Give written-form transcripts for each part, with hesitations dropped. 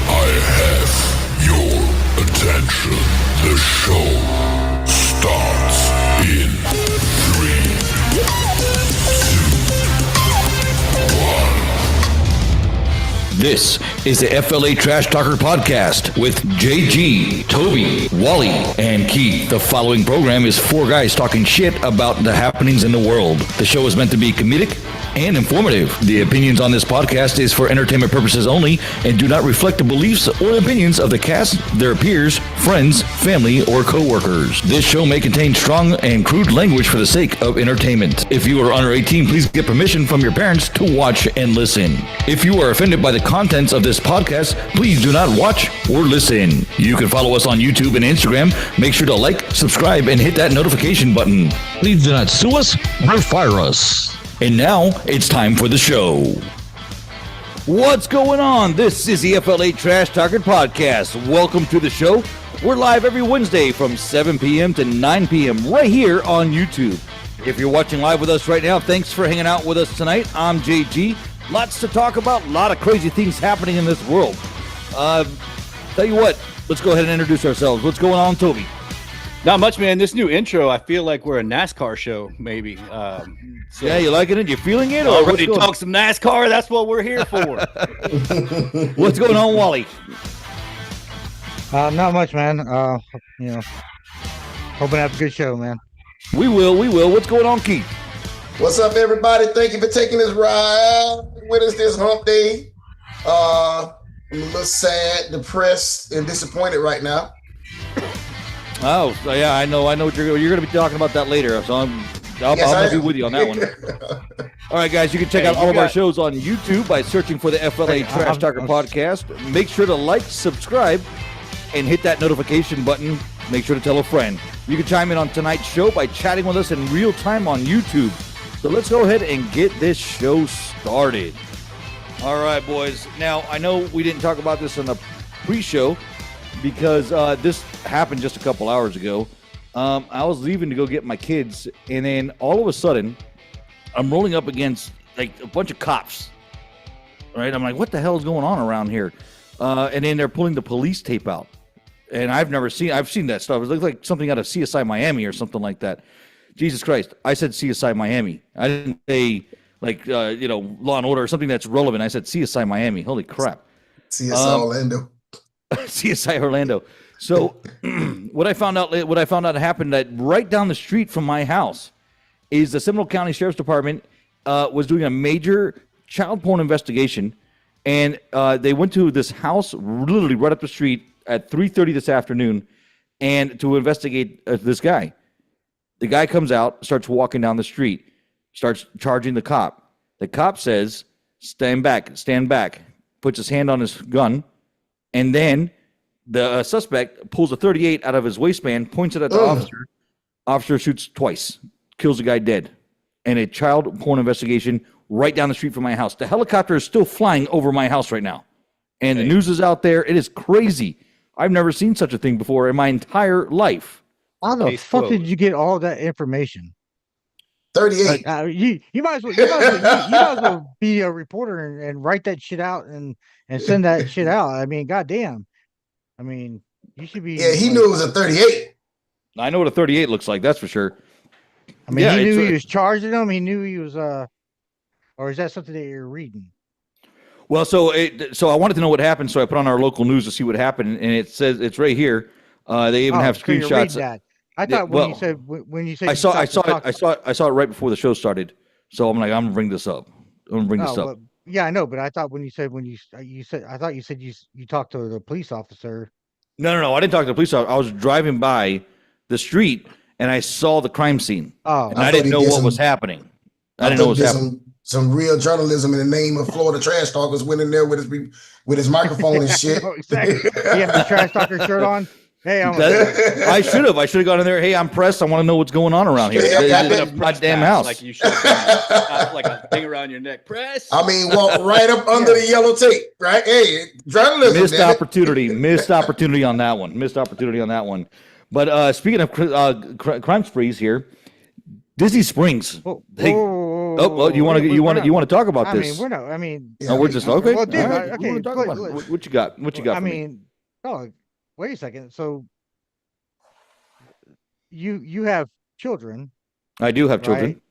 I have your attention. The show starts in 3, 2, 1. This is the FLA Trash Talker Podcast with JG, Toby, Wally, and Keith. The following program is 4 guys talking shit about the happenings in the world. The show is meant to be comedic and informative. The opinions on this podcast is for entertainment purposes only and do not reflect the beliefs or opinions of the cast, their peers, friends, family, or co-workers. This show may contain strong and crude language for the sake of entertainment. If you are under 18, please get permission from your parents to watch and listen. If you are offended by the contents of this podcast, please do not watch or listen. You can follow us on YouTube and Instagram. Make sure to like, subscribe, and hit that notification button. Please do not sue us or fire us. And now, it's time for the show. What's going on? This is the FLA Trash Talker Podcast. Welcome to the show. We're live every Wednesday from 7 p.m. to 9 p.m. right here on YouTube. If you're watching live with us right now, thanks for hanging out with us tonight. I'm JG. Lots to talk about. A lot of crazy things happening in this world. Tell you what, let's go ahead and introduce ourselves. What's going on, Toby? Not much, man. This new intro, I feel like we're a NASCAR show, maybe. Yeah, you liking it? You feeling it? Or ready to talk some NASCAR? That's what we're here for. What's going on, Wally? Not much, man. Hoping to have a good show, man. We will. What's going on, Keith? What's up, everybody? Thank you for taking this ride with us this hump day. I'm a little sad, depressed, and disappointed right now. Oh, yeah, I know what you're going to be talking about that later. So I'll be with you on that one. All right, guys, you can check out all of our shows on YouTube by searching for the FLA Trash Talker Podcast. Make sure to like, subscribe, and hit that notification button. Make sure to tell a friend. You can chime in on tonight's show by chatting with us in real time on YouTube. So let's go ahead and get this show started. All right, boys. Now, I know we didn't talk about this in the pre-show because this happened just a couple hours ago. I was leaving to go get my kids, and then all of a sudden, I'm rolling up against like a bunch of cops. Right? I'm like, what the hell is going on around here? And then they're pulling the police tape out, and I've seen that stuff. It looks like something out of CSI Miami or something like that. Jesus Christ! I said CSI Miami. I didn't say like Law and Order or something that's relevant. I said CSI Miami. Holy crap! CSI Orlando. CSI Orlando. So what I found out happened that right down the street from my house is the Seminole County Sheriff's Department was doing a major child porn investigation, and they went to this house literally right up the street at 3:30 this afternoon, and to investigate this guy. The guy comes out, starts walking down the street, starts charging the cop. The cop says, stand back, puts his hand on his gun, and then the suspect pulls a .38 out of his waistband, points it at the officer. Officer shoots twice, kills the guy dead. And a child porn investigation right down the street from my house. The helicopter is still flying over my house right now. And the news is out there. It is crazy. I've never seen such a thing before in my entire life. How the fuck did you get all that information? 38. You might as well be a reporter and write that shit out and send that shit out. I mean, goddamn. I mean, you should be. Yeah, he knew it was a 38. I know what a 38 looks like. That's for sure. I mean, he knew he was charging him. He knew he was. Or is that something that you're reading? Well, so I wanted to know what happened, so I put on our local news to see what happened, and it says it's right here. They even have screenshots. That. I thought when you said I saw it right before the show started. So I'm like, I'm gonna bring this up. Well, yeah, I know, but I thought you said you talked to the police officer. No, I didn't talk to the police officer. I was driving by the street and I saw the crime scene. Oh, and I didn't know what was happening. I didn't know what was happening. Some real journalism in the name of Florida Trash Talkers went in there with his microphone and shit. Exactly. He had the Trash Talker shirt on. Hey, I should have gone in there. Hey, I'm pressed. I want to know what's going on around here. It's a goddamn house. Like you should have like a thing around your neck. Press. I mean, walk right up under the yellow tape, right? Hey, journalism. Missed opportunity on that one. But speaking of crime sprees here, Disney Springs. Whoa. well, you want to talk about this? I mean, we're not. I mean, Yeah, we're just okay. Well, dude, All right. okay, We wanna talk about it. What you got? What you got? I for me? mean, oh, wait a second. So you have children, I do have right? children.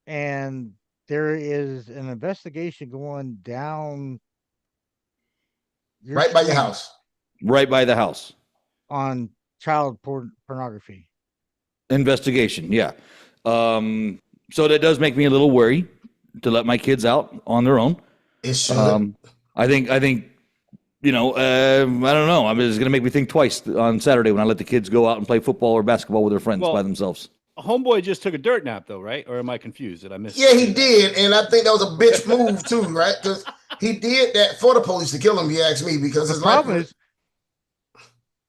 And there is an investigation going down right by your street house. Right by the house. on child pornography. Investigation, yeah. So that does make me a little wary to let my kids out on their own. It should. I think, I don't know. I mean, it's going to make me think twice on Saturday when I let the kids go out and play football or basketball with their friends by themselves. Homeboy just took a dirt nap, though, right? Or am I confused? Did I miss? Yeah, he did, and I think that was a bitch move too, right? Because he did that for the police to kill him. You ask me, because The his problem life. is,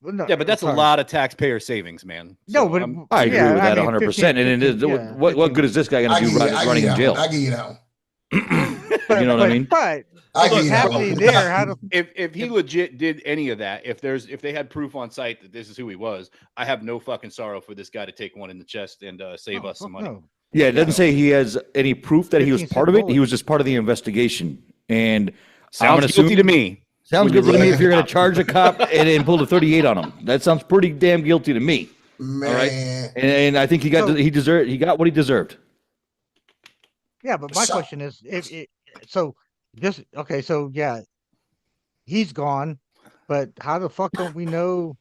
well, no, Yeah, but that's a sorry. lot of taxpayer savings, man. No, So but I'm- I agree yeah, with that I mean, 100%. And it is, yeah, what good is this guy going I to give do you, I running give in you jail? that one. I give you that one. You know what I mean? But I what's give you that happening one. there? How do if he legit did any of that, if they had proof on site that this is who he was, I have no fucking sorrow for this guy to take one in the chest and save us some money. No. Yeah, it doesn't say he has any proof that he was 15 part of it. He bullets. was just part of the investigation. And I'm Sounds gonna guilty assume- to me. Sounds When good to you're me right. if you're going to charge a cop and then pull the 38 on him. That sounds pretty damn guilty to me. Man, All right. And I think he got So- he got what he deserved. Yeah, but my So- question is, so yeah, he's gone, but how the fuck don't we know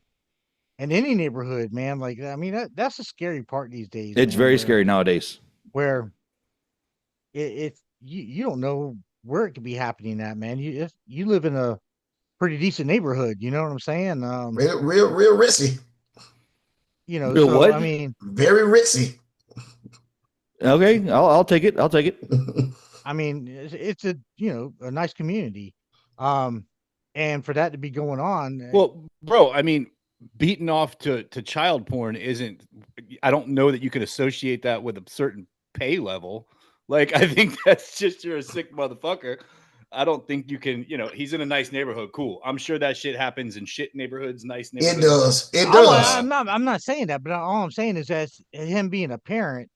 in any neighborhood, man? Like, I mean, that's the scary part these days. It's man, very where- scary nowadays. Where you don't know where it could be happening at, man. You live in a pretty decent neighborhood, you know what I'm saying? real risky, Real so what? I mean, very risky. Okay, I'll take it. I'll take it. it's a nice community, and for that to be going on, Well, bro, I mean, beating off to child porn isn't. I don't know that you could associate that with a certain pay level. Like, I think that's just you're a sick motherfucker. I don't think you can. He's in a nice neighborhood. Cool. I'm sure that shit happens in shit neighborhoods, nice neighborhoods. It does. It Oh, does. I'm not saying that, but all I'm saying is that him being a parent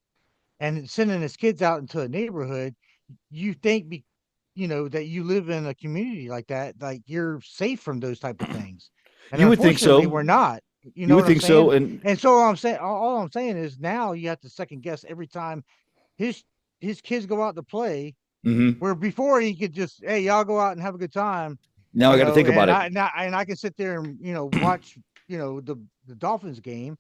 and sending his kids out into a neighborhood, you think that you live in a community like that, like you're safe from those type of things. And You would think so. unfortunately, we're not. You know You would what I'm think so, saying? and And so all I'm saying is now you have to second guess every time his kids go out to play, mhm. where before he could just, hey, y'all go out and have a good time. Now I got to think about it. And I can sit there and watch the Dolphins game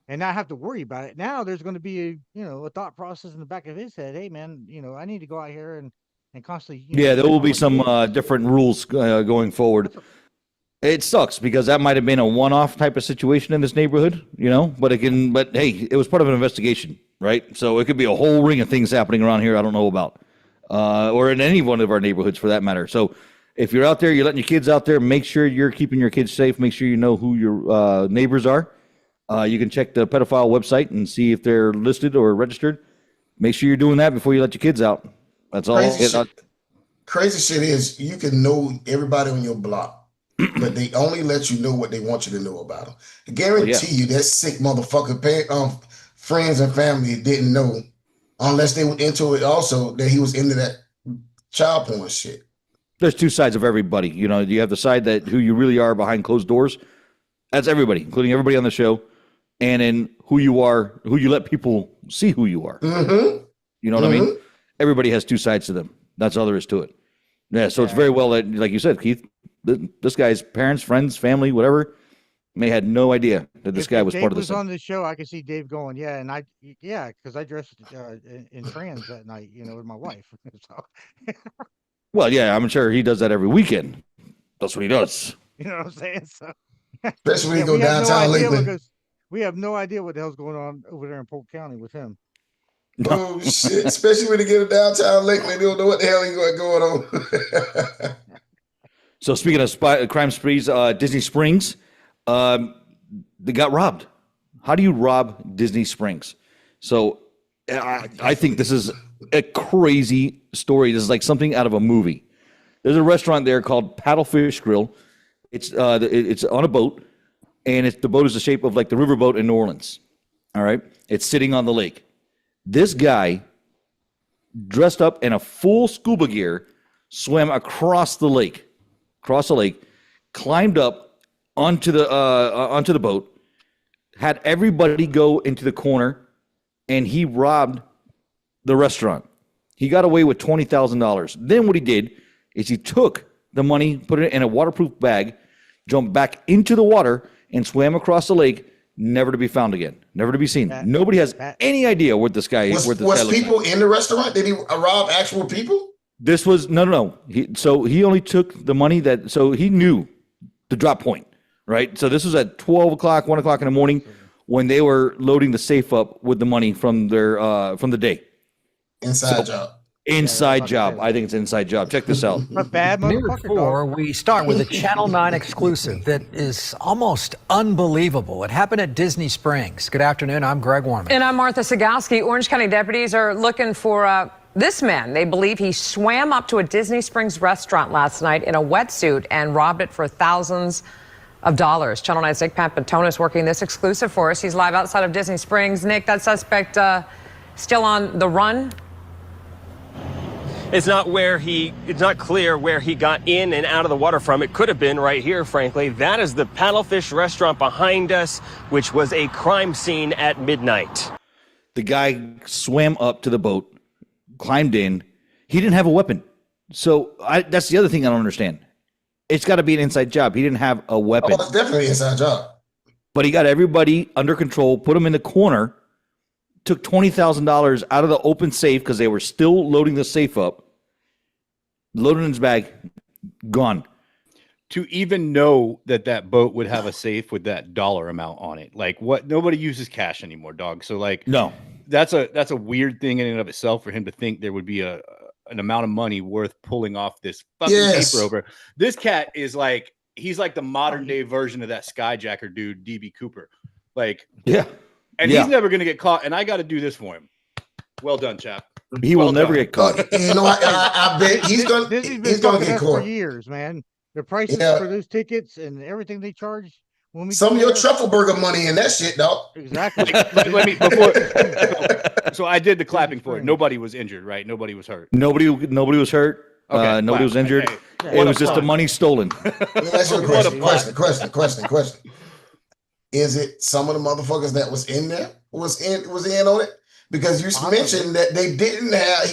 and not have to worry about it. Now there's going to be a thought process in the back of his head. Hey man, I need to go out here and constantly. Yeah, there check will on be my some kids. different rules going forward. It sucks because that might have been a one-off type of situation in this neighborhood, But hey, it was part of an investigation, right? So it could be a whole ring of things happening around here I don't know about, or in any one of our neighborhoods for that matter. So if you're out there, you're letting your kids out there, make sure you're keeping your kids safe. Make sure you know who your neighbors are. You can check the pedophile website and see if they're listed or registered. Make sure you're doing that before you let your kids out. That's all. Crazy shit is you can know everybody on your block, but they only let you know what they want you to know about them. I guarantee you that sick motherfucker friends and family didn't know, unless they were into it also, that he was into that child porn shit. There's two sides of everybody. You have the side that who you really are behind closed doors. That's everybody, including everybody on the show, and then who you are, who you let people see who you are. Mm-hmm. You know what I mean? Everybody has two sides to them. That's all there is to it. Yeah, so it's very well that, like you said, Keith, this guy's parents, friends, family, whatever, may had no idea that this guy was Dave part of was this. on the show. I could see Dave going, because I dressed in trans that night, with my wife. So, Well, yeah, I'm sure he does that every weekend. That's what he does. you know what I'm saying? So, Especially when you go we have no downtown idea Lakeland. because we have no idea what the hell's going on over there in Polk County with him. Oh shit! Especially when you get to downtown Lakeland, they don't know what the hell is going on. So speaking of crime sprees, Disney Springs, they got robbed. How do you rob Disney Springs? So I think this is a crazy story. This is like something out of a movie. There's a restaurant there called Paddlefish Grill. It's on a boat, and the boat is the shape of like the riverboat in New Orleans. All right, it's sitting on the lake. This guy dressed up in a full scuba gear, swam across the lake, climbed up onto the boat, had everybody go into the corner, and he robbed the restaurant. He got away with $20,000. Then what he did is he took the money, put it in a waterproof bag, jumped back into the water, and swam across the lake, never to be found again, never to be seen. Nobody has any idea what this guy is. Was people in the restaurant? Did he rob actual people? This was no. So he only took the money so he knew the drop point, right? So this was at 12 o'clock, 1 o'clock in the morning when they were loading the safe up with the money from from the day. Inside job. Inside job. I think it's inside job. Check this out. A bad motherfucker. Before we start with a Channel 9 exclusive that is almost unbelievable. It happened at Disney Springs. Good afternoon. I'm Greg Warman. And I'm Martha Sagowski. Orange County deputies are looking for this man. They believe he swam up to a Disney Springs restaurant last night in a wetsuit and robbed it for thousands of dollars. Channel 9's Nick Pampatonis working this exclusive for us. He's live outside of Disney Springs. Nick, that suspect still on the run? It's not clear where he got in and out of the water from. It could have been right here, frankly. That is the Paddlefish restaurant behind us, which was a crime scene at midnight. The guy swam up to the boat, climbed in. He didn't have a weapon. So that's the other thing I don't understand. It's got to be an inside job. He didn't have a weapon. Oh, it's definitely an inside job. But he got everybody under control, put them in the corner, took $20,000 out of the open safe because they were still loading the safe up, loaded in his bag, gone. To even know that boat would have a safe with that dollar amount on it, like what? Nobody uses cash anymore, dog. So like, no, that's a weird thing in and of itself for him to think there would be an amount of money worth pulling off this fucking paper over. This cat is like, he's like the modern day version of that skyjacker dude, DB Cooper. Like, yeah. And he's never going to get caught. And I got to do this for him. Well done, chap. He will never get caught. I bet he's going to get caught for years, man. The prices for those tickets and everything they charge. When we some of your truffle burger money in that shit, dog. Exactly. So I did the clapping for it. Nobody was injured, right? Nobody was hurt. Nobody was hurt. Okay, nobody was injured. Hey, it was just the money stolen. Let me ask you a question. Is it some of the motherfuckers that was in there was in on it? Because you mentioned that he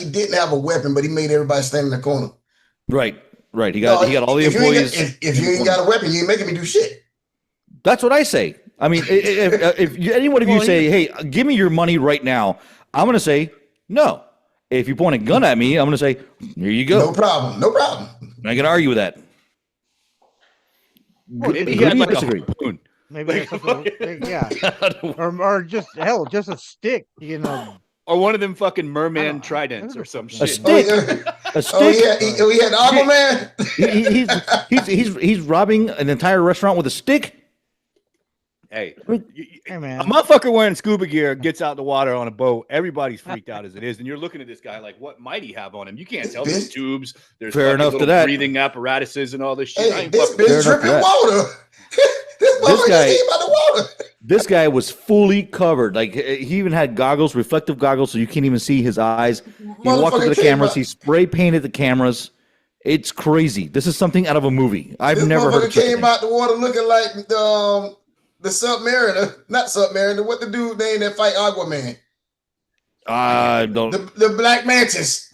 didn't have a weapon, but he made everybody stand in the corner. Right. He got all the employees. If you ain't got a weapon, you ain't making me do shit. That's what I say. I mean, if any one of you say, "Hey, give me your money right now," I'm going to say no. If you point a gun at me, I'm going to say, "Here you go." No problem. I'm not going to argue with that. Maybe he had like a harpoon. Maybe or just a stick, you know, or one of them fucking merman tridents or some shit. A stick. A stick. Oh yeah, he had Aquaman. He's robbing an entire restaurant with a stick. Hey, man. A motherfucker wearing scuba gear gets out the water on a boat. Everybody's freaked out as it is, and you're looking at this guy like, what might he have on him? You can't tell. There's tubes. There's fair enough to that. Breathing apparatuses and all this shit. Hey, this bitch dripping water. This guy was fully covered. Like he even had goggles, reflective goggles, so you can't even see his eyes. He walked up to the cameras. He spray painted the cameras. It's crazy. This is something out of a movie. I've never heard. This came out the water looking like the Submariner, not Submariner. What the dude name that fight Aquaman? The Black Mantis.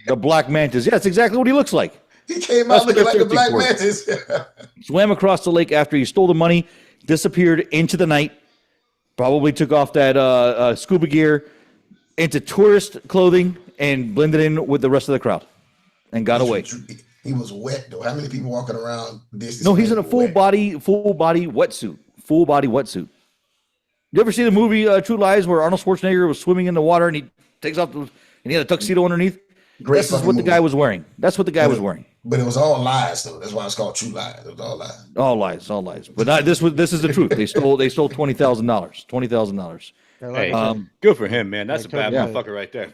The Black Mantis. Yeah, that's exactly what he looks like. He came out looking like the Black Mantis. Swam across the lake after he stole the money, disappeared into the night, probably took off that scuba gear into tourist clothing and blended in with the rest of the crowd and got away. He was wet though. How many people walking around? No, he's in a full body wetsuit. Full body wetsuit. You ever see the movie True Lies where Arnold Schwarzenegger was swimming in the water and he takes off and he had a tuxedo underneath? This is what the guy was wearing. That's what the guy was wearing. But it was all lies, though. That's why it's called True Lies. It was all lies. All lies. But this is the truth. They stole $20,000. Hey, good for him, man. That's a bad motherfucker right there.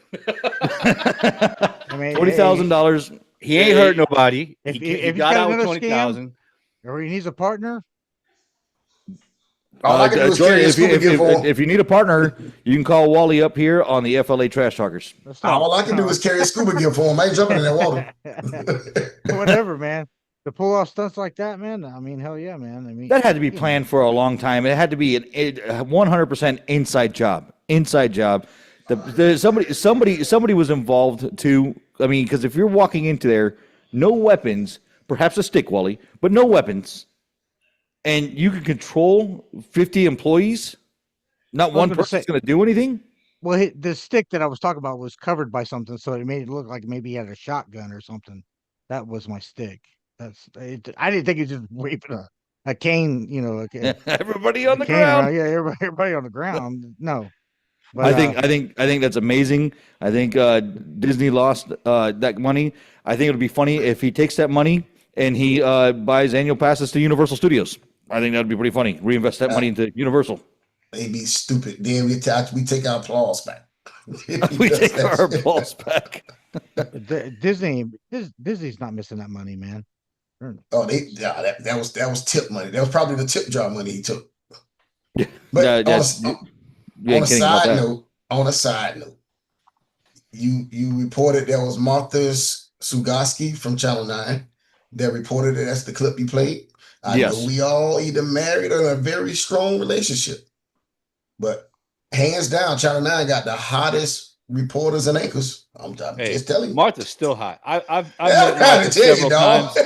$20,000. He ain't hurt nobody. He if got out with $20,000. Or he needs a partner. All I can do is carry a scuba gear for him. If you need a partner, you can call Wally up here on the FLA Trash Talkers. All I can do is carry a scuba gear for him. I ain't jumping in that water. Whatever, man. To pull off stunts like that, man. I mean, hell yeah, man. I mean, that had to be planned for a long time. It had to be a 100% inside job. Inside job. Somebody was involved too. I mean, because if you're walking into there, no weapons, perhaps a stick, Wally, but no weapons, and you can control 50 employees, not one person's going to do anything. Well, the stick that I was talking about was covered by something, so it made it look like maybe he had a shotgun or something. That was my stick. I didn't think he was just waving a cane, you know. Everybody on the ground. Yeah, everybody on the ground. No. But, I think that's amazing. I think Disney lost that money. I think it would be funny if he takes that money and he buys annual passes to Universal Studios. I think that would be pretty funny. Reinvest that money into Universal. They'd be stupid. Then we take our applause back. We take our applause back. Disney's not missing that money, man. Oh, that was tip money. That was probably the tip jar money he took. Yeah, but on a side note, you reported there was Martha Sugaski from Channel 9 that reported it. That's the clip you played. I know we all either married or in a very strong relationship, but hands down, Channel 9 got the hottest reporters and anchors. I'm just telling you. Martha's still hot. I've met Martha several times.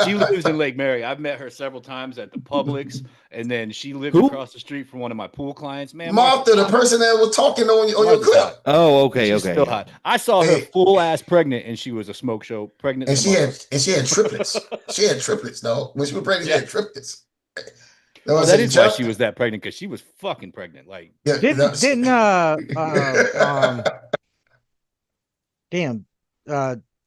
She lives in Lake Mary. I've met her several times at the Publix, and then she lived across the street from one of my pool clients. Man, Martha, the person that was talking on your clip. Hot. Oh, okay, She's still hot. I saw her full ass pregnant, and she was a smoke show pregnant. And she had triplets. She had triplets, though. When she was pregnant, she had triplets. That is why she was that pregnant, because she was fucking pregnant. Like, the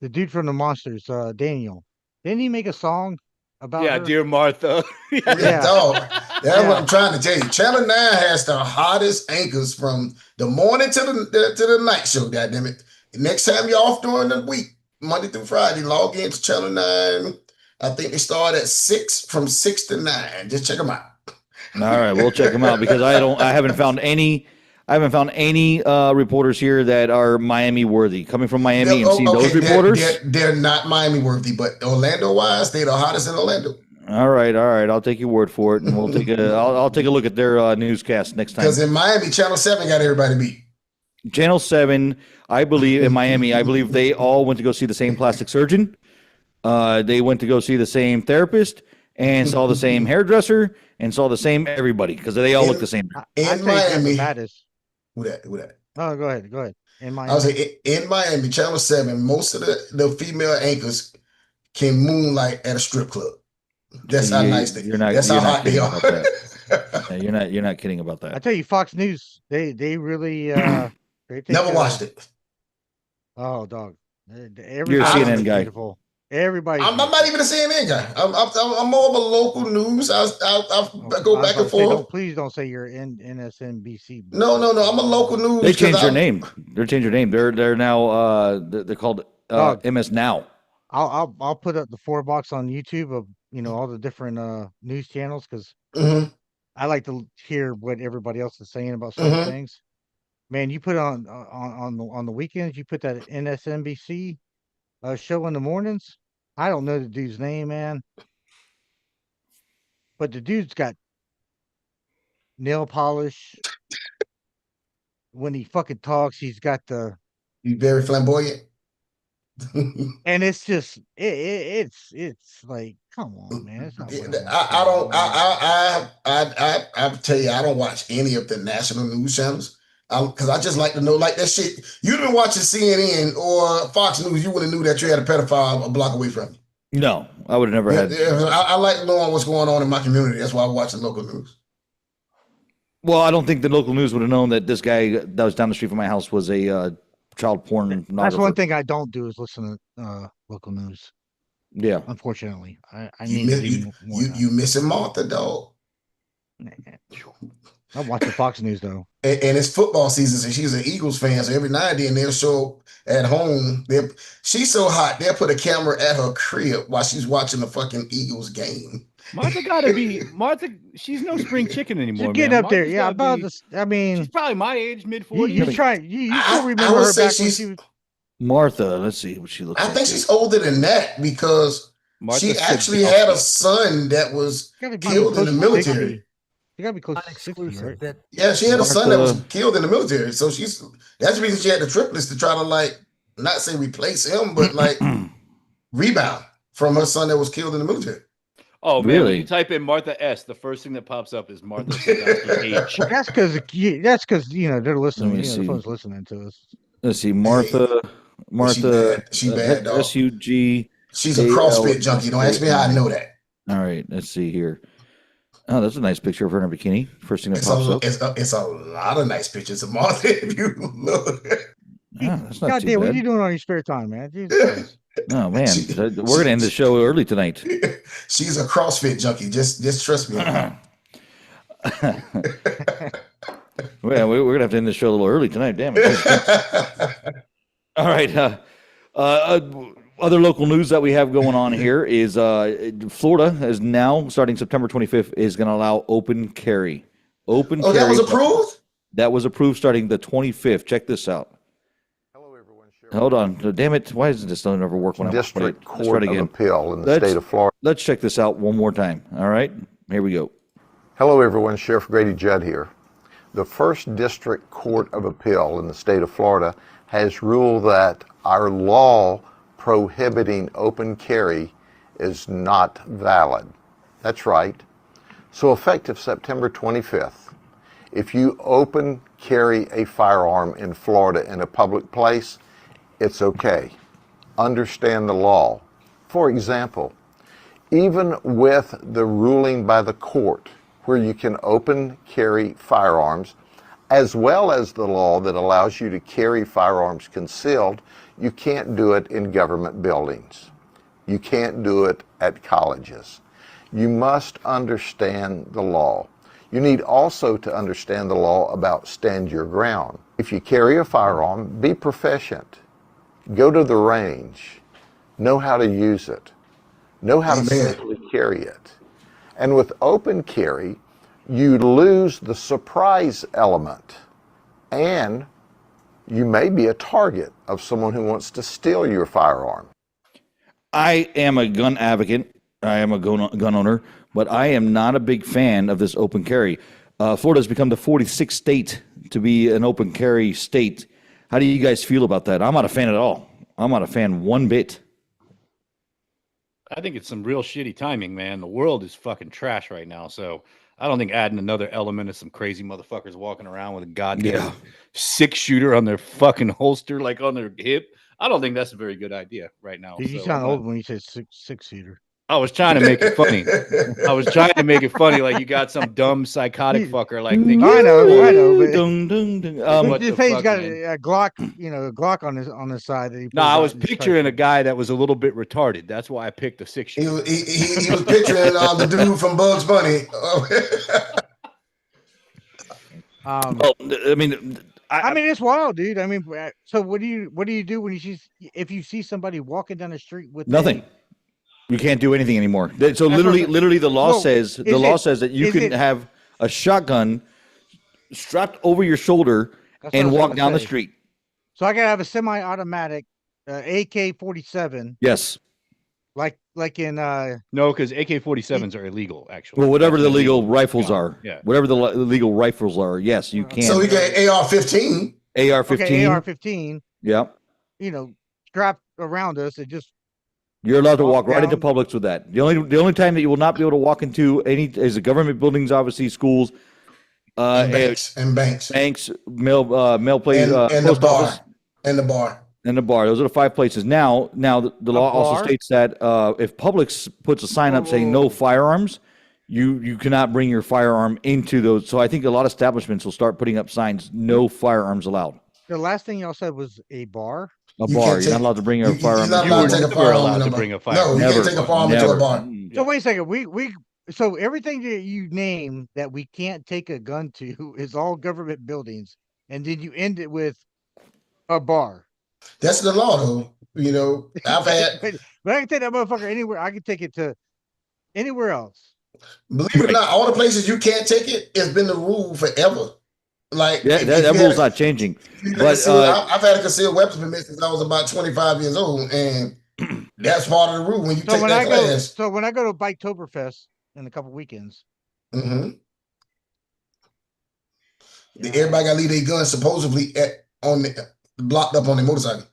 dude from the Monsters, Daniel, didn't he make a song about her? Dear Martha? Dog. That's what I'm trying to tell you. Channel 9 has the hottest anchors from the morning to the night show. Goddamn it! Next time you're off during the week, Monday through Friday, log into Channel 9. I think they start at 6 from 6 to 9. Just check them out. All right, we'll check them out because I haven't found any reporters here that are Miami worthy. Coming from Miami and seeing those reporters, they're not Miami worthy, but Orlando wise, they're the hottest in Orlando. All right. I'll take your word for it, and we'll take I'll take a look at their newscast next time. Because in Miami, Channel 7 got everybody beat. Channel 7, I believe in Miami, I believe they all went to go see the same plastic surgeon. They went to go see the same therapist and saw the same hairdresser and saw the same everybody because they all look the same. In Miami, who that? Oh, go ahead. In Miami, I was like, in Miami, Channel 7, most of the female anchors can moonlight at a strip club. That's how nice they are. That's how hot they are. You're not kidding about that. I tell you, Fox News, they really never watched it. Oh, dog. You're a CNN guy. Beautiful. Everybody. I'm not even a CNN guy. I'm more of a local news. I go back and forth. Please don't say you're in NSNBC. No. I'm a local news. They changed their name. They're now they're called MS Now. I'll put up the 4-box on YouTube of all the different news channels because I like to hear what everybody else is saying about certain things. Man, you put on the weekends. You put that NSNBC show in the mornings. I don't know the dude's name, man, but the dude's got nail polish. When he fucking talks, he's got the. He's very flamboyant. And it's just it's like, come on, man. It's not I tell you, I don't watch any of the national news channels because I just like to know, like that shit. You've been watching CNN or Fox News, you would have knew that you had a pedophile a block away from you. No, I would have never had. I like knowing what's going on in my community. That's why I watch the local news. Well, I don't think the local news would have known that this guy that was down the street from my house was a child porn. That's one thing I don't do is listen to local news. Yeah, unfortunately, I need to do more. You missing Martha, dog. I'm watching Fox News though, and it's football season, and she's an Eagles fan. So every now and then they'll show up at home. She's so hot, they'll put a camera at her crib while she's watching the fucking Eagles game. Martha gotta be Martha. She's no spring chicken anymore. She's getting man. up there. Martha's Yeah, gotta about be- this. I mean, She's probably my age, mid you 40s. try. You still I remember would her say back when she was. Martha, let's see what she looks I like. think she's older than that because she actually had a son that was killed in the military. You gotta be close to 60, right? Yeah, she had a son that was killed in the military. So that's the reason she had the triplets to try to like not say replace him, but like rebound from her son that was killed in the military. Oh man, Really? when you type in Martha S, the first thing that pops up is Martha age. That's because they're listening. me The see. phone's listening to us. Let's see, Martha, She bad, dog. SUG. She's a CrossFit junkie. Don't ask me how I know that. All right, let's see here. Oh, that's a nice picture of her in a bikini. First thing that pops up. It's a lot of nice pictures of Martha if you look. That's not God too damn, what are bad. you doing on your spare time, man? Jesus Christ. Oh man, we're gonna end the show early tonight. She's a CrossFit junkie. Just trust me. Well, we're gonna have to end the show a little early tonight. Damn it! All right. Other local news that we have going on here is Florida is now starting September 25th is going to allow open carry. Open carry. That was approved? That was approved starting the 25th. Check this out. Hello, everyone. Hold on. Damn it. Why doesn't this don't ever work when I District Court of Appeal in the state of Florida. Let's check this out one more time. All right. Here we go. Hello, everyone. Sheriff Grady Judd here. The First District Court of Appeal in the state of Florida has ruled that our law prohibiting open carry is not valid. That's right. So effective September 25th, if you open carry a firearm in Florida in a public place, it's okay. Understand the law. For example, even with the ruling by the court where you can open carry firearms, as well as the law that allows you to carry firearms concealed, you can't do it in government buildings. You can't do it at colleges. You must understand the law. You need also to understand the law about stand your ground. If you carry a firearm, be proficient. Go to the range. Know how to use it. Know how to safely carry it. And with open carry, you lose the surprise element, and you may be a target of someone who wants to steal your firearm. I am a gun advocate. I am a gun owner, but I am not a big fan of this open carry. Florida has become the 46th state to be an open carry state. How do you guys feel about that? I'm not a fan at all. I'm not a fan one bit. I think it's some real shitty timing, man. The world is fucking trash right now. So I don't think adding another element of some crazy motherfuckers walking around with a goddamn 6-shooter on their fucking holster, like on their hip. I don't think that's a very good idea right now. You sound old when you said six-seater. I was trying to make it funny. I was trying to make it funny, like you got some dumb psychotic fucker like thinking. I know. But Dun, dun, dun. What the he's fuck, got man? a Glock, a Glock on his side. That he No, pulls I out was and just picturing a tries guy that was a little bit retarded. That's why I picked a 6-shooter. He was picturing the dude from Bugs Bunny. Well, I mean, I mean, it's wild, dude. I mean, so what do you do when if you see somebody walking down the street with nothing. You can't do anything anymore. So literally, the law says that you can have a shotgun strapped over your shoulder and walk down the street. So I gotta have a semi-automatic AK-47. Yes. Like in No, because AK-47s are illegal, actually. Well, whatever the That's legal illegal. rifles are. Yeah. Whatever the legal rifles are. Yes, you can. So we got AR-15. AR-15. Okay, AR-15. Yeah. Strapped around us. It just. You're allowed to walk right down. into Publix with that. The only time that you will not be able to walk into any is the government buildings, obviously schools, Banks. banks, mail place, and the post bar. office, And the bar. and the bar. Those are the 5 places. Now the law also bar? states that if Publix puts a sign up saying no firearms, you cannot bring your firearm into those. So I think a lot of establishments will start putting up signs, no firearms allowed. The last thing y'all said was a bar. A bar. You're not allowed to bring your firearm. You're not You allowed were to take a never firearm allowed in to a bar. bring a No, firearm. you Never. can't take a firearm into a bar. So wait a second. So everything that you name that we can't take a gun to is all government buildings, and then you end it with a bar. That's the law, though. I've had. But I can take that motherfucker anywhere. I can take it to anywhere else. Believe it or not, all the places you can't take it, it's been the rule forever. Like, Yeah, that rule's not changing. But I've had a concealed weapons permit since I was about 25 years old, and that's part of the rule when you take that class. So when I go to Biketoberfest in a couple weekends, everybody got to leave their guns supposedly blocked up on their motorcycle.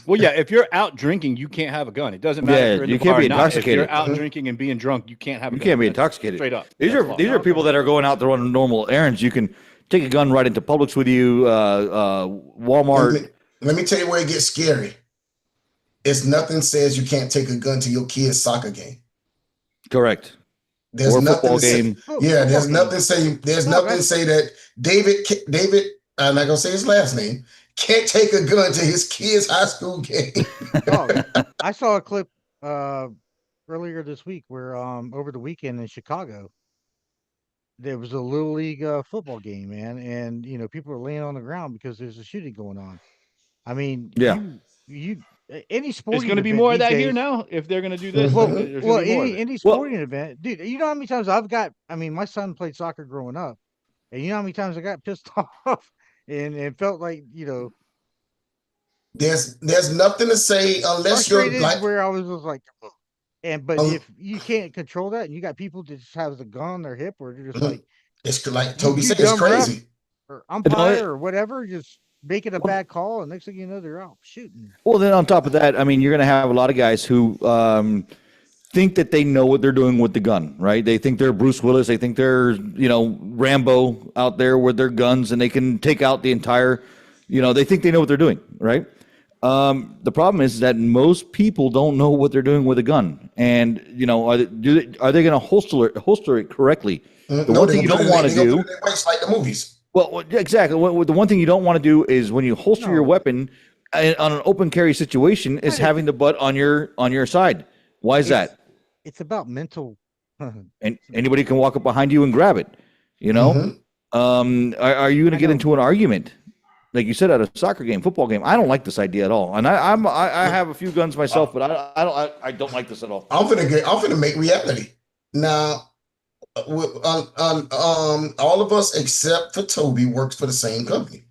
Well, yeah, if you're out drinking, you can't have a gun. It doesn't matter if you're in the you can't bar be or not. intoxicated. If you're out drinking and being drunk, you can't have a gun. You can't be intoxicated. Straight up. These are people that are going out there on normal errands. You can take a gun right into Publix with you, Walmart. Let me tell you where it gets scary. It's nothing says you can't take a gun to your kid's soccer game. Correct. There's or nothing football game. Yeah, there's nothing say. There's nothing say that David. I'm not gonna say his last name. Can't take a gun to his kid's high school game. I saw a clip earlier this week where over the weekend in Chicago there was a little league football game, man, and people are laying on the ground because there's a shooting going on. I mean, you any sporting There's going to be more of that here now if they're going to do this. Any sporting event, dude. You know how many times I've got? I mean, my son played soccer growing up, and you know how many times I got pissed off and felt like There's nothing to say unless you're like where I was like, but if you can't control that, and you got people that just have the gun on their hip, or they're just like, it's like Toby said, it's crazy, or umpire or whatever, just making a bad call, and next thing you know, they're out shooting. Well, then on top of that, I mean, you're going to have a lot of guys who think that they know what they're doing with the gun, right? They think they're Bruce Willis. They think they're, Rambo out there with their guns, and they can take out the entire, they think they know what they're doing, right? The problem is that most people don't know what they're doing with a gun, and are they going to holster it correctly? The one thing you don't want to do, like the movies. Well, exactly. The one thing you don't want to do is when you holster your weapon on an open carry situation is having the butt on your side. Why is that? It's about mental. And anybody can walk up behind you and grab it. Are you going to get into an argument? Like you said, at a soccer game, football game. I don't like this idea at all. And I have a few guns myself, but I don't like this at all. I'm finna make reality. Now, all of us except for Toby works for the same company.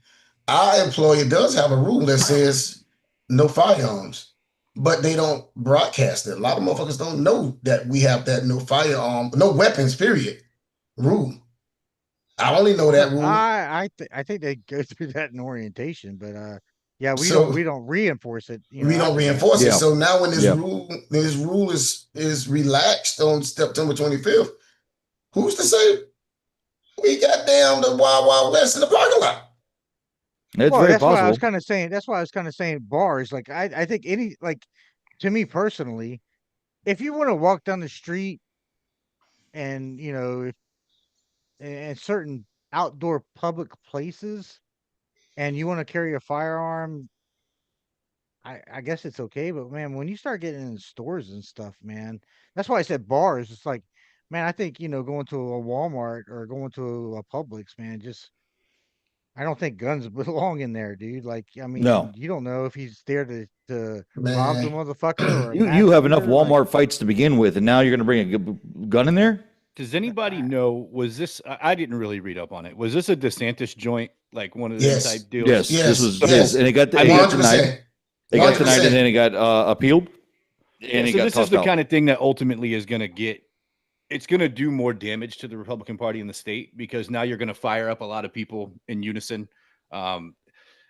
Our employer does have a rule that says no firearms, but they don't broadcast it. A lot of motherfuckers don't know that we have that no weapons, period, rule. I only know that rule. I think they go through that in orientation, but we don't reinforce it. We don't reinforce it. So now when this rule is relaxed on September 25th, who's to say we got down the Wild Wild West in the parking lot? It's very that's possible. Why I was kind of saying. That's why I was kind of saying bars. Like I think to me personally, if you want to walk down the street and in certain outdoor public places, and you want to carry a firearm, I guess it's okay. But man, when you start getting in stores and stuff, man, that's why I said bars. It's like, man, I think going to a Walmart or going to a Publix, man, I don't think guns belong in there, dude. Like, I mean, you don't know if he's there to rob the motherfucker. Or you have enough Walmart fights to begin with, and now you're going to bring a gun in there? Does anybody know, was this, I didn't really read up on it. Was this a DeSantis joint, like one of the type deals? Yes. This was, and it got denied. It got denied, and then it got appealed. And so this is the kind of thing that ultimately is going to it's going to do more damage to the Republican Party in the state, because now you're going to fire up a lot of people in unison.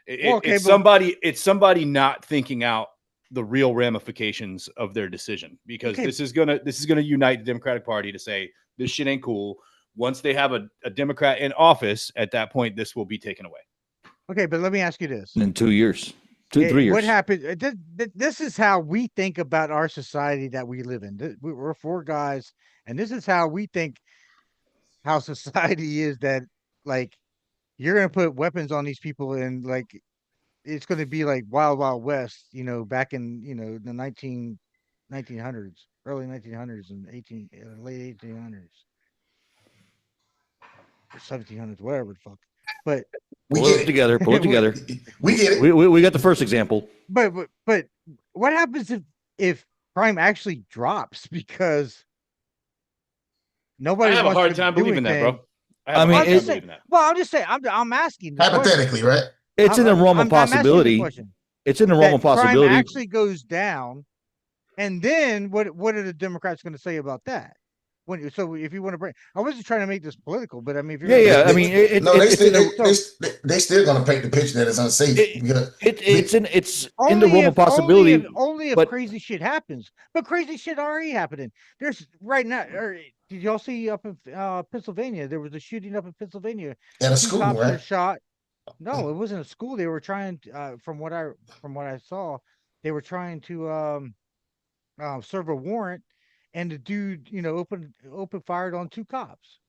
It's somebody not thinking out the real ramifications of their decision, because this is going to unite the Democratic Party to say this shit ain't cool. Once they have a Democrat in office, at that point, this will be taken away. Okay, but let me ask you this: in 2 years, 3 years, what happened? This is how we think about our society that we live in. We're four guys, and this is how we think how society is. That like you're gonna put weapons on these people, and like it's gonna be like Wild Wild West, back in the 1900s, early 1900s, and late 1800s. 1700s, whatever the fuck. But pull it together. We get it. We got the first example. But what happens if crime actually drops? Because Nobody I have a wants hard to time do believing that, anything. bro. I mean, I'm just saying, well, I'm just saying, I'm asking the question. Hypothetically, right? it's in the realm of I'm asking the possibility. question. It's in the realm That of possibility. crime actually goes down, and then what are the Democrats going to say about that? So if you want to bring, I wasn't trying to make this political, but I mean, if you're Yeah. I mean, they still gonna paint the picture that it's unsafe. It's in the realm of possibility. Only if but crazy shit happens. But crazy shit already happening. There's right now. Did y'all see up in Pennsylvania? There was a shooting up in Pennsylvania. At a 2 school, cops right? were shot. No, it wasn't a school. They were trying. From what I saw, they were trying to serve a warrant, and the dude, open fired on 2 cops.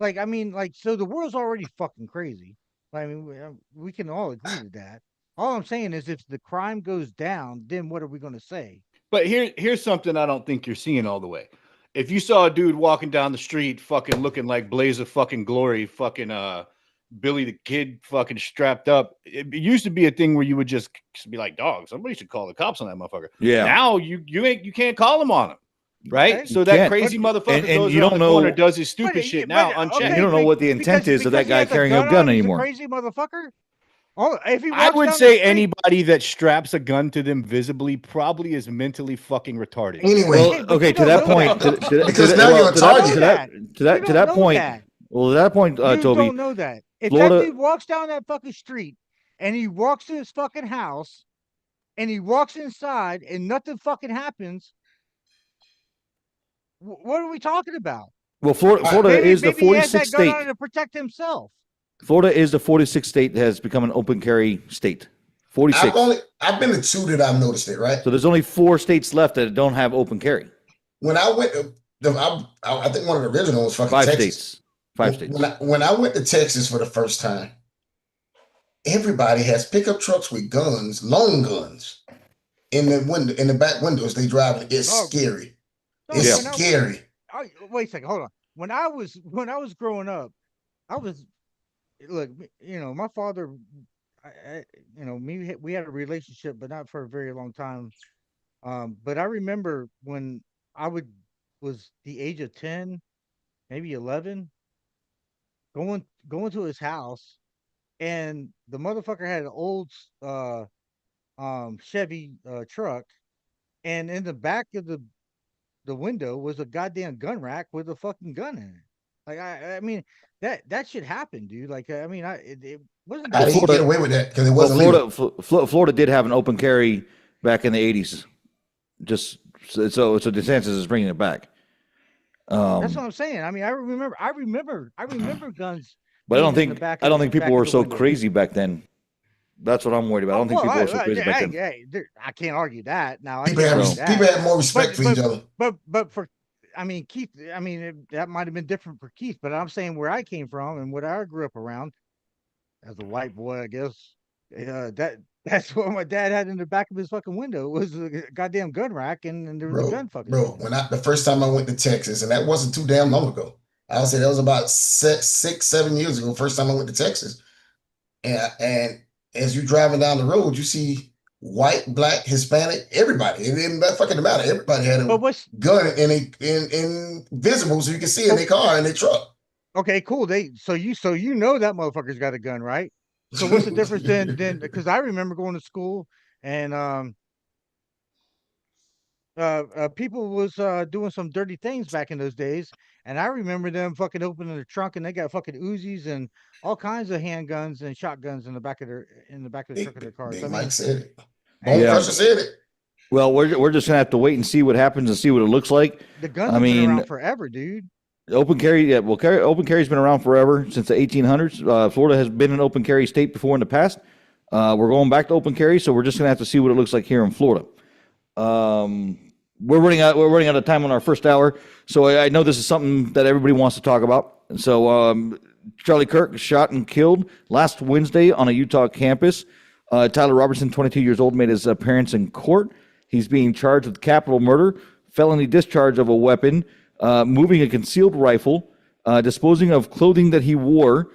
Like, I mean, like, so the world's already fucking crazy. I mean, we can all agree to that. All I'm saying is, if the crime goes down, then what are we going to say? But here's something I don't think you're seeing all the way. If you saw a dude walking down the street, fucking looking like Blaze of fucking Glory, fucking Billy the Kid, fucking strapped up, it used to be a thing where you would just be like, "Dog, somebody should call the cops on that motherfucker." Yeah. Now you can't call them on him. Right, Okay. so that crazy motherfucker and goes you around don't the know- corner, does his stupid shit now unchecked. You don't know what the intent is of that because he guy has carrying a on gun him, he's anymore. A crazy motherfucker. Oh, if he I walks would down the say street- anybody that straps a gun to them visibly probably is mentally fucking retarded. Anyway, Well, okay, to that point, Because now you're a target. to that point, well, to that point, You Toby, don't know that. If Florida- that dude walks down that fucking street and he walks to his fucking house and he walks inside and nothing fucking happens, what are we talking about? well, Florida Maybe is the he has that 46th gun state. on to protect himself. Florida is the 46th state that has become an open carry state. 46. I've been to 2 that I've noticed it, right? So there's only 4 states left that don't have open carry. When I went, I think one of the original was fucking 5 Texas. states. 5 states. When I went to Texas for the first time, everybody has pickup trucks with guns, long guns, in the back windows. They driving. It's scary. It's scary. Wait a second, hold on. When I was growing up, my father, we had a relationship, but not for a very long time. But I remember when I was the age of 10, maybe 11, going to his house, and the motherfucker had an old Chevy truck, and in the back of the window was a goddamn gun rack with a fucking gun in it. Like, I mean, that should happen, dude. Like, I mean, it wasn't. I didn't get away with that because it wasn't legal. Florida did have an open carry back in the 80s. Just so DeSantis is bringing it back. That's what I'm saying. I mean, I remember guns. But I don't being in think the back I of don't the- think people back of were the so window. crazy back then. That's what I'm worried about. I don't think people were so crazy back then. I can't argue that. Now, People had more respect for each other. But for, I mean, Keith, that might have been different for Keith, but I'm saying where I came from and what I grew up around as a white boy, I guess, that's what my dad had in the back of his fucking window was a goddamn gun rack, and there was a gun fucking. Bro, the first time I went to Texas, and that wasn't too damn long ago. I would say that was about 6-7 years ago. First time I went to Texas, and as you driving down the road, you see white, black, Hispanic, everybody. It didn't fucking matter. Everybody had a gun in visible, so you can see it in their car and their truck. Okay, cool. So you know that motherfucker's got a gun, right? So what's the difference then? Because I remember going to school and people was doing some dirty things back in those days, and I remember them fucking opening their trunk and they got fucking Uzis and all kinds of handguns and shotguns in the back of the trunk of their cars. Mike said it. Bone Crusher said it. Well, we're just gonna have to wait and see what happens and see what it looks like. The guns have been around forever, dude. Open carry, open carry's been around forever since the 1800s. Florida has been an open carry state before in the past. We're going back to open carry, so we're just gonna have to see what it looks like here in Florida. We're running out of time on our first hour, so I know this is something that everybody wants to talk about. So Charlie Kirk shot and killed last Wednesday on a Utah campus. Tyler Robertson, 22 years old, made his appearance in court. He's being charged with capital murder, felony discharge of a weapon, moving a concealed rifle, disposing of clothing that he wore,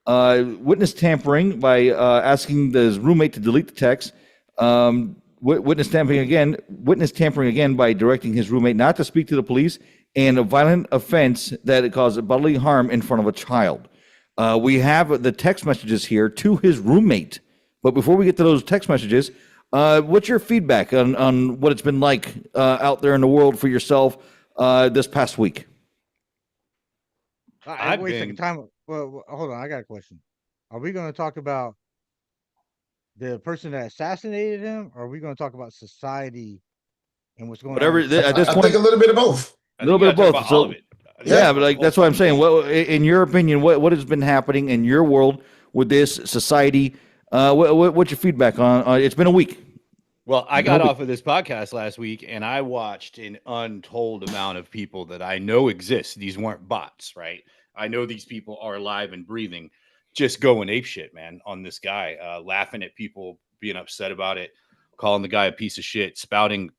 witness tampering by asking his roommate to delete the text, witness tampering again by directing his roommate not to speak to the police and a violent offense that caused bodily harm in front of a child. We have the text messages here to his roommate. But before we get to those text messages, what's your feedback on what it's been like out there in the world for yourself this past week? Wait a second. Time. Well, hold on. I got a question. Are we going to talk about the person that assassinated him, or are we going to talk about society and what's going on? At this point, I think a little bit of both. A little bit of both. All of it. Yeah, but like that's what I'm saying. What, in your opinion, what has been happening in your world with this society? What's your feedback on? It's been a week. Well, I got off of this podcast last week, and I watched an untold amount of people that I know exist. These weren't bots, right? I know these people are alive and breathing, just going apeshit, man, on this guy, laughing at people, being upset about it, calling the guy a piece of shit, spouting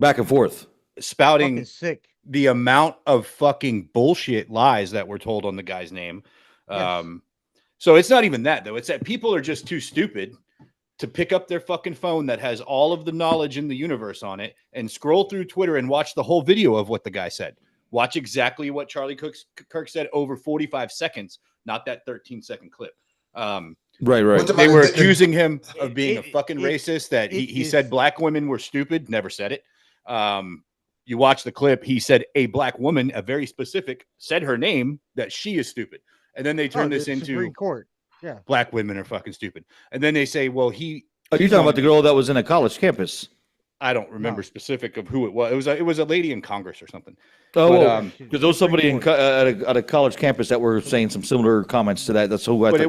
back and forth, spouting sick. The amount of fucking bullshit lies that were told on the guy's name. Yes. So it's not even that, though. It's that people are just too stupid to pick up their fucking phone that has all of the knowledge in the universe on it and scroll through Twitter and watch the whole video of what the guy said. Watch exactly what Charlie Kirk said over 45 seconds, not that 13-second clip. Right. They were accusing him of being a fucking racist, that he said black women were stupid, never said it. You watch the clip, he said a black woman, a very specific, said her name, that she is stupid. And then they turn this into Supreme Court. Yeah. Black women are fucking stupid. And then they say, well, Are you talking about the girl that was in a college campus? I don't remember specific of who it was. It was a lady in Congress or something. Oh, because there was somebody at a college campus that were saying some similar comments to that. That's who I thought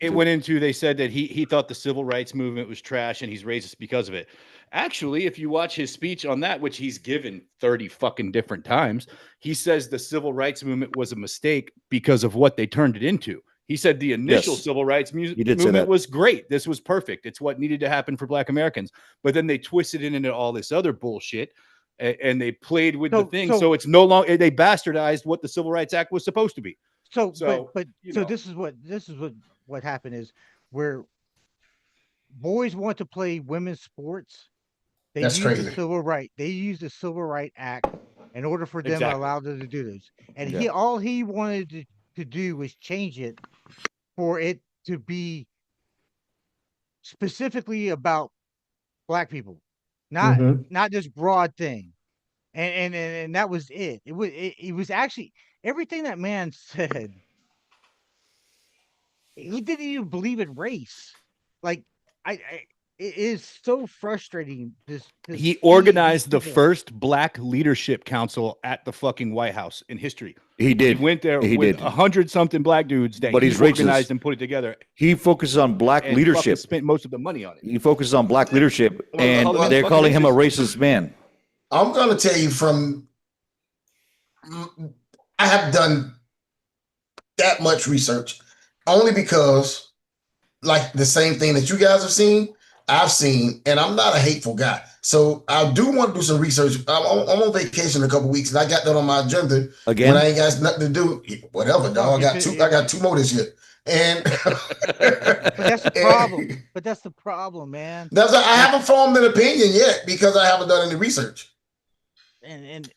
it went into. They said that he thought the civil rights movement was trash and he's racist because of it. Actually, if you watch his speech on that, which he's given 30 fucking different times, he says the civil rights movement was a mistake because of what they turned it into. He said the initial civil rights movement was great. This was perfect. It's what needed to happen for Black Americans. But then they twisted it into all this other bullshit, and they played with the thing. So it's no longer, they bastardized what the Civil Rights Act was supposed to be. But this is what happened is where boys want to play women's sports. They use the civil right. They use the Civil Right Act in order for them to allow them to do this. And all he wanted to do was change it for it to be specifically about black people, not this broad thing. And that was it. It was actually everything that man said. He didn't even believe in race. Like it is so frustrating. He organized the first Black Leadership Council at the fucking White House in history. He did. He went there with 100-something black dudes that he organized and put it together. He focuses on black leadership. Spent most of the money on it. He focuses on black leadership, and they're calling him a racist man. I'm going to tell you I have done that much research only because, like the same thing that you guys have seen, I've seen, and I'm not a hateful guy. So I do want to do some research. I'm on vacation in a couple of weeks, and I got that on my agenda. Again, when I ain't got nothing to do, whatever, dog. I got two more this year. And but that's the problem. But that's the problem, man. I haven't formed an opinion yet because I haven't done any research. And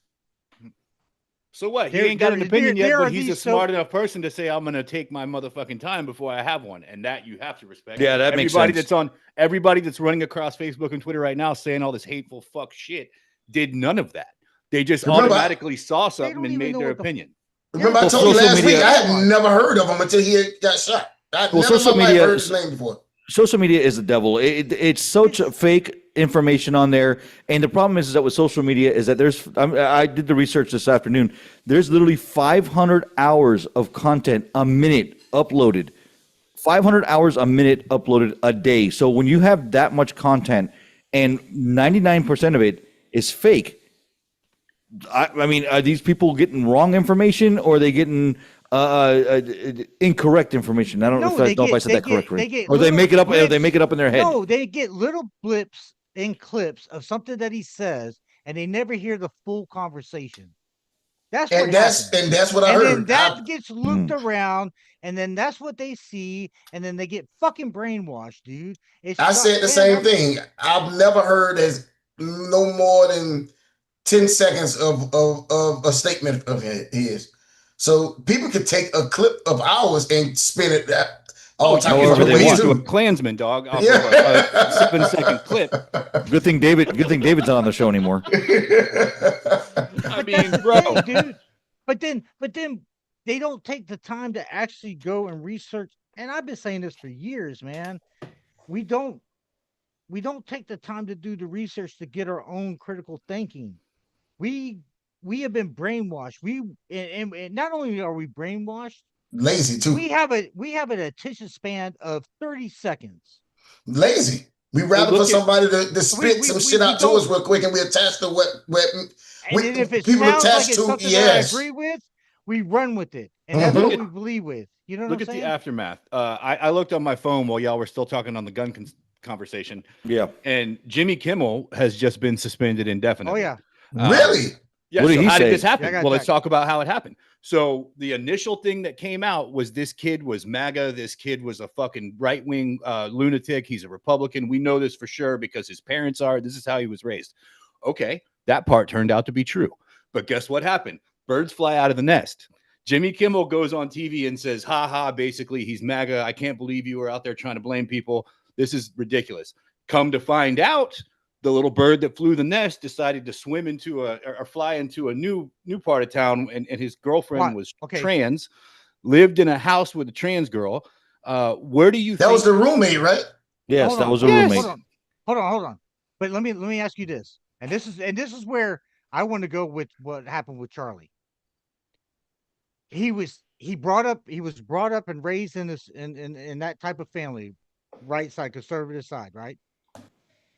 so what? He ain't got an opinion yet, but he's a smart enough person to say, I'm going to take my motherfucking time before I have one. And that you have to respect. Yeah, that makes sense. Everybody that's running across Facebook and Twitter right now saying all this hateful fuck shit did none of that. They just automatically saw something and made their opinion. Remember, I told you last week, I had never heard of him until he got shot. Social media heard his name before. Social media is the devil. It's such a fake information on there, and the problem is that with social media is that I did the research this afternoon. There's literally 500 hours of content a minute uploaded. 500 hours a minute uploaded a day. So when you have that much content and 99% of it is fake, I mean, are these people getting wrong information or are they getting incorrect information? I don't know if I said that correctly. Or they make it up. They make it up in their head. No, they get little blips in clips of something that he says, and they never hear the full conversation. That's what I heard. And then that gets looped around, and then that's what they see, and then they get fucking brainwashed, dude. I said the same thing. I've never heard as no more than 10 seconds of a statement of his. So people could take a clip of ours and spin it all types you of can ways to a too. Klansman, dog, off Yeah. of a 7-second clip. Good thing David's not on the show anymore. I mean, bro, thing, dude. But then they don't take the time to actually go and research. And I've been saying this for years, man. We don't take the time to do the research to get our own critical thinking. We have been brainwashed. And not only are we brainwashed, Lazy too. we have an attention span of 30 seconds. Lazy. We rather for somebody to spit some shit out to us real quick, and we attach to what and then if it people sounds attach like it's to. something Yes. that I agree with, we run with it, and that's what we believe with. You know what look I'm at saying? the aftermath. I looked on my phone while y'all were still talking on the gun conversation. Yeah. And Jimmy Kimmel has just been suspended indefinitely. Oh yeah. Really? Yeah. What did So he how say? did this happen? Yeah, Well, let's talk about how it happened. So the initial thing that came out was this kid was MAGA. This kid was a fucking right-wing lunatic. He's a Republican. We know this for sure because his parents are. This is how he was raised. Okay. That part turned out to be true. But guess what happened? Birds fly out of the nest. Jimmy Kimmel goes on TV and says, ha ha, basically, he's MAGA. I can't believe you were out there trying to blame people. This is ridiculous. Come to find out, the little bird that flew the nest decided to swim into or fly into a new part of town, and his girlfriend was trans, lived in a house with a trans girl. Where do you think was the roommate, right? Yes, that was a roommate. Hold on. But let me ask you this. And this is where I want to go with what happened with Charlie. He was brought up and raised in this in that type of family, right side, conservative side, right?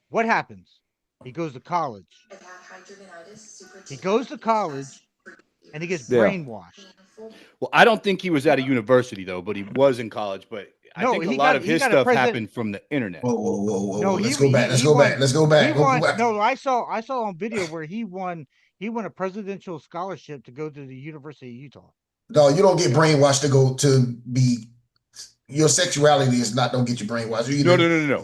What happens? He goes to college. He goes to college and he gets brainwashed. Well, I don't think he was at a university though, but he was in college. But I think a lot of his stuff happened from the internet. Whoa. No, Let's go back. No, I saw on video where he won a presidential scholarship to go to the University of Utah. No, you don't get brainwashed to go to be. Your sexuality is not don't get you brainwashed.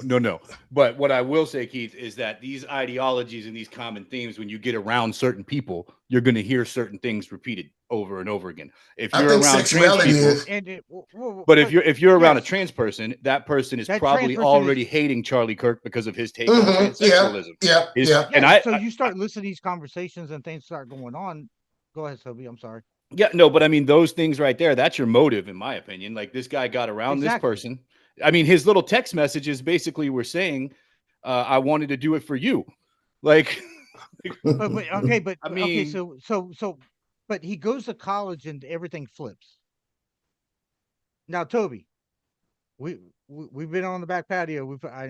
No. But what I will say, Keith, is that these ideologies and these common themes, when you get around certain people, you're going to hear certain things repeated over and over again. If you're around trans people, but if you're around a trans person, that person is probably already hating Charlie Kirk because of his take on transsexualism. Yeah. And so you start listening to these conversations and things start going on. Go ahead, Toby. I'm sorry. Yeah, no, but I mean, those things right there, that's your motive, in my opinion. Like, this guy got around this person. I mean, his little text messages basically were saying, I wanted to do it for you. Like, but he goes to college and everything flips. Now, Toby, we've been on the back patio. I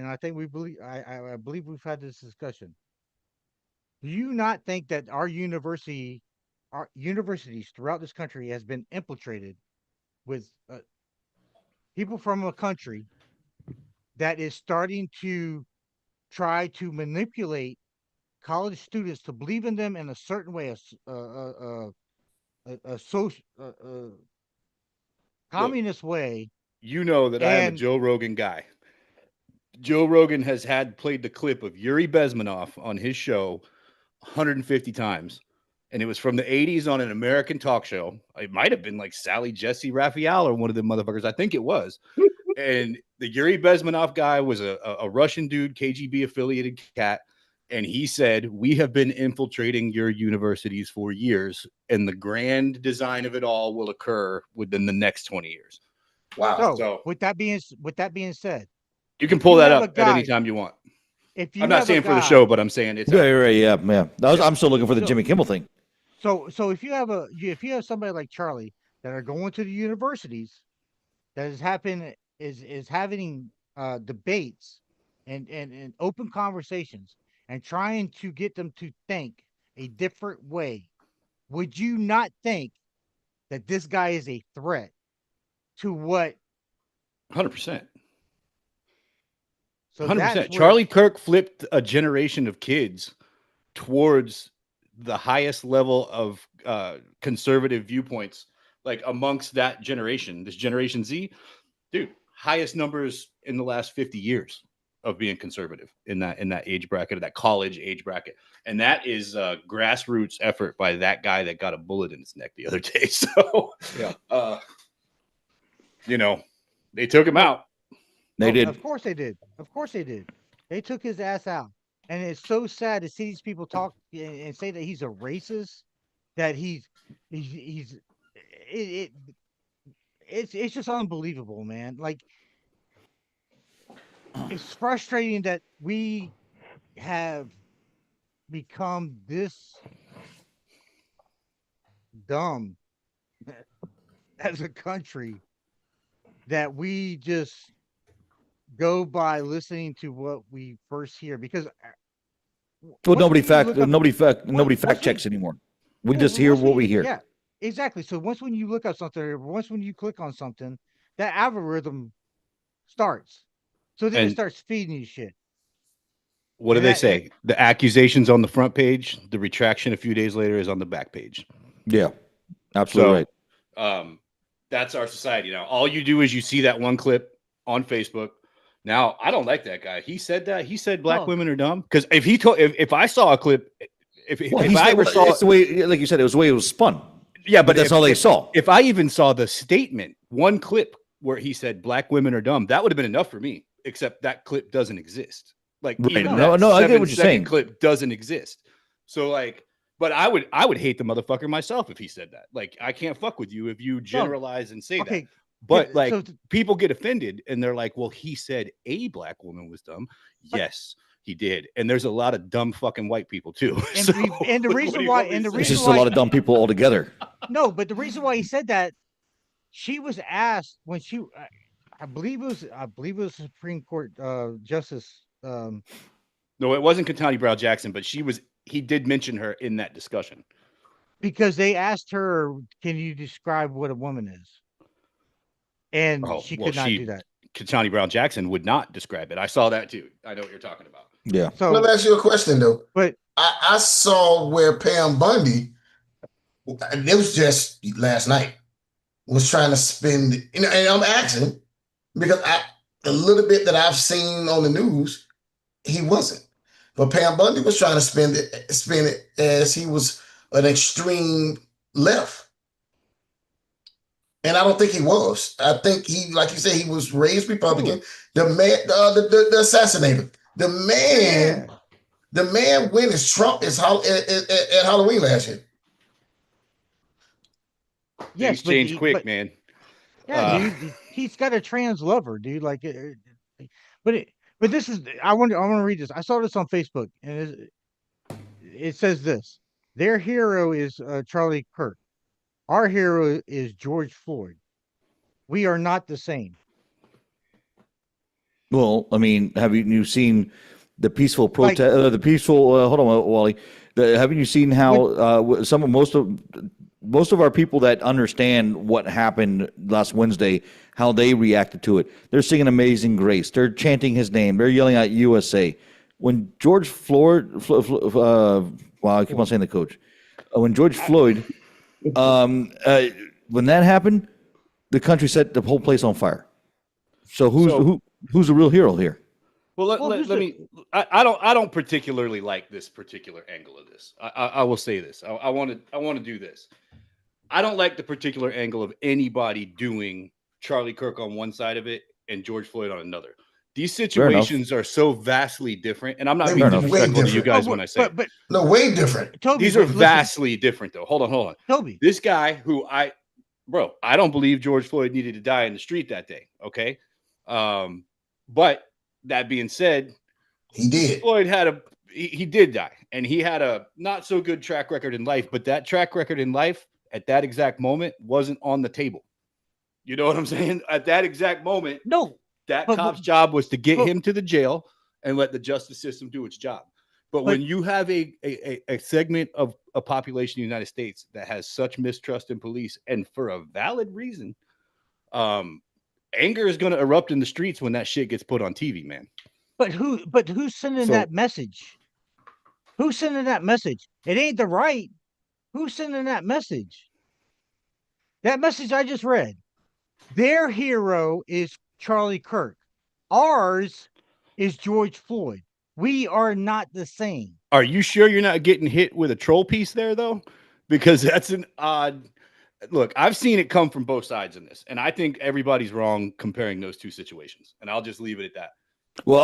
believe we've had this discussion. Do you not think that our universities throughout this country has been infiltrated with people from a country that is starting to try to manipulate college students to believe in them in a certain way, a social communist way? You know that I am a Joe Rogan guy. Joe Rogan has played the clip of Yuri Bezmenov on his show 150 times. And it was from the 80s on an American talk show. It might have been like Sally Jesse Raphael or one of them motherfuckers. I think it was. And the Yuri Bezmenov guy was a Russian dude, KGB affiliated cat. And he said, we have been infiltrating your universities for years. And the grand design of it all will occur within the next 20 years. Wow. So with that being said, you can pull that up at any time you want. I'm not saying for the show, but I'm saying it's right. Yeah. I'm still looking for the Jimmy Kimmel thing. So if you have somebody like Charlie that are going to the universities that is having debates and open conversations and trying to get them to think a different way, would you not think that this guy is a threat to what? 100%. So 100%. Charlie Kirk flipped a generation of kids towards the highest level of conservative viewpoints, like amongst that generation, this Generation Z, dude, highest numbers in the last 50 years of being conservative in that age bracket, that college age bracket. And that is a grassroots effort by that guy that got a bullet in his neck the other day. So, you know, they took him out. They did. Of course they did. Of course they did. They took his ass out. And it's so sad to see these people talk and say that he's a racist, that it's just unbelievable, man. Like, it's frustrating that we have become this dumb as a country that we just go by listening to what we first hear, because nobody fact checks anymore. We just hear what we hear. Yeah, exactly. So once when you look up something, once when you click on something, that algorithm starts. So then it starts feeding you shit. What do they say? The accusations on the front page, the retraction a few days later is on the back page. Yeah, absolutely right. That's our society now. All you do is you see that one clip on Facebook. Now, I don't like that guy. He said that. He said black women are dumb. Because if I saw a clip, if I ever saw, it's the way, like you said, it was the way it was spun. Yeah, but that's all they saw. If I even saw the statement, one clip where he said black women are dumb, that would have been enough for me. Except that clip doesn't exist. Like, right. No, I get what you're saying. Clip doesn't exist. So, like, but I would hate the motherfucker myself if he said that. Like, I can't fuck with you if you generalize and say that. But like, people get offended and they're like, well, he said a black woman was dumb. Yes, he did. And there's a lot of dumb fucking white people too. And the reason why, there's just a lot of dumb people altogether. No, but the reason why he said that, she was asked when she, I believe it was Supreme Court Justice. No, it wasn't Ketanji Brown Jackson, but he did mention her in that discussion. Because they asked her, can you describe what a woman is? And she could not do that. Ketanji Brown Jackson would not describe it. I saw that too. I know what you're talking about. Yeah. So let me ask you a question though. But I saw where Pam Bundy, it was just last night, was trying to spend, and I'm asking because a little bit that I've seen on the news, he wasn't. But Pam Bundy was trying to spin it as he was an extreme left. And I don't think he was. I think he, like you said, he was raised Republican. The man, the assassinator, the man went as Trump at Halloween last year. Yes, things change quick, man. Yeah, dude, he's got a trans lover, dude. Like, but this is. I want to read this. I saw this on Facebook, and it says this: their hero is Charlie Kirk. Our hero is George Floyd. We are not the same. Well, I mean, have you seen the peaceful protest? The peaceful. Hold on, Wally. Haven't you seen how most of our people that understand what happened last Wednesday, how they reacted to it? They're singing "Amazing Grace." They're chanting his name. They're yelling out "USA." When George Floyd, I keep on saying the coach. When George Floyd. When that happened, the country set the whole place on fire. So who's the real hero here? Well, let me. I don't particularly like this particular angle of this. I will say this. I want to do this. I don't like the particular angle of anybody doing Charlie Kirk on one side of it and George Floyd on another. These situations are so vastly different, and I'm not being disrespectful to you guys when I say but no, way different. Toby, these are vastly different, though. Hold on. Toby, this guy who I don't believe George Floyd needed to die in the street that day. Okay, but that being said, he did. Floyd had he did die, and he had a not so good track record in life. But that track record in life at that exact moment wasn't on the table. You know what I'm saying? At that exact moment, no. That cop's job was to get him to the jail and let the justice system do its job. But when you have a segment of a population in the United States that has such mistrust in police, and for a valid reason, anger is going to erupt in the streets when that shit gets put on TV, man. But who's sending that message? Who's sending that message? It ain't the right. Who's sending that message? That message I just read. Their hero is Charlie Kirk. Ours is George Floyd. We are not the same. Are you sure you're not getting hit with a troll piece there, though? Because that's an odd look. I've seen it come from both sides in this, and I think everybody's wrong comparing those two situations. And I'll just leave it at that. Well,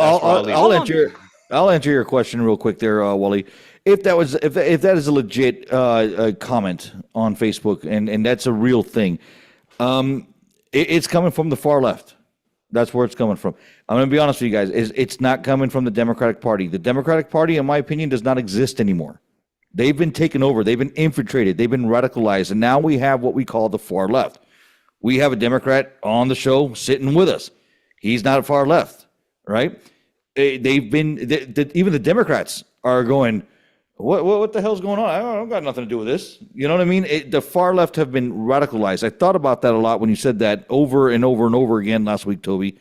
I'll answer your question real quick there, Wally. If that is a legit comment on Facebook and that's a real thing, it's coming from the far left. That's where it's coming from. I'm going to be honest with you guys. It's not coming from the Democratic Party. The Democratic Party, in my opinion, does not exist anymore. They've been taken over. They've been infiltrated. They've been radicalized. And now we have what we call the far left. We have a Democrat on the show sitting with us. He's not far left, right? They've been, even the Democrats are going, what the hell's going on? I don't got nothing to do with this. You know what I mean? The far left have been radicalized. I thought about that a lot when you said that over and over and over again last week, Toby.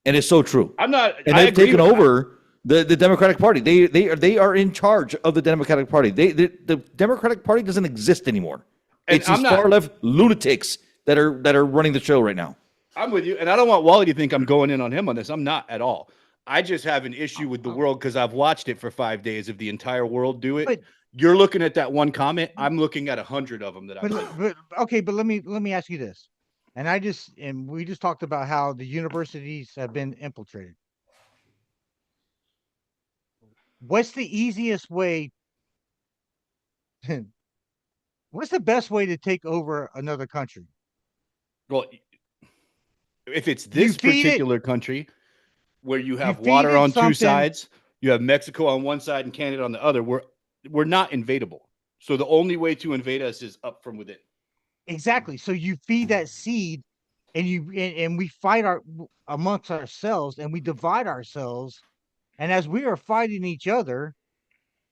And it's so true. They've taken over the Democratic Party. They are in charge of the Democratic Party. The Democratic Party doesn't exist anymore. It's these far left lunatics that are running the show right now. I'm with you, and I don't want Wally to think I'm going in on him on this. I'm not at all. I just have an issue with the world because I've watched it for 5 days of the entire world do it. But you're looking at that one comment. I'm looking at 100 of them that but let me ask you this. And we just talked about how the universities have been infiltrated. What's the easiest way? What's the best way to take over another country? Well, if it's this particular country where you have water on two sides, you have Mexico on one side and Canada on the other, we're not invadable. So the only way to invade us is up from within. Exactly. So you feed that seed, and we fight amongst ourselves, and we divide ourselves. And as we are fighting each other,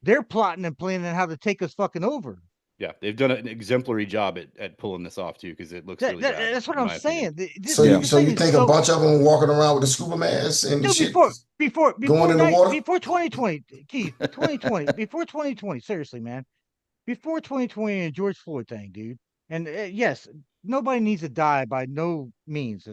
they're plotting and planning how to take us fucking over. Yeah, they've done an exemplary job at pulling this off too, because it looks really bad. That's what I'm saying. So you think a bunch of them walking around with the scuba masks and shit before going in the water? Before 2020, Keith, 2020, before 2020, seriously, man, before 2020 and George Floyd thing, dude. And yes, nobody needs to die by no means.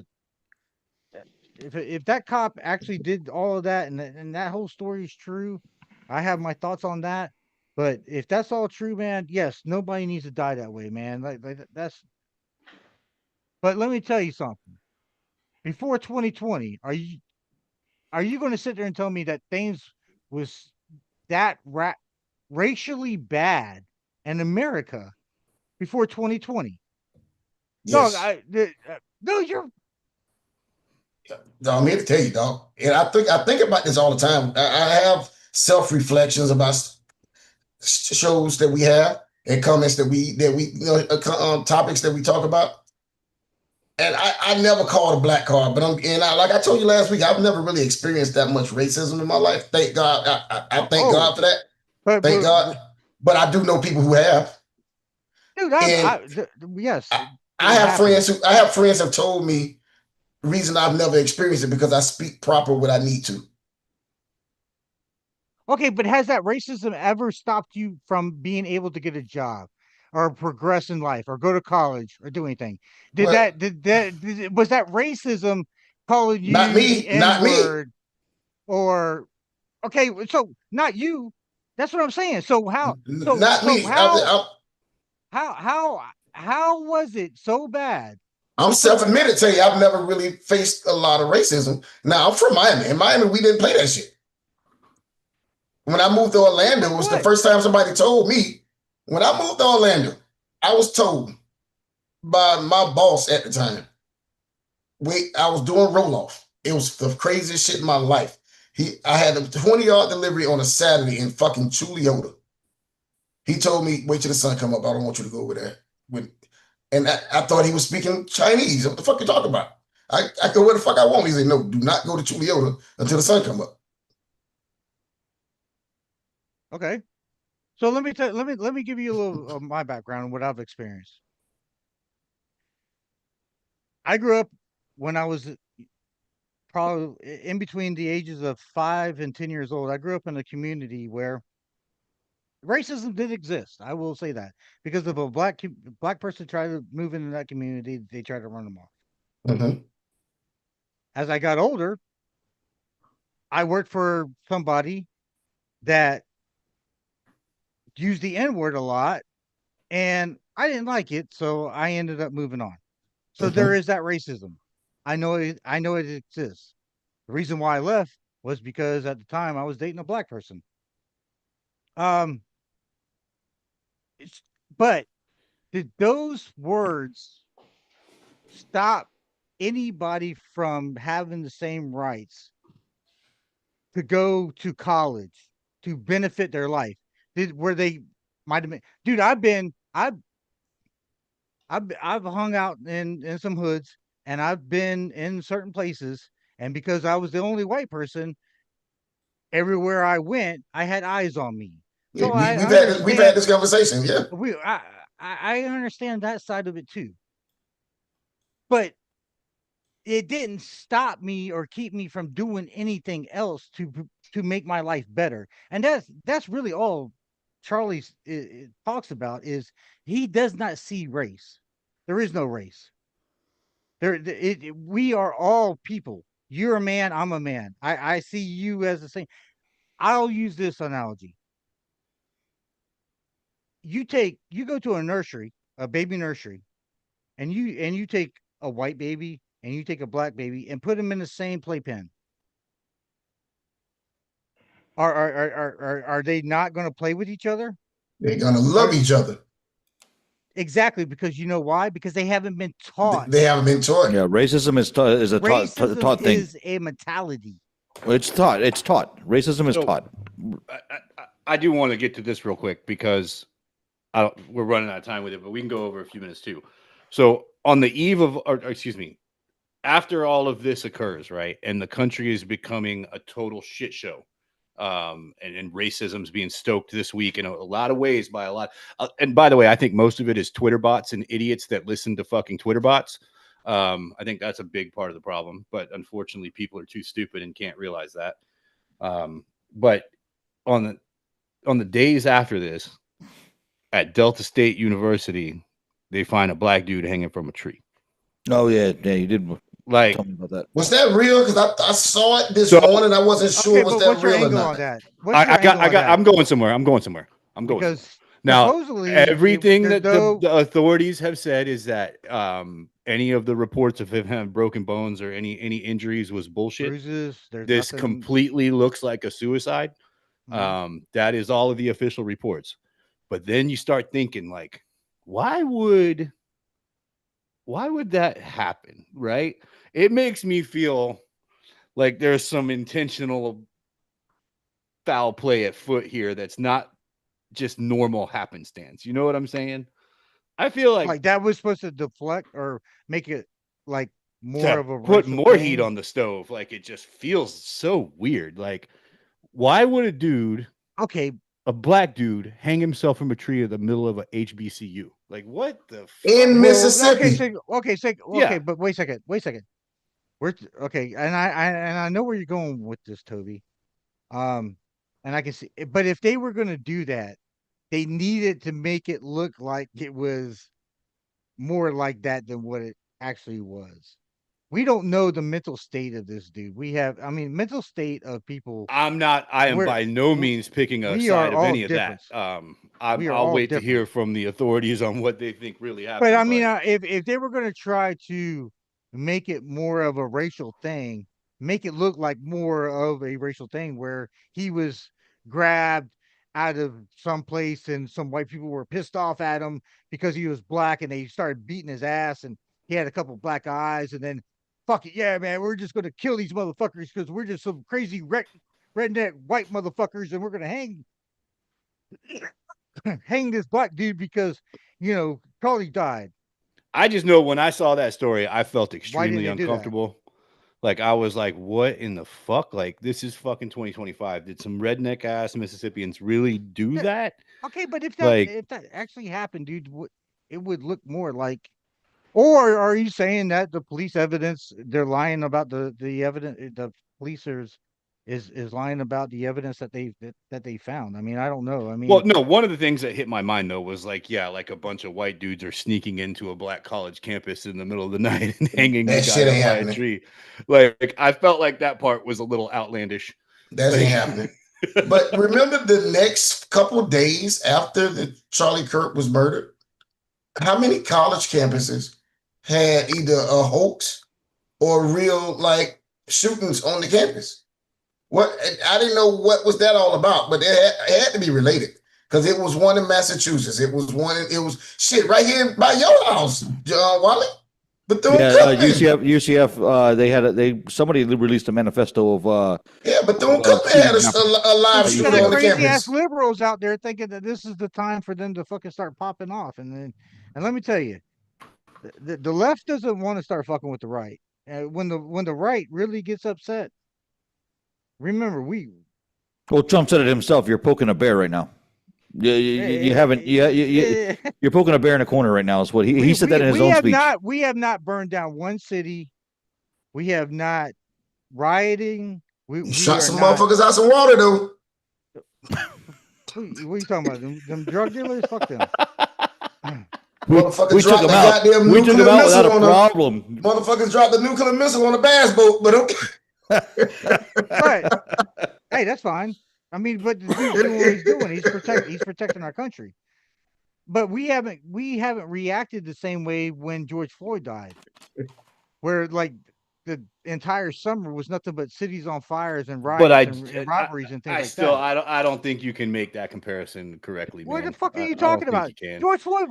If that cop actually did all of that and that whole story is true, I have my thoughts on that. But if that's all true, man, yes, nobody needs to die that way, man. Like that's. But let me tell you something. Before 2020, are you going to sit there and tell me that things was that racially bad in America before 2020? Yes. No, you're. No, I'm here to tell you, dog. And I think about this all the time. I have self-reflections about shows that we have and comments that we topics that we talk about. And I never called a black card, but like I told you last week, I've never really experienced that much racism in my life. Thank God. I thank God for that. Thank God. But I do know people who have. Dude, yes. I have friends who have told me the reason I've never experienced it because I speak proper what I need to. Okay, but has that racism ever stopped you from being able to get a job or progress in life or go to college or do anything? Was that racism calling you not me, not me? Or okay, so not you. That's what I'm saying. So how? So not me. How was it so bad? I'm self-admitted to you. I've never really faced a lot of racism. Now I'm from Miami. In Miami, we didn't play that shit. When I moved to Orlando, it was the first time somebody told me. When I moved to Orlando, I was told by my boss at the time. I was doing roll-off. It was the craziest shit in my life. I had a 20-yard delivery on a Saturday in fucking Chuliota. He told me, wait till the sun come up. I don't want you to go over there. And I thought he was speaking Chinese. What the fuck you talking about? I go where the fuck I want. He said, no, do not go to Chuliota until the sun come up. Okay. So let me give you a little of my background and what I've experienced. I grew up when I was probably in between the ages of 5 and 10 years old. I grew up in a community where racism did exist. I will say that because if a black person tried to move into that community, they tried to run them off. Mm-hmm. As I got older, I worked for somebody that used the N-word a lot, and I didn't like it, so I ended up moving on. So there is that racism. I know it exists. The reason why I left was because at the time I was dating a black person. Um, but did those words stop anybody from having the same rights to go to college to benefit their life? Were they might have been, dude? I've hung out in some hoods, and I've been in certain places, and because I was the only white person everywhere I went, I had eyes on me. So we've had this conversation. Yeah, I understand that side of it too, but it didn't stop me or keep me from doing anything else to make my life better. And that's really all Charlie talks about, is he does not see race. There is no race. We are all people. You're a man, I'm a man. I see you as the same. I'll use this analogy. You go to a nursery, a baby nursery, and you take a white baby and you take a black baby and put them in the same playpen. Are they not going to play with each other? They're going to love each other. Exactly, because you know why? Because they haven't been taught. They haven't been taught. Yeah, racism is a taught thing. Is a mentality. Well, it's taught. It's taught. Racism is taught. I do want to get to this real quick because we're running out of time with it, but we can go over a few minutes too. So on the eve of, or excuse me, after all of this occurs, right, and the country is becoming a total shit show, and racism's being stoked this week in a lot of ways by a lot. And by the way, I think most of it is Twitter bots and idiots that listen to fucking Twitter bots. I think that's a big part of the problem, but unfortunately people are too stupid and can't realize that. But on the days after this, at Delta State University, they find a black dude hanging from a tree. Oh yeah, you did. Like, tell me about that. Was that real? Because I saw it this morning. I wasn't sure was that real or not. I'm going somewhere. Because now everything that the authorities have said is that any of the reports of him having broken bones or any injuries was bullshit. Bruises, this completely looks like a suicide. That is all of the official reports. But then you start thinking, like, why would that happen, right? It makes me feel like there's some intentional foul play at foot here that's not just normal happenstance. You know what I'm saying? I feel like that was supposed to deflect or make it like more of a put more heat on the stove. Like, it just feels so weird. Like, why would a black dude hang himself from a tree in the middle of a HBCU? Like, what the in Mississippi? Okay, but wait a second. And I know where you're going with this, Toby. And I can see, but if they were going to do that, they needed to make it look like it was more like that than what it actually was. We don't know the mental state of this dude. Mental state of people. I am by no means picking a side of any of that. I'll wait to hear from the authorities on what they think really happened. But if they were going to try to make it more of a racial thing, make it look like more of a racial thing where he was grabbed out of some place and some white people were pissed off at him because he was black and they started beating his ass and he had a couple black eyes, and then fuck it, yeah, man, we're just going to kill these motherfuckers because we're just some crazy redneck white motherfuckers, and we're going to hang this black dude because, Charlie died. I just know when I saw that story, I felt extremely uncomfortable. Like, I was like, what in the fuck? Like, this is fucking 2025. Did some redneck ass Mississippians really do that? Okay, but if that actually happened, dude, it would look more like. Or are you saying that the police evidence, they're lying about the evidence, the police is lying about the evidence that they found? I mean, I don't know. Well, no, one of the things that hit my mind though was like, like a bunch of white dudes are sneaking into a black college campus in the middle of the night and hanging the guy by a tree. Like, I felt like that part was a little outlandish. That ain't happening. But remember the next couple of days after the Charlie Kirk was murdered, how many college campuses had either a hoax or real like shootings on the campus? What I didn't know what was that all about, but it had to be related because it was one in Massachusetts. It was shit right here by your house, Wally. UCF. Somebody released a manifesto of. Bethune-Cookman had a live shooting on the crazy campus. Ass liberals out there thinking that this is the time for them to fucking start popping off, and let me tell you, the left doesn't want to start fucking with the right. When the right really gets upset, remember Well, Trump said it himself. You're poking a bear right now. You're poking a bear in a corner right now. Is what he said that in his own speech. We have not burned down one city. We have not rioting. We shot some motherfuckers out some water though. What are you talking about? Them drug dealers? Fuck them. Motherfuckers dropped the goddamn nuclear missile on problem. Motherfuckers dropped the nuclear missile on a bass boat, but okay. Right. Hey, that's fine. I mean, but the dude's doing what he's doing. He's protecting our country. But we haven't reacted the same way when George Floyd died, where like the entire summer was nothing but cities on fires and riots and robberies and things like that. I don't think you can make that comparison correctly. What man. the fuck are you talking about? George Floyd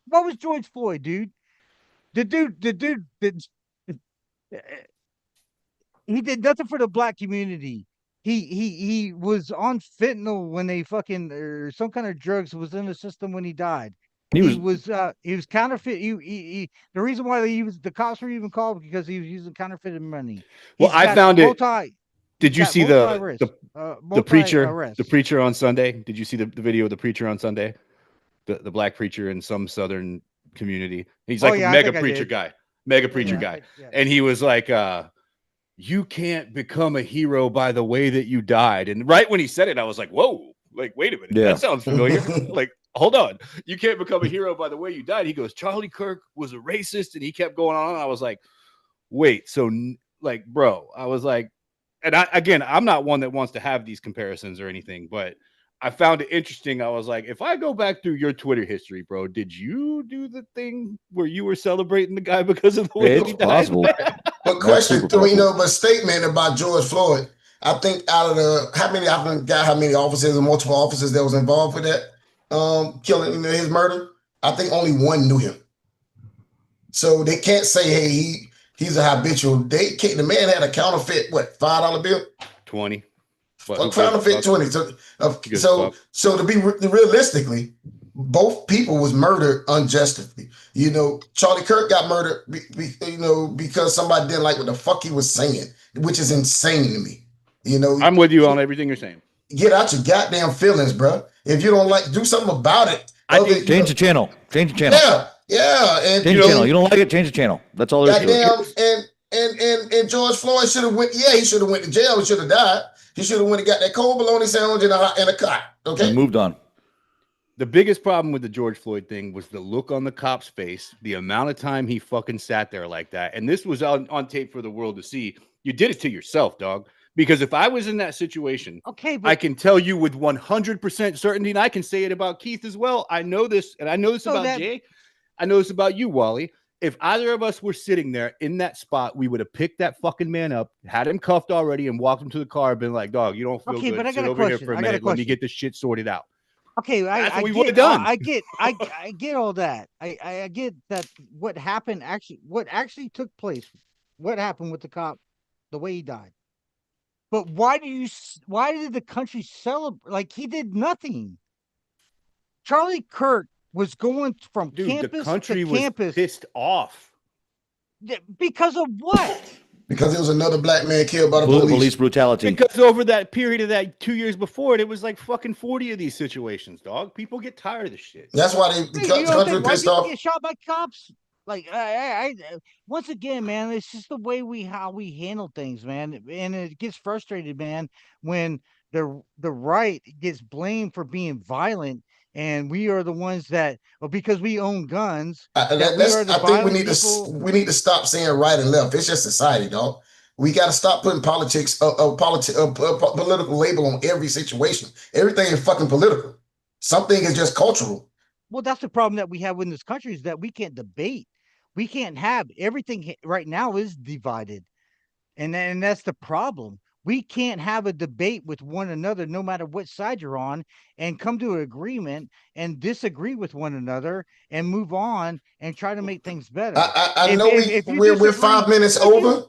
what was George Floyd, dude? The dude did he did nothing for the black community. He was on fentanyl when they fucking or some kind of drugs was in the system when he died. He was counterfeit. The reason why the cops were even called because he was using counterfeited money. Well, I found it. Did you see the preacher on Sunday? Did you see the video of the preacher on Sunday? The black preacher in some southern community. He's like a mega preacher guy. And he was like, you can't become a hero by the way that you died. And right when he said it, I was like, whoa, like, wait a minute. Yeah. That sounds familiar. Like, hold on. You can't become a hero by the way you died. He goes, Charlie Kirk was a racist. And he kept going on. And I was like, wait, so like, bro, I was like, and I'm not one that wants to have these comparisons or anything, but I found it interesting. I was like, if I go back through your Twitter history, bro, did you do the thing where you were celebrating the guy because of the way he died? Possible. But question, but statement about George Floyd. I think out of the how many officers and multiple officers that was involved with that killing, his murder. I think only one knew him. So they can't say, hey, he's a habitual. The man had a counterfeit $5 bill, 20. Counterfeit 20. So to be realistically, both people was murdered unjustly. Charlie Kirk got murdered, because somebody didn't like what the fuck he was saying, which is insane to me. I'm with you on everything you're saying. Get out your goddamn feelings, bro. If you don't like, do something about it. Change the channel. Yeah. And change the channel. You don't like it, change the channel. That's all there's to it. And George Floyd should have went. Yeah, he should have went to jail. He should have died. He should have went and got that cold bologna sandwich in a cot. Okay, and moved on. The biggest problem with the George Floyd thing was the look on the cop's face, the amount of time he fucking sat there like that. And this was on tape for the world to see. You did it to yourself, dog. Because if I was in that situation, I can tell you with 100% certainty, and I can say it about Keith as well. I know this, and I know this about Jay. I know this about you, Wally. If either of us were sitting there in that spot, we would have picked that fucking man up, had him cuffed already, and walked him to the car and been like, dog, you don't feel good. But I got Sit over here for a minute. Let me get this shit sorted out. Okay, I get all that. I get that what actually took place, what happened with the cop, the way he died. But why did the country celebrate? Like, he did nothing. Charlie Kirk was going from campus to campus. Was pissed off. Because of what? Because it was another black man killed by the police brutality. Because over that period of that 2 years before it was like fucking 40 of these situations, dog. People get tired of this shit. That's why the country pissed off. Get shot by cops. Like, I once again, man, it's just the way how we handle things, man. And it gets frustrated, man, when the right gets blamed for being violent, and we are the ones that, because we own guns. I think we need to stop saying right and left. It's just society, dog. We got to stop putting political label on every situation. Everything is fucking political. Something is just cultural. Well, that's the problem that we have in this country is that we can't debate. We can't have everything right now is divided. And that's the problem. We can't have a debate with one another, no matter what side you're on, and come to an agreement and disagree with one another and move on and try to make things better. I know we're 5 minutes over.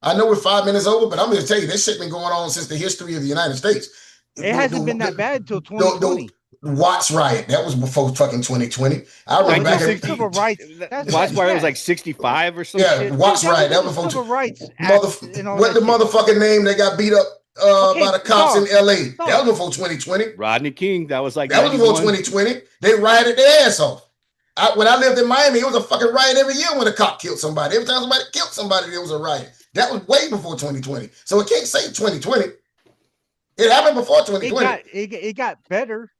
I know we're 5 minutes over, but I'm going to tell you, this shit been going on since the history of the United States. It hasn't been that bad until 2020. Watts riot, that was before fucking 2020. I remember back in civil rights. Watts riot was like 65 or something. Yeah, Watts riot, that was before civil rights. What the motherfucking name they got beat up by the cops in LA? That was before 2020. Rodney King, that was like that was before 2020. They rioted their ass off. When I lived in Miami, it was a fucking riot every year when a cop killed somebody. Every time somebody killed somebody, there was a riot. That was way before 2020. So it can't say 2020. It happened before 2020. It got better.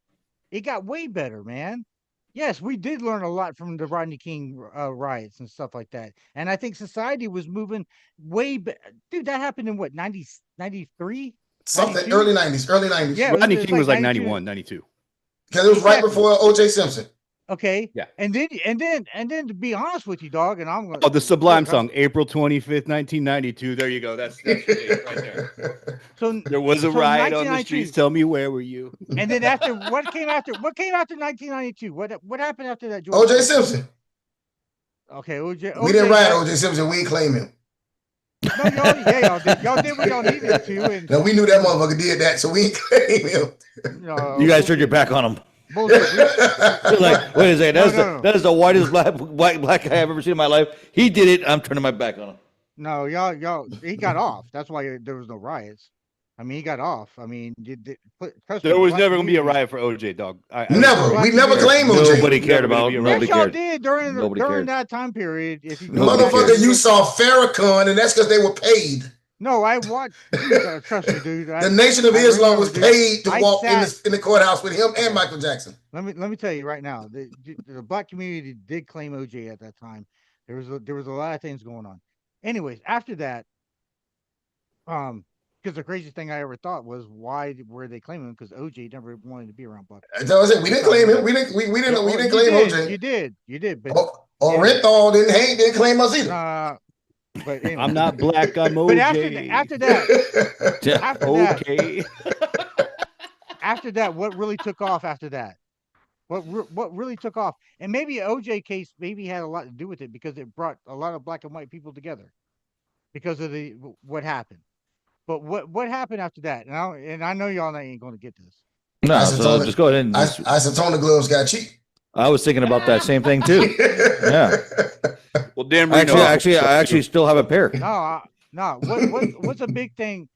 It got way better, man. Yes, we did learn a lot from the Rodney King riots and stuff like that. And I think society was moving way back. Dude, that happened in what, 90, 93? Something, 92? early 90s. Yeah, Rodney King was like 92. 91, 92. Because it was right before O.J. Simpson. Okay. Yeah. And then to be honest with you, dog, and I'm going the Sublime song, April 25th, 1992. There you go. That's the date right there. So there was a riot on the streets. Tell me, where were you? And then after what came after 1992? What happened after that? O.J. Simpson. Okay, OJ. We didn't riot O.J. Simpson. We ain't claim him. No, y'all did. Y'all did what y'all needed to. And no, we knew that motherfucker did that, so we ain't claim him. You guys turned your back on him. Bullshit. Like, wait a second. That is the whitest black guy I've ever seen in my life. He did it. I'm turning my back on him. No, y'all. He got off. That's why there was no riots. I mean, he got off. I mean, there was never gonna be a riot for OJ, dog. Never. We never claimed OJ. Nobody cared about. Nobody cared. Did during that time period. If you motherfucker, you saw Farrakhan, and that's because they were paid. No, I watched. Trust me, dude. The Nation of Islam was paid to walk in the courthouse with him and Michael Jackson. Let me tell you right now, the black community did claim OJ at that time. There was a lot of things going on. Anyways, after that, because the craziest thing I ever thought was why were they claiming him? Because OJ never wanted to be around black. So I said we didn't claim him. We didn't claim OJ. You did. But Orenthal didn't claim us either. But anyway. I'm not black. I'm OJ. But after that, okay. After that, what really took off after that? What really took off? And maybe OJ case maybe had a lot to do with it because it brought a lot of black and white people together because of what happened. But what happened after that? And I know y'all ain't going to get this. No, so just go ahead and isotonic gloves got cheap. I was thinking about that same thing too. Yeah. Well, damn. I actually still have a pair. No. What's a big thing?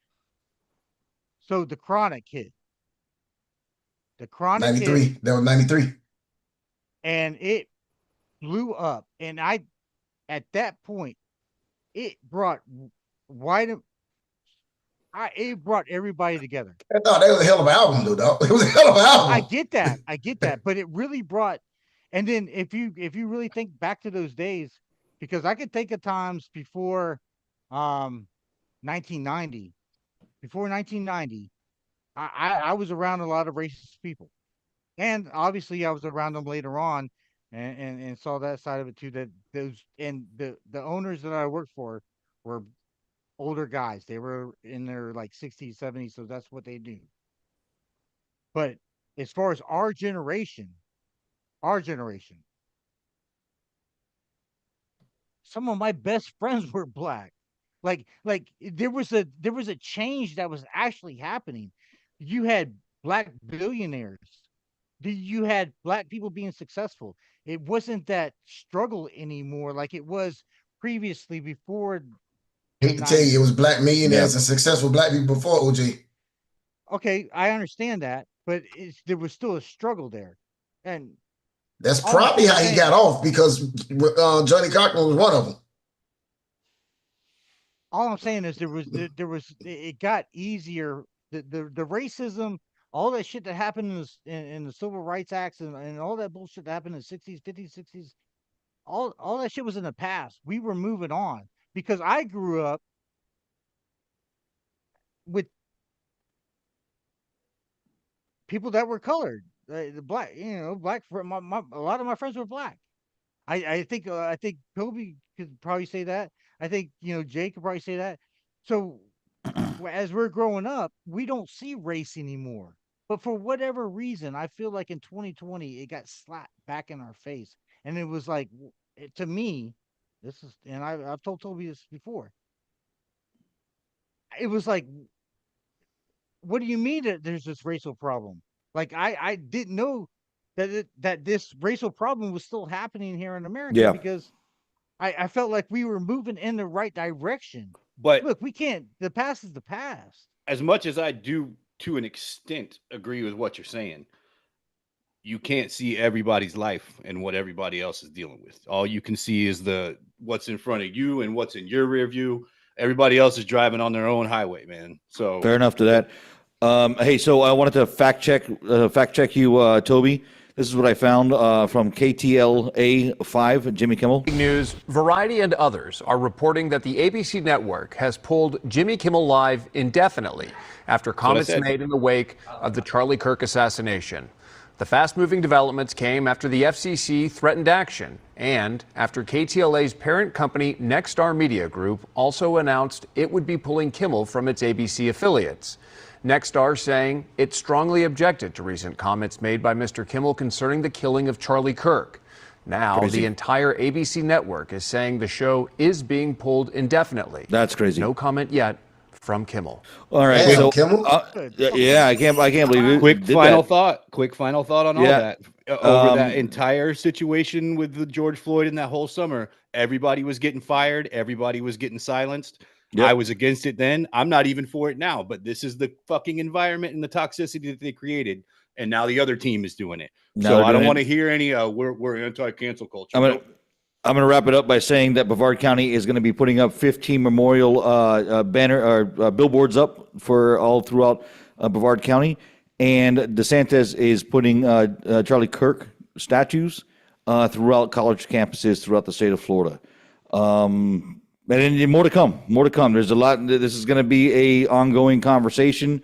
So the Chronic hit. The Chronic 93. Hit, that was 93. And it blew up. And at that point, it brought it brought everybody together. I thought that was a hell of an album, though, dog. It was a hell of an album. I get that. But it really brought, and then if you really think back to those days, because I could think of times before 1990. Before 1990, I was around a lot of racist people. And obviously I was around them later on and saw that side of it too, that the owners that I worked for were older guys. They were in their like 60s, 70s, so that's what they do. But as far as our generation, some of my best friends were black. Like there was a change that was actually happening. You had black billionaires. You had black people being successful. It wasn't that struggle anymore like it was previously before. I hate to tell you, it was black millionaires and successful black people before OJ. Okay, I understand that, but there was still a struggle there, and that's probably how he got off because Johnny Cochran was one of them. All I'm saying is it got easier. The racism, all that shit that happened in the Civil Rights Acts and all that bullshit that happened in the 60s, 50s, 60s, all that shit was in the past. We were moving on because I grew up with people that were colored, the black, black. A lot of my friends were black. I think Toby could probably say that. I think Jay could probably say that. So as we're growing up, we don't see race anymore. But for whatever reason, I feel like in 2020 it got slapped back in our face, and it was like, to me, I've told Toby this before. It was like, what do you mean that there's this racial problem? Like I didn't know that this racial problem was still happening here in America, because I felt like we were moving in the right direction. But look, we can't. The past is the past. As much as I do, to an extent, agree with what you're saying, you can't see everybody's life and what everybody else is dealing with. All you can see is what's in front of you and what's in your rear view. Everybody else is driving on their own highway, man. So fair enough to that. Hey, so I wanted to fact check you, Toby. This is what I found from KTLA 5, Jimmy Kimmel. News, Variety and others are reporting that the ABC network has pulled Jimmy Kimmel Live indefinitely after comments made in the wake of the Charlie Kirk assassination. The fast-moving developments came after the FCC threatened action and after KTLA's parent company, Nexstar Media Group, also announced it would be pulling Kimmel from its ABC affiliates. Nexstar saying it strongly objected to recent comments made by Mr. Kimmel concerning the killing of Charlie Kirk. Now, the entire ABC network is saying the show is being pulled indefinitely. That's crazy. No comment yet from Kimmel. All right, Damn, so Kimmel? yeah, I can't believe it. Quick final thought on all that. Over that entire situation with the George Floyd and that whole summer, everybody was getting fired. Everybody was getting silenced. Yep. I was against it then. I'm not even for it now, but this is the fucking environment and the toxicity that they created. And now the other team is doing it. So I don't want to hear any, we're anti-cancel culture. I'm going to wrap it up by saying that Brevard County is going to be putting up 15 memorial billboards up for all throughout Brevard County. And DeSantis is putting Charlie Kirk statues throughout college campuses throughout the state of Florida. And more to come. There's a lot. This is going to be a ongoing conversation.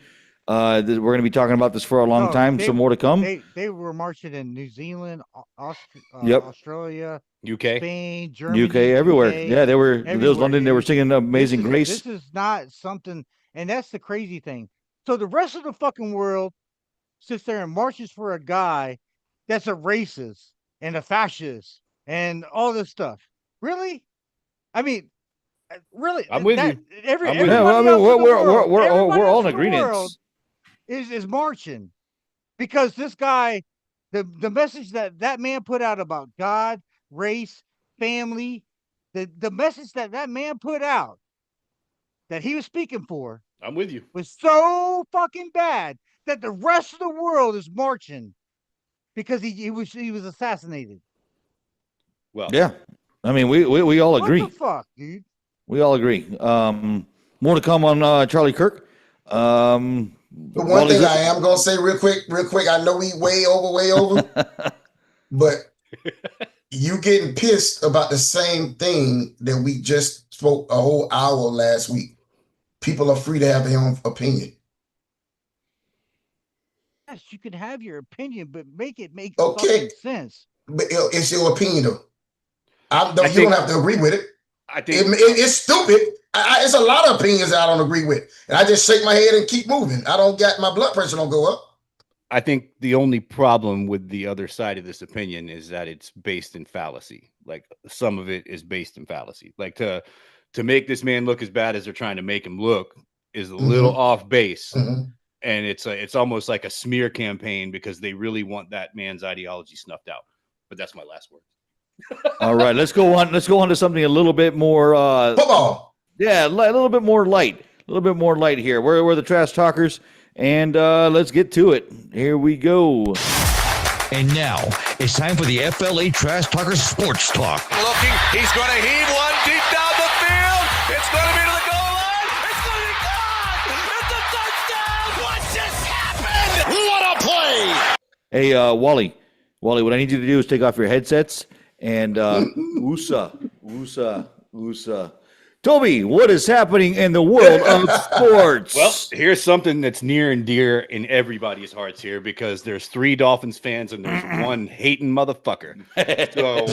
We're going to be talking about this for a long time. So more to come. They were marching in New Zealand, Australia, UK, Spain, Germany, UK, everywhere. Yeah, they were. Everywhere. There was London. They were singing "Amazing Grace." This is not something, and that's the crazy thing. So the rest of the fucking world sits there and marches for a guy that's a racist and a fascist and all this stuff. Really? I mean. Really, I'm with you. We're all in agreement. Is marching because this guy, the message that man put out about God, race, family, the message that man put out that he was speaking for. I'm with you. Was so fucking bad that the rest of the world is marching because he was assassinated. Well, yeah, I mean we all agree. What the fuck, dude? We all agree. More to come on Charlie Kirk. The one thing I am going to say real quick. I know we way over, but you getting pissed about the same thing that we just spoke a whole hour last week. People are free to have their own opinion. Yes, you can have your opinion, but make fucking sense. But it's your opinion, though. You don't have to agree with it. I think it's stupid. It's a lot of opinions I don't agree with, and I just shake my head and keep moving. My blood pressure don't go up. I think the only problem with the other side of this opinion is that it's based in fallacy. Like some of it is based in fallacy. Like to make this man look as bad as they're trying to make him look is a little off base, and it's almost like a smear campaign because they really want that man's ideology snuffed out. But that's my last word. All right, let's go on to something a little bit more football. Yeah, a little bit more light. Here. We're the trash talkers, and let's get to it. Here we go. And now it's time for the FLA Trash Talkers Sports Talk. Looking, he's going to heave one deep down the field. It's going to be to the goal line. It's going to be gone. It's a touchdown. What just happened? What a play! Hey, Wally, what I need you to do is take off your headsets and Toby, what is happening in the world of sports? Well, here's something that's near and dear in everybody's hearts here because there's 3 Dolphins fans and there's one hating motherfucker. So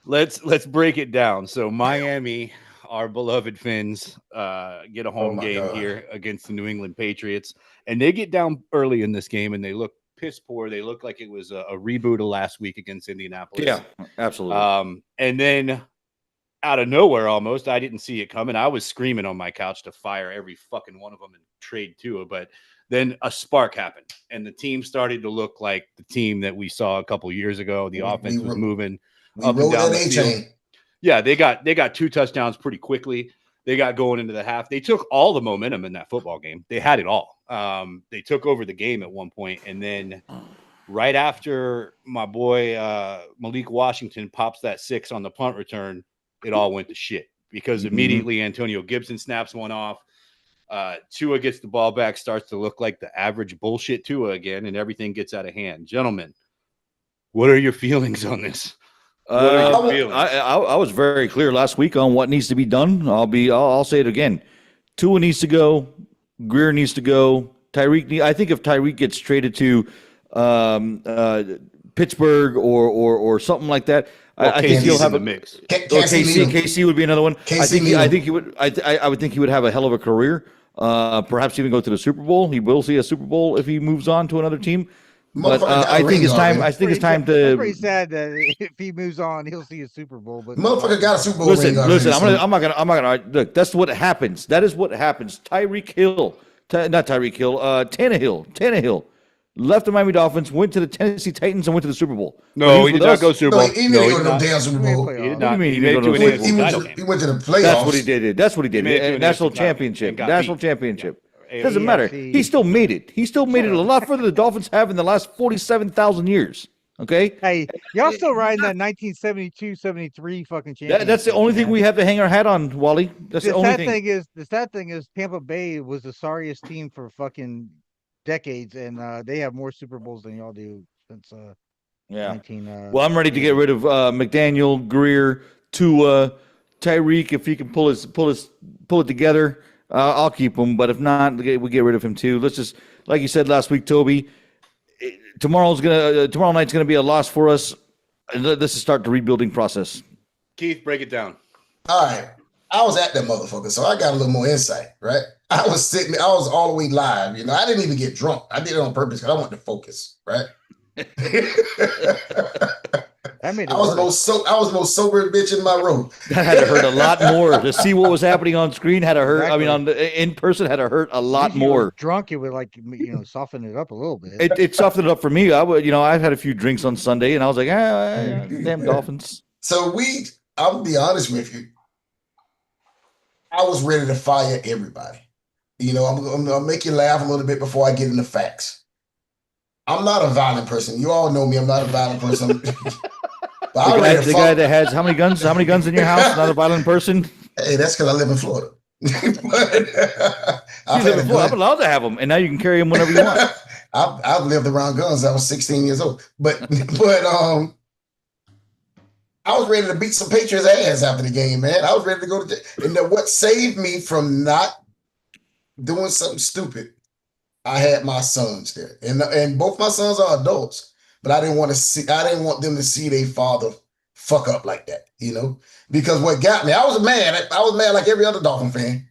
let's break it down. So Miami, our beloved Finns, get a home game here against the New England Patriots, and they get down early in this game and they look piss poor. They look like it was a reboot of last week against Indianapolis. Yeah, absolutely. And then out of nowhere, almost, I didn't see it coming. I was screaming on my couch to fire every fucking one of them and trade Tua, but then a spark happened, and the team started to look like the team that we saw a couple years ago. The offense was moving up and down the field. Yeah, they got 2 touchdowns pretty quickly. They got going into the half. They took all the momentum in that football game. They had it all. They took over the game at one point, and then right after my boy Malik Washington pops that 6 on the punt return, it all went to shit because immediately Antonio Gibson snaps one off. Tua gets the ball back, starts to look like the average bullshit Tua again, and everything gets out of hand. Gentlemen, what are your feelings on this? I was very clear last week on what needs to be done. I'll say it again. Tua needs to go. Greer needs to go. I think if Tyreek gets traded to Pittsburgh or something like that, I think he'll have a mix. KC would be another one. I think he would. I would think he would have a hell of a career. Perhaps even go to the Super Bowl. He will see a Super Bowl if he moves on to another team. But I think it's time. I think it's time to. It's pretty sad that if he moves on, he'll see a Super Bowl. But motherfucker got a Super Bowl. Listen. I'm not gonna. Look, that's what happens. That is what happens. Tannehill left the Miami Dolphins, went to the Tennessee Titans, and went to the Super Bowl. No, he did not go Super Bowl. He didn't go to the damn Super Bowl. He did not. He went to the playoffs. That's what he did. National championship. Doesn't matter. He still made it. He still made it a lot further than the Dolphins have in the last 47,000 years. Okay. Hey, y'all still riding that 1972-73 fucking championship? That's the only thing we have to hang our hat on, Wally. That's the only thing. The sad thing is Tampa Bay was the sorriest team for fucking decades, and they have more Super Bowls than y'all do since 19. Well, I'm ready to get rid of McDaniel, Greer, Tua, Tyreek. If he can pull it together, I'll keep him. But if not, we get rid of him too. Let's just, like you said last week, Toby. Tomorrow night's gonna be a loss for us. Let's just start the rebuilding process. Keith, break it down. All right. I was at that motherfucker, so I got a little more insight, right? I was all the way live, I didn't even get drunk. I did it on purpose because I wanted to focus, right? I was the most sober bitch in my room. That had to hurt a lot more. To see what was happening on screen had to hurt. Exactly. In person had to hurt a lot more. Drunk, it would soften it up a little bit. It softened it up for me. I had a few drinks on Sunday, and I was like, damn Dolphins. So I'll be honest with you. I was ready to fire everybody. I'm gonna make you laugh a little bit before I get into facts. I'm not a violent person. You all know me. I'm not a violent person. The guy that has how many guns? How many guns in your house? Not a violent person. Hey, that's because I live in Florida. I'm allowed to have them, and now you can carry them whenever you want. I've lived around guns. I was 16 years old, but I was ready to beat some Patriots ass after the game, man. I was ready to go to jail. And what saved me from not doing something stupid, I had my sons there, and both my sons are adults. But I didn't want them to see their father fuck up like that, Because what got me, I was mad like every other Dolphin fan.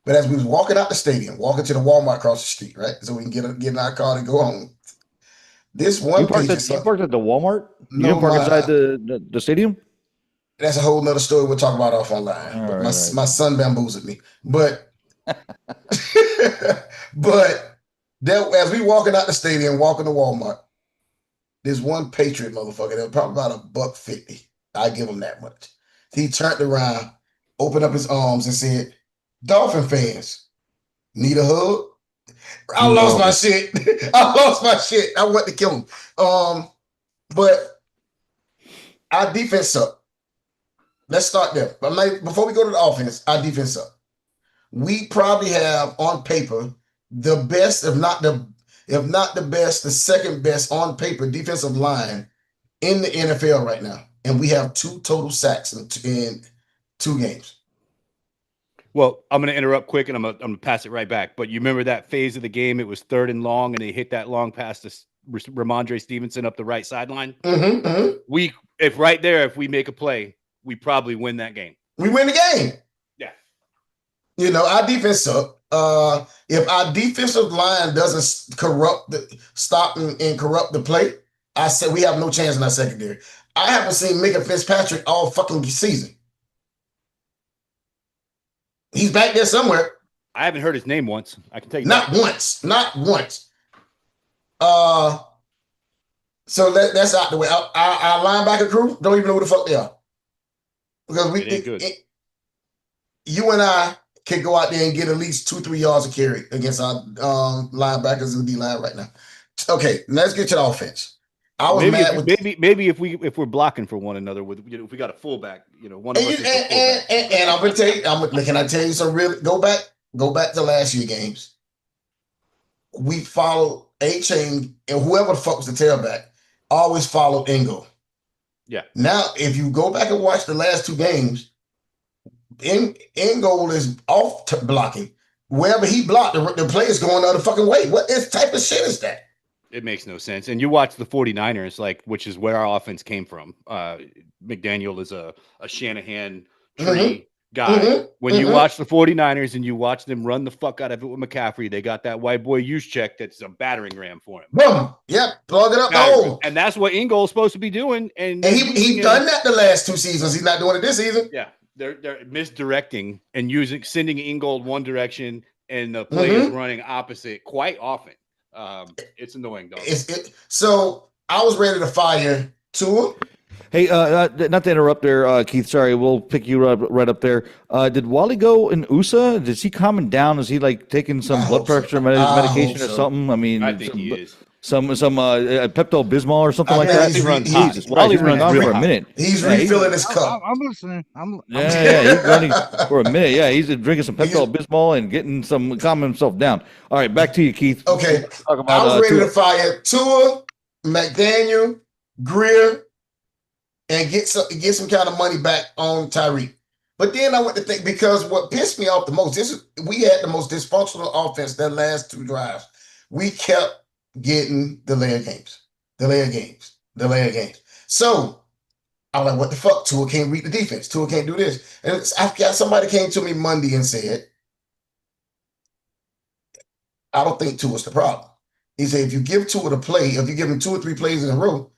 But as we was walking out the stadium, walking to the Walmart across the street, right, so we can get in our car and go home. This one you parked at the Walmart? You didn't park inside the stadium? That's a whole nother story we'll talk about off online. But my son bamboozled me. But as we walking out the stadium, walking to Walmart, there's one Patriot motherfucker that was probably about $150. I give him that much. He turned around, opened up his arms, and said, "Dolphin fans, need a hug?" I lost my shit. I want to kill him. But our defense sucked. Let's start there. But before we go to the offense, our defense sucked. We probably have on paper the best, if not the best, the second best on paper defensive line in the NFL right now. And we have 2 total sacks in 2 games. Well, I'm going to interrupt quick, and I'm going to pass it right back. But you remember that phase of the game? It was 3rd and long, and they hit that long pass to Ramondre Stevenson up the right sideline. If we make a play, we probably win that game. We win the game. Yeah. You know, our defense suck. If our defensive line doesn't stop and corrupt the play, I said we have no chance in our secondary. I haven't seen Micah Fitzpatrick all fucking season. He's back there somewhere. I haven't heard his name once. I can tell you Not once. So that's out the way. Our linebacker crew don't even know who the fuck they are. Because you and I can go out there and get at least 2-3 yards of carry against our linebackers in the D line right now. Okay, let's get to the offense. I was maybe if we're blocking for one another with if we got a fullback, one of us. And I'm gonna tell you, can I tell you some real? Go back to last year games. We followed A-Chain and whoever the fuck was the tailback always followed Ingo. Yeah. Now, if you go back and watch the last 2 games, Ingo is off blocking. Wherever he blocked, the play is going the other fucking way. What type of shit is that? It makes no sense. And you watch the 49ers, which is where our offense came from. McDaniel is a Shanahan tree guy. When you watch the 49ers and you watch them run the fuck out of it with McCaffrey, they got that white boy use check that's a battering ram for him. Boom. Yep. Plug it up the hole. And that's what Ingold's supposed to be doing. And he done that the last 2 seasons. He's not doing it this season. Yeah. They're misdirecting and sending Ingold one direction and the play is running opposite quite often. It's annoying, dog. So I was ready to fire Tua. Hey, not to interrupt there, Keith. Sorry, we'll pick you up right up there. Did Wally go in USA? Is he calming down? Is he taking some blood pressure medication or something? I mean, I think he is. Some Pepto Bismol or something like that. Wally's running on for a minute. He's refilling his cup. I'm listening. He's running for a minute. Yeah, he's drinking some Pepto Bismol and getting calming himself down. All right, back to you, Keith. Okay, I was ready to fire Tua, McDaniel, Greer, and get some kind of money back on Tyreek. But then I went to think, because what pissed me off the most, we had the most dysfunctional offense that last 2 drives. We kept getting delay of games. So I was like, what the fuck? Tua can't read the defense. Tua can't do this. And somebody came to me Monday and said, I don't think Tua's the problem. He said, if you give Tua the play, if you give him 2 or 3 plays in a row,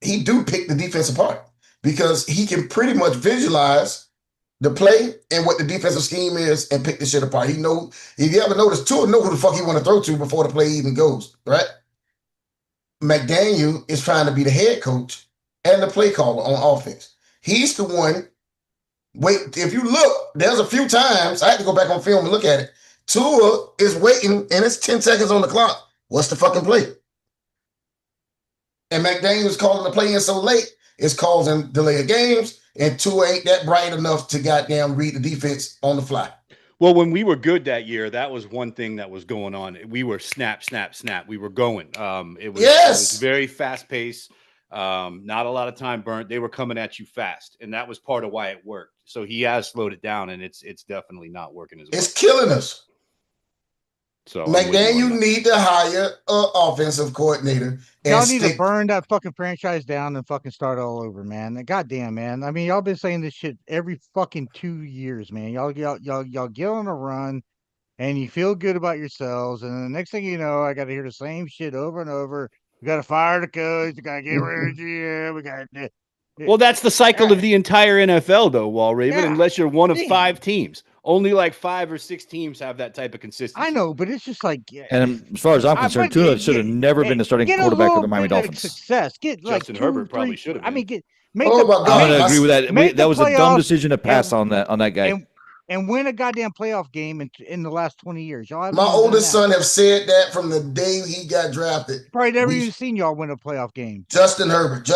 he do pick the defense apart because he can pretty much visualize the play and what the defensive scheme is and pick the shit apart. He know, if you ever notice, Tua know who the fuck he want to throw to before the play even goes, right? McDaniel is trying to be the head coach and the play caller on offense. He's the one. Wait, if you look, there's a few times, I had to go back on film and look at it. Tua is waiting and it's 10 seconds on the clock. What's the fucking play? And McDaniel's calling the play in so late, it's causing delay of games, and Tua ain't that bright enough to goddamn read the defense on the fly. Well, when we were good that year, that was one thing that was going on. We were snap, snap, snap. We were going. It was very fast paced. Not a lot of time burnt. They were coming at you fast, and that was part of why it worked. So he has slowed it down, and it's definitely not working as well. It's killing us. So McDaniel need to hire an offensive coordinator. Y'all need to burn that fucking franchise down and fucking start all over, man. Goddamn, man. I mean, y'all been saying this shit every fucking 2 years, man. Y'all get on a run, and you feel good about yourselves, and the next thing you know, I got to hear the same shit over and over. We got to fire the coach. We got to get rid of GM. We got to. Well, that's the cycle of the entire NFL, though, Wall Raven. Unless you're one of 5 teams. Only 5 or 6 teams have that type of consistency. I know, but it's just and as far as I'm concerned, Tua should have never been the starting quarterback for the Miami Dolphins. Success. Get Justin Herbert probably should have. I mean, I agree with that. That was a dumb decision to pass on that guy. And win a goddamn playoff game in the last 20 years. Y'all my oldest son have said that from the day he got drafted. Probably never even seen y'all win a playoff game. Justin Herbert.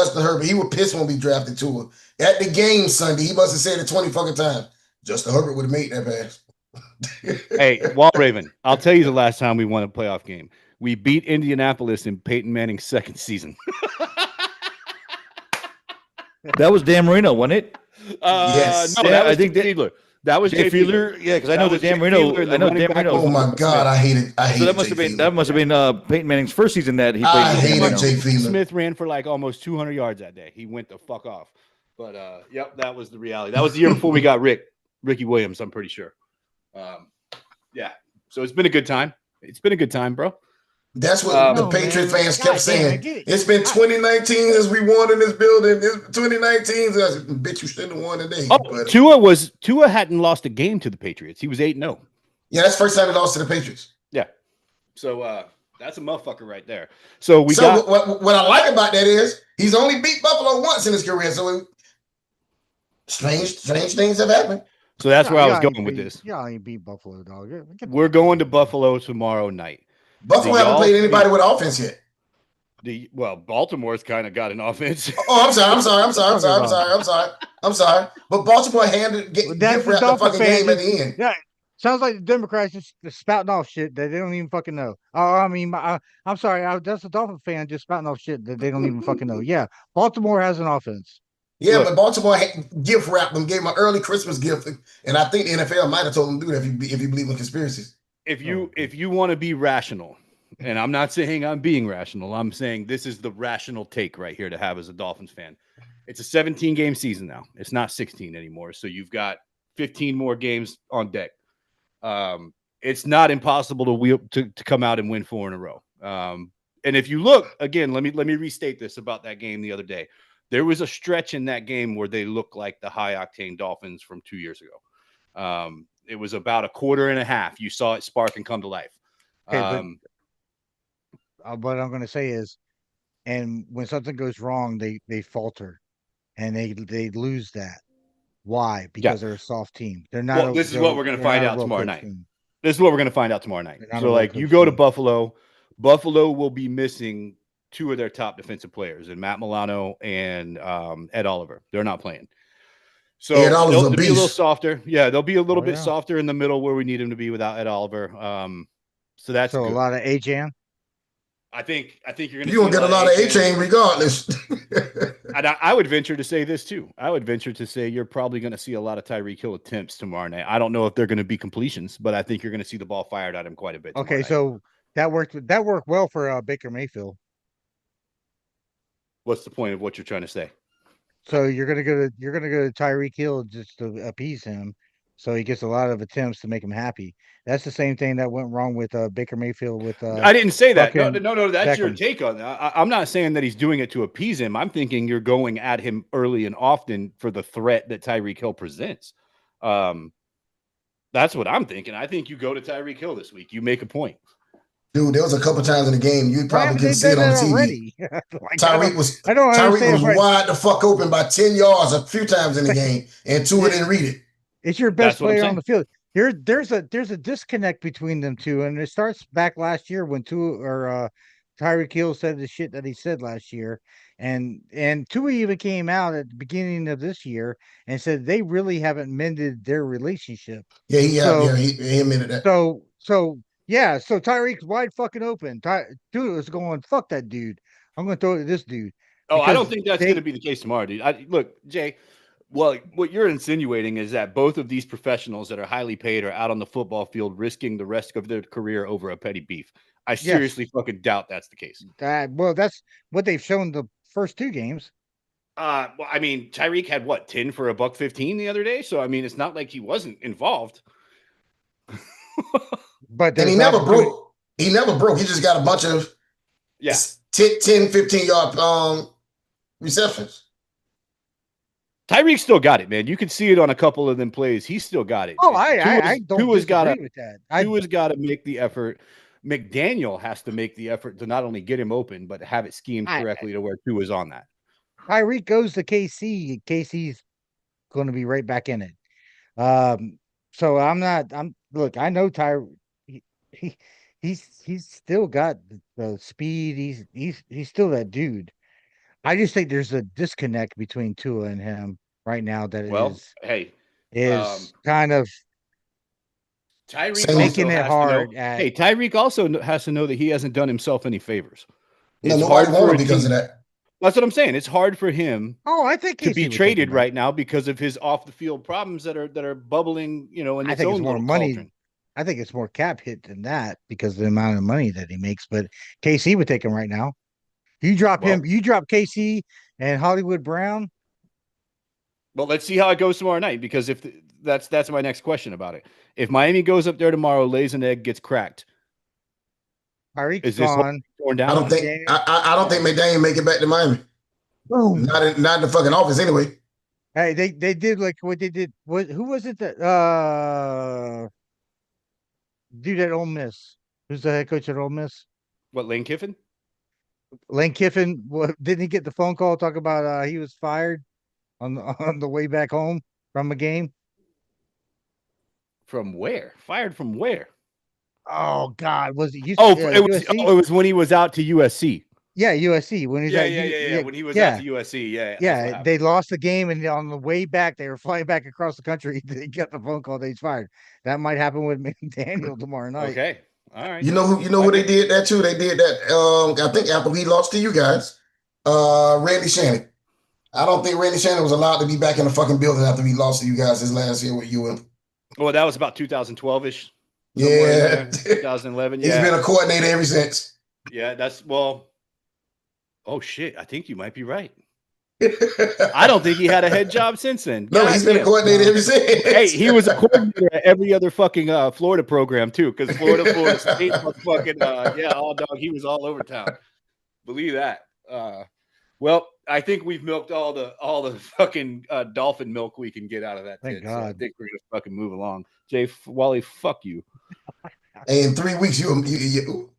He was pissed when we drafted Tua. At the game Sunday, he must have said it 20 fucking times. Justin Herbert would have made that pass. Hey, Wall Raven, I'll tell you the last time we won a playoff game. We beat Indianapolis in Peyton Manning's second season. That was Dan Marino, wasn't it? Yes. No, Yeah, that was I think that- Fiedler. That was Jay Fiedler. Yeah, because I know was that Dan Jay Marino. Fiedler and the I know running Dan back Marino. Oh my God, I hated So that must Jay have been Fiedler. Peyton Manning's first season that he played. I with Dan hated Marino. Jay Fiedler. Smith ran for like almost 200 yards that day. He went the fuck off. But yep, that was the reality. That was the year before we got Ricky Williams, I'm pretty sure. Yeah. So it's been a good time. It's been a good time, bro. That's what the Patriot fans kept saying. It's been 2019 since we won in this building. It's 2019. Bitch, you shouldn't have won today. Oh, But, Tua hadn't lost a game to the Patriots. He was 8-0. yeah, that's the first time he lost to the Patriots. Yeah. So that's a motherfucker right there. So what I like about that is he's only beat Buffalo once in his career. So strange things have happened. So that's where I was going with this. Yeah, ain't beat Buffalo, dog. We're going to Buffalo tomorrow night. Buffalo haven't played anybody with offense yet. Baltimore's kind of got an offense. Oh, I'm sorry. But Baltimore handed gift wrapped the fucking game at the end. Yeah, sounds like the Democrats just spouting off shit that they don't even fucking know. I'm sorry. That's a Dolphin fan just spouting off shit that they don't even fucking know. Yeah, Baltimore has an offense. Yeah, but Baltimore gift wrapped them, gave them an early Christmas gift, and I think the NFL might have told them to do that if you believe in conspiracies. If you want to be rational, and I'm not saying I'm being rational, I'm saying this is the rational take right here to have as a Dolphins fan. It's a 17-game season now. It's not 16 anymore. So you've got 15 more games on deck. It's not impossible to come out and win 4 in a row. And if you look again, let me restate this about that game the other day. There was a stretch in that game where they looked like the high octane Dolphins from 2 years ago. It was about a quarter and a half. You saw it spark and come to life. Okay, what I'm going to say is, and when something goes wrong, they falter, and they lose that. Why? Because they're a soft team. They're not. Well, this is what we're going to find out tomorrow night. This is what we're going to find out tomorrow night. So, like, you go to Buffalo. Buffalo will be missing 2 of their top defensive players, and Matt Milano and Ed Oliver. They're not playing. So they'll be a little softer. Yeah, they'll be a little bit softer in the middle where we need them to be without Ed Oliver. So that's a lot of A-Chan. I think you're going to. You gonna get a lot of A-Chain regardless. And I would venture to say this too. I would venture to say you're probably going to see a lot of Tyreek Hill attempts tomorrow night. I don't know if they're going to be completions, but I think you're going to see the ball fired at him quite a bit. Okay, so that worked well for Baker Mayfield. What's the point of what you're trying to say? So you're gonna go to Tyreek Hill just to appease him, so he gets a lot of attempts to make him happy. That's the same thing that went wrong with Baker Mayfield. I didn't say that. No. That's Beckham. Your take on that. I'm not saying that he's doing it to appease him. I'm thinking you're going at him early and often for the threat that Tyreek Hill presents. That's what I'm thinking. I think you go to Tyreek Hill this week. You make a point. Dude, there was a couple times in the game you probably couldn't see it on TV. Tyreek was wide the fuck open by 10 yards a few times in the game, and Tua didn't read it. It's your best player on the field. There's a disconnect between them two, and it starts back last year when Tyreek Hill said the shit that he said last year, and Tua even came out at the beginning of this year and said they really haven't mended their relationship. Yeah, he admitted that. So Tyreek's wide fucking open. Tua is going, fuck that dude. I'm going to throw it to this dude. Oh, I don't think that's going to be the case tomorrow, dude. Look, Jay, well, what you're insinuating is that both of these professionals that are highly paid are out on the football field risking the rest of their career over a petty beef. I seriously fucking doubt that's the case. Well, that's what they've shown the first 2 games. Well, I mean, Tyreek had 10 for $115 the other day. So, I mean, it's not like he wasn't involved. But he never broke. He never broke. He just got a bunch of 10, 15 yard receptions. Tyreek still got it, man. You could see it on a couple of them plays. He still got it. Oh, I don't disagree with that. Tua's got to make the effort. McDaniel has to make the effort to not only get him open, but have it schemed correctly to where Tua's on that. Tyreek goes to KC. KC's going to be right back in it. So look, I know Tyreek. He's still got the speed. He's still that dude. I just think there's a disconnect between Tua and him right now that is kind of Tyreek making it hard. Tyreek also has to know that he hasn't done himself any favors. No, nobody won because of that. That's what I'm saying. It's hard for him I think to be Casey would take traded him back. right now because of his off the field problems that are bubbling, in I its think own it's more little money. cauldron. I think it's more cap hit than that because of the amount of money that he makes. But KC would take him right now. You drop him. You drop KC and Hollywood Brown. Well, let's see how it goes tomorrow night because that's my next question about it. If Miami goes up there tomorrow, lays an egg, gets cracked, Tyrik's gone. Torn down? I don't think McDaniel make it back to Miami. Boom. Not in the fucking office anyway. Hey, they did like what they did. Who was it that dude at Ole Miss? Who's the head coach at Ole Miss? What, Lane Kiffin? Lane Kiffin. Didn't he get the phone call talk about he was fired on the way back home from a game? From where? Fired from where? Oh God, was it? It was when he was out to USC. Yeah, USC. When he's when he was out to USC, yeah. They lost the game, and on the way back, they were flying back across the country. They got the phone call that he's fired. That might happen with McDaniel tomorrow night. Okay, all right. You know who they did that to? They did that. I think after he lost to you guys, Randy Shannon. I don't think Randy Shannon was allowed to be back in the fucking building after he lost to you guys his last year with UM. Well, that was about 2012-ish. Yeah, 2011. He's been a coordinator ever since. Yeah, oh shit! I think you might be right. I don't think he had a head job since then. No, he's been a coordinator ever since. Hey, he was a coordinator at every other fucking Florida program too, because Florida State was fucking all dog. He was all over town. Believe that. Well, I think we've milked all the fucking dolphin milk we can get out of that. Thank God. So I think we're gonna fucking move along. Wally, fuck you. Hey, in 3 weeks, you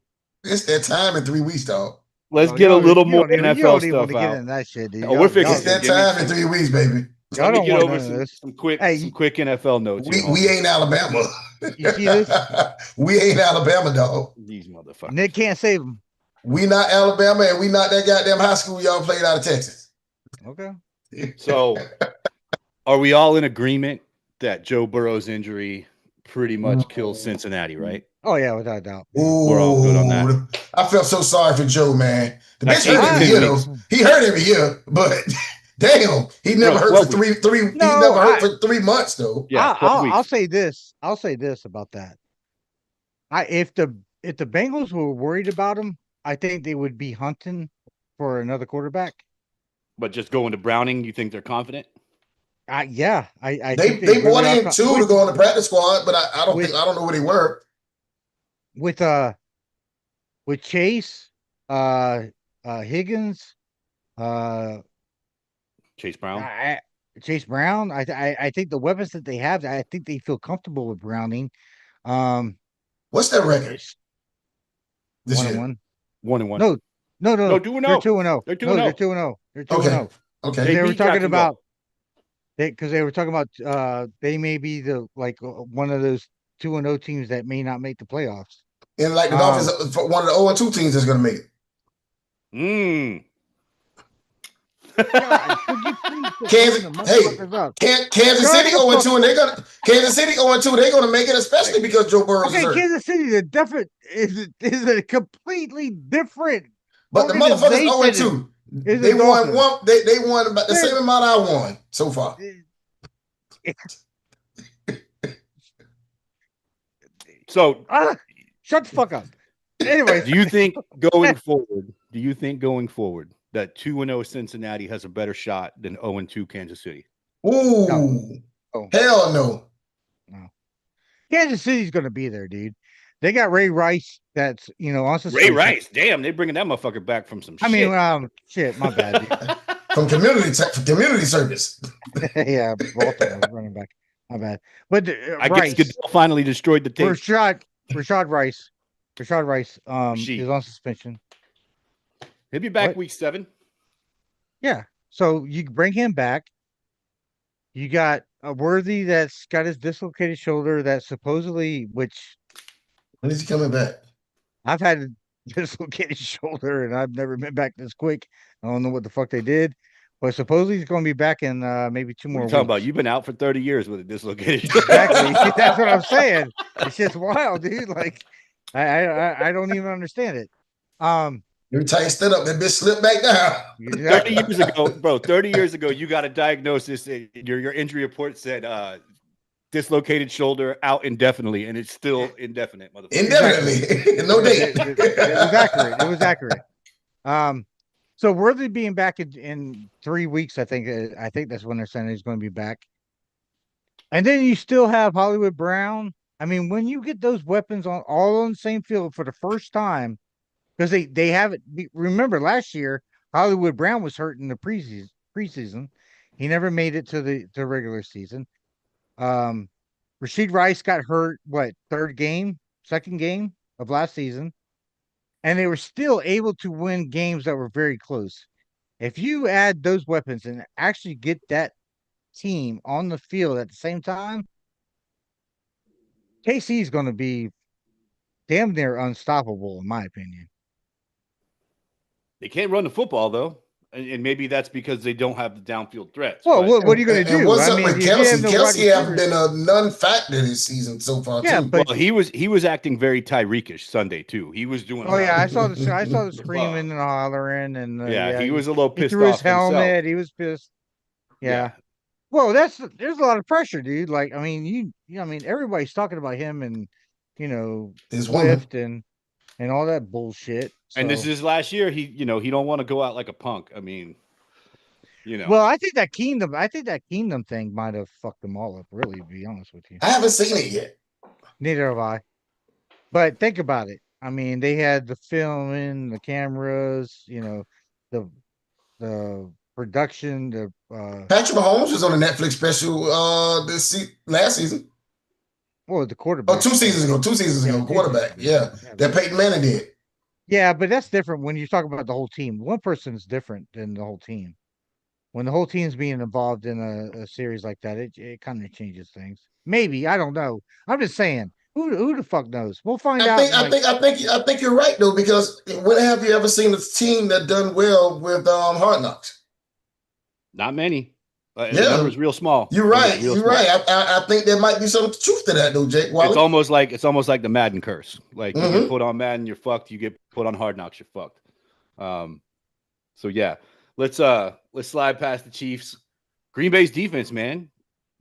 it's that time in 3 weeks, dog. Let's get a little more NFL stuff out. Get in that shit, dude. We're fixing it's that time in 3 weeks, baby. Let me get over some quick NFL notes. We ain't Alabama. You see this? We ain't Alabama, dog. These motherfuckers. Nick can't save them. We not Alabama, and we not that goddamn high school y'all played out of Texas. Okay. So, are we all in agreement that Joe Burrow's injury pretty much kills Cincinnati, right? Oh yeah, without a doubt. Ooh, we're all good on that. I felt so sorry for Joe, man. The bitch hurt every year, though. He hurt every year, but damn, he never hurt for three. He never hurt for 3 months, though. Yeah, I'll say this. I'll say this about that. If the Bengals were worried about him, I think they would be hunting for another quarterback. But just going to Browning, you think they're confident? Yeah, I they think brought in two to go on the practice squad, but I don't know where they were. With Chase, Higgins, Chase Brown. Chase Brown. I think the weapons that they have, I think they feel comfortable with Browning. What's their record? 1-1. 1-1. No. 2-0. They're 2-0. They're 2-0. They're 2-0. They're 2-0. Okay. They were talking about because they were talking about they may be one of those 2-0 teams that may not make the playoffs. And like the Dolphins, one of the 0-2 teams that's going to make it. Kansas City 0-2, and Kansas City 0-2. They're gonna make it, especially because Joe Burrow is hurt. Kansas City is a completely different. But the motherfuckers 0-2. They won one. They won about the same amount I won so far. So shut the fuck up. Anyway, do you think going forward that 2-0 Cincinnati has a better shot than 0-2 Kansas City? Ooh, no. Hell no. Kansas City's going to be there, dude. They got Ray Rice. That's on Ray Rice. Damn, they bringing that motherfucker back from some. Shit. My bad. Dude. From community service. Yeah, Baltimore running back. My bad. But I guess Goodell finally destroyed the tape. Rashad Rice. Is on suspension. He'll be back week 7. Yeah. So you bring him back. You got a Worthy that's got his dislocated shoulder that supposedly, when is he coming back? I've had a dislocated shoulder and I've never been back this quick. I don't know what the fuck they did, but supposedly he's going to be back in maybe 2 more weeks. Talking about you've been out for 30 years with a dislocated shoulder. Exactly. That's what I'm saying. It's just wild, dude. Like I don't even understand it. Every time you stood up, that bitch slipped back down. 30 years ago, bro, 30 years ago, you got a diagnosis. Your injury report said dislocated shoulder, out indefinitely, and it's still indefinite, motherfucker. Indefinitely. No date. It was accurate. It was accurate. So Worthy being back in 3 weeks, I think that's when they're saying he's going to be back. And then you still have Hollywood Brown. I mean, when you get those weapons all on the same field for the first time, because they haven't. Remember last year, Hollywood Brown was hurt in the preseason. He never made it to the regular season. Rashid Rice got hurt. Second game of last season, and they were still able to win games that were very close. If you add those weapons and actually get that team on the field at the same time, KC is going to be damn near unstoppable, in my opinion. They can't run the football though, and maybe that's because they don't have the downfield threats. Well, what are you going to do? What's up with Kelsey? Kelsey have been a non-factor this season so far. Yeah, too. But he was acting very Tyreek-ish Sunday too. He was doing. Oh yeah, I saw the screaming and hollering, and he was a little pissed he threw off his helmet. himself. He was pissed. Yeah. Well, there's a lot of pressure, dude. Like, I mean, everybody's talking about him and Swift and all that bullshit. So. And this is his last year. He don't want to go out like a punk. I mean, Well, I think that Kingdom thing might have fucked them all up. Really, to be honest with you, I haven't seen it yet. Neither have I. But think about it. I mean, they had the filming, the cameras, the production, Patrick Mahomes was on a Netflix special last season. Well, the quarterback. Oh, 2 seasons ago, quarterback. Yeah, that Peyton Manning did. Yeah, but that's different when you talk about the whole team. One person is different than the whole team. When the whole team's being involved in a series like that, it kind of changes things. Maybe, I don't know. I'm just saying. Who the fuck knows? We'll find out. I think you're right though, because when have you ever seen a team that done well with Hard Knocks? Not many. The number's real small. You're right. I think there might be some truth to that though, Jake. Wally? It's almost like the Madden curse. Like you get put on Madden, you're fucked. You get put on Hard Knocks, you're fucked. So yeah, let's slide past the Chiefs. Green Bay's defense, man.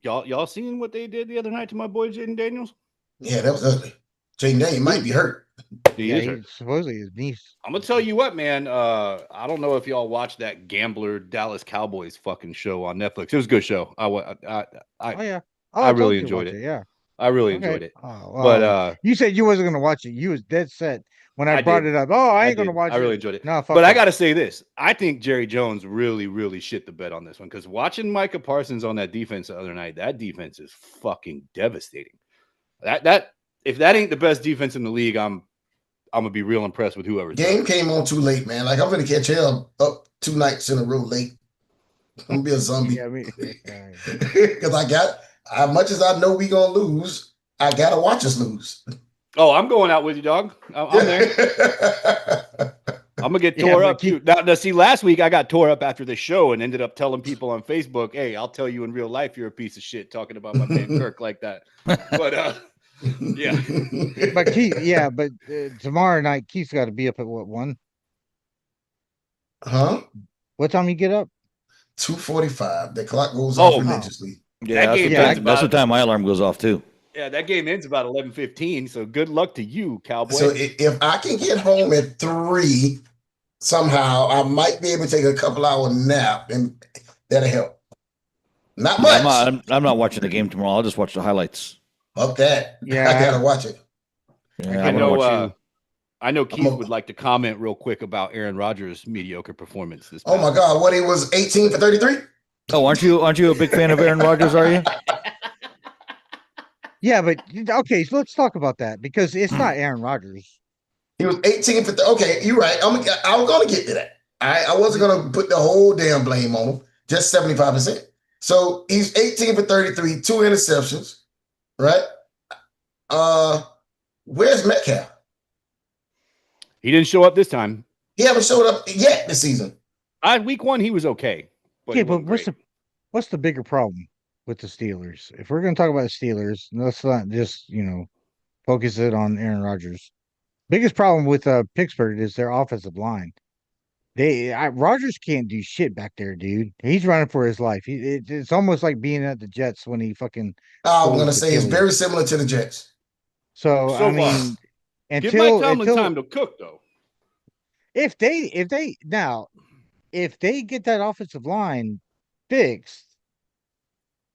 Y'all seen what they did the other night to my boy Jaden Daniels? Yeah, that was ugly. Jaden Daniels might be hurt. He is hurt. Supposedly his niece. I'm gonna tell you what, man. I don't know if y'all watched that Gambler Dallas Cowboys fucking show on Netflix. It was a good show. I really enjoyed it. Yeah, I really enjoyed it. But you said you wasn't gonna watch it. You was dead set when I brought it up. Oh, I ain't gonna watch it. I really enjoyed it. No, but I gotta say this. I think Jerry Jones really, really shit the bed on this one, because watching Micah Parsons on that defense the other night, that defense is fucking devastating. That if that ain't the best defense in the league, I'm gonna be real impressed with whoever. Game came on too late, man. Like I'm gonna catch hell up 2 nights in a row late. I'm gonna be a zombie. Yeah, because I got as much as I know we gonna lose, I gotta watch us lose. Oh, I'm going out with you, dog. I'm there. I'm gonna get tore up too. Now, see, last week I got tore up after the show and ended up telling people on Facebook, "Hey, I'll tell you in real life you're a piece of shit," talking about my man Kirk like that. But yeah. But Keith, tomorrow night Keith's got to be up at what, 1? Huh? What time you get up? 2:45. The clock goes off religiously. Yeah, that's the time my alarm goes off too. Yeah, that game ends about 11:15. So good luck to you, Cowboy. So if I can get home at 3 somehow, I might be able to take a couple-hour nap, and that'll help. Not much. I'm not watching the game tomorrow. I'll just watch the highlights. Fuck that. Yeah, I gotta watch it. Yeah, I know Keith would like to comment real quick about Aaron Rodgers' mediocre performance this Oh my God, what, he was 18 for 33? Oh, aren't you a big fan of Aaron Rodgers, are you? Yeah, but okay, so let's talk about that, because it's not Aaron Rodgers. He was 18 for okay, you're right. I was gonna get to that. I wasn't gonna put the whole damn blame on him, just 75%. So he's 18 for 33, 2 interceptions, right? Where's Metcalf? He didn't show up this time. He haven't showed up yet this season. Week 1 he was okay. But what's the bigger problem with the Steelers? If we're going to talk about the Steelers, let's not just focus it on Aaron Rodgers. Biggest problem with Pittsburgh is their offensive line. Rogers can't do shit back there, dude. He's running for his life. It's almost like being at the Jets when he fucking I'm pulled gonna his say it's Achilles. very similar to the Jets. So So I mean, give Mike Tomlin until time to cook, though. if they get that offensive line fixed,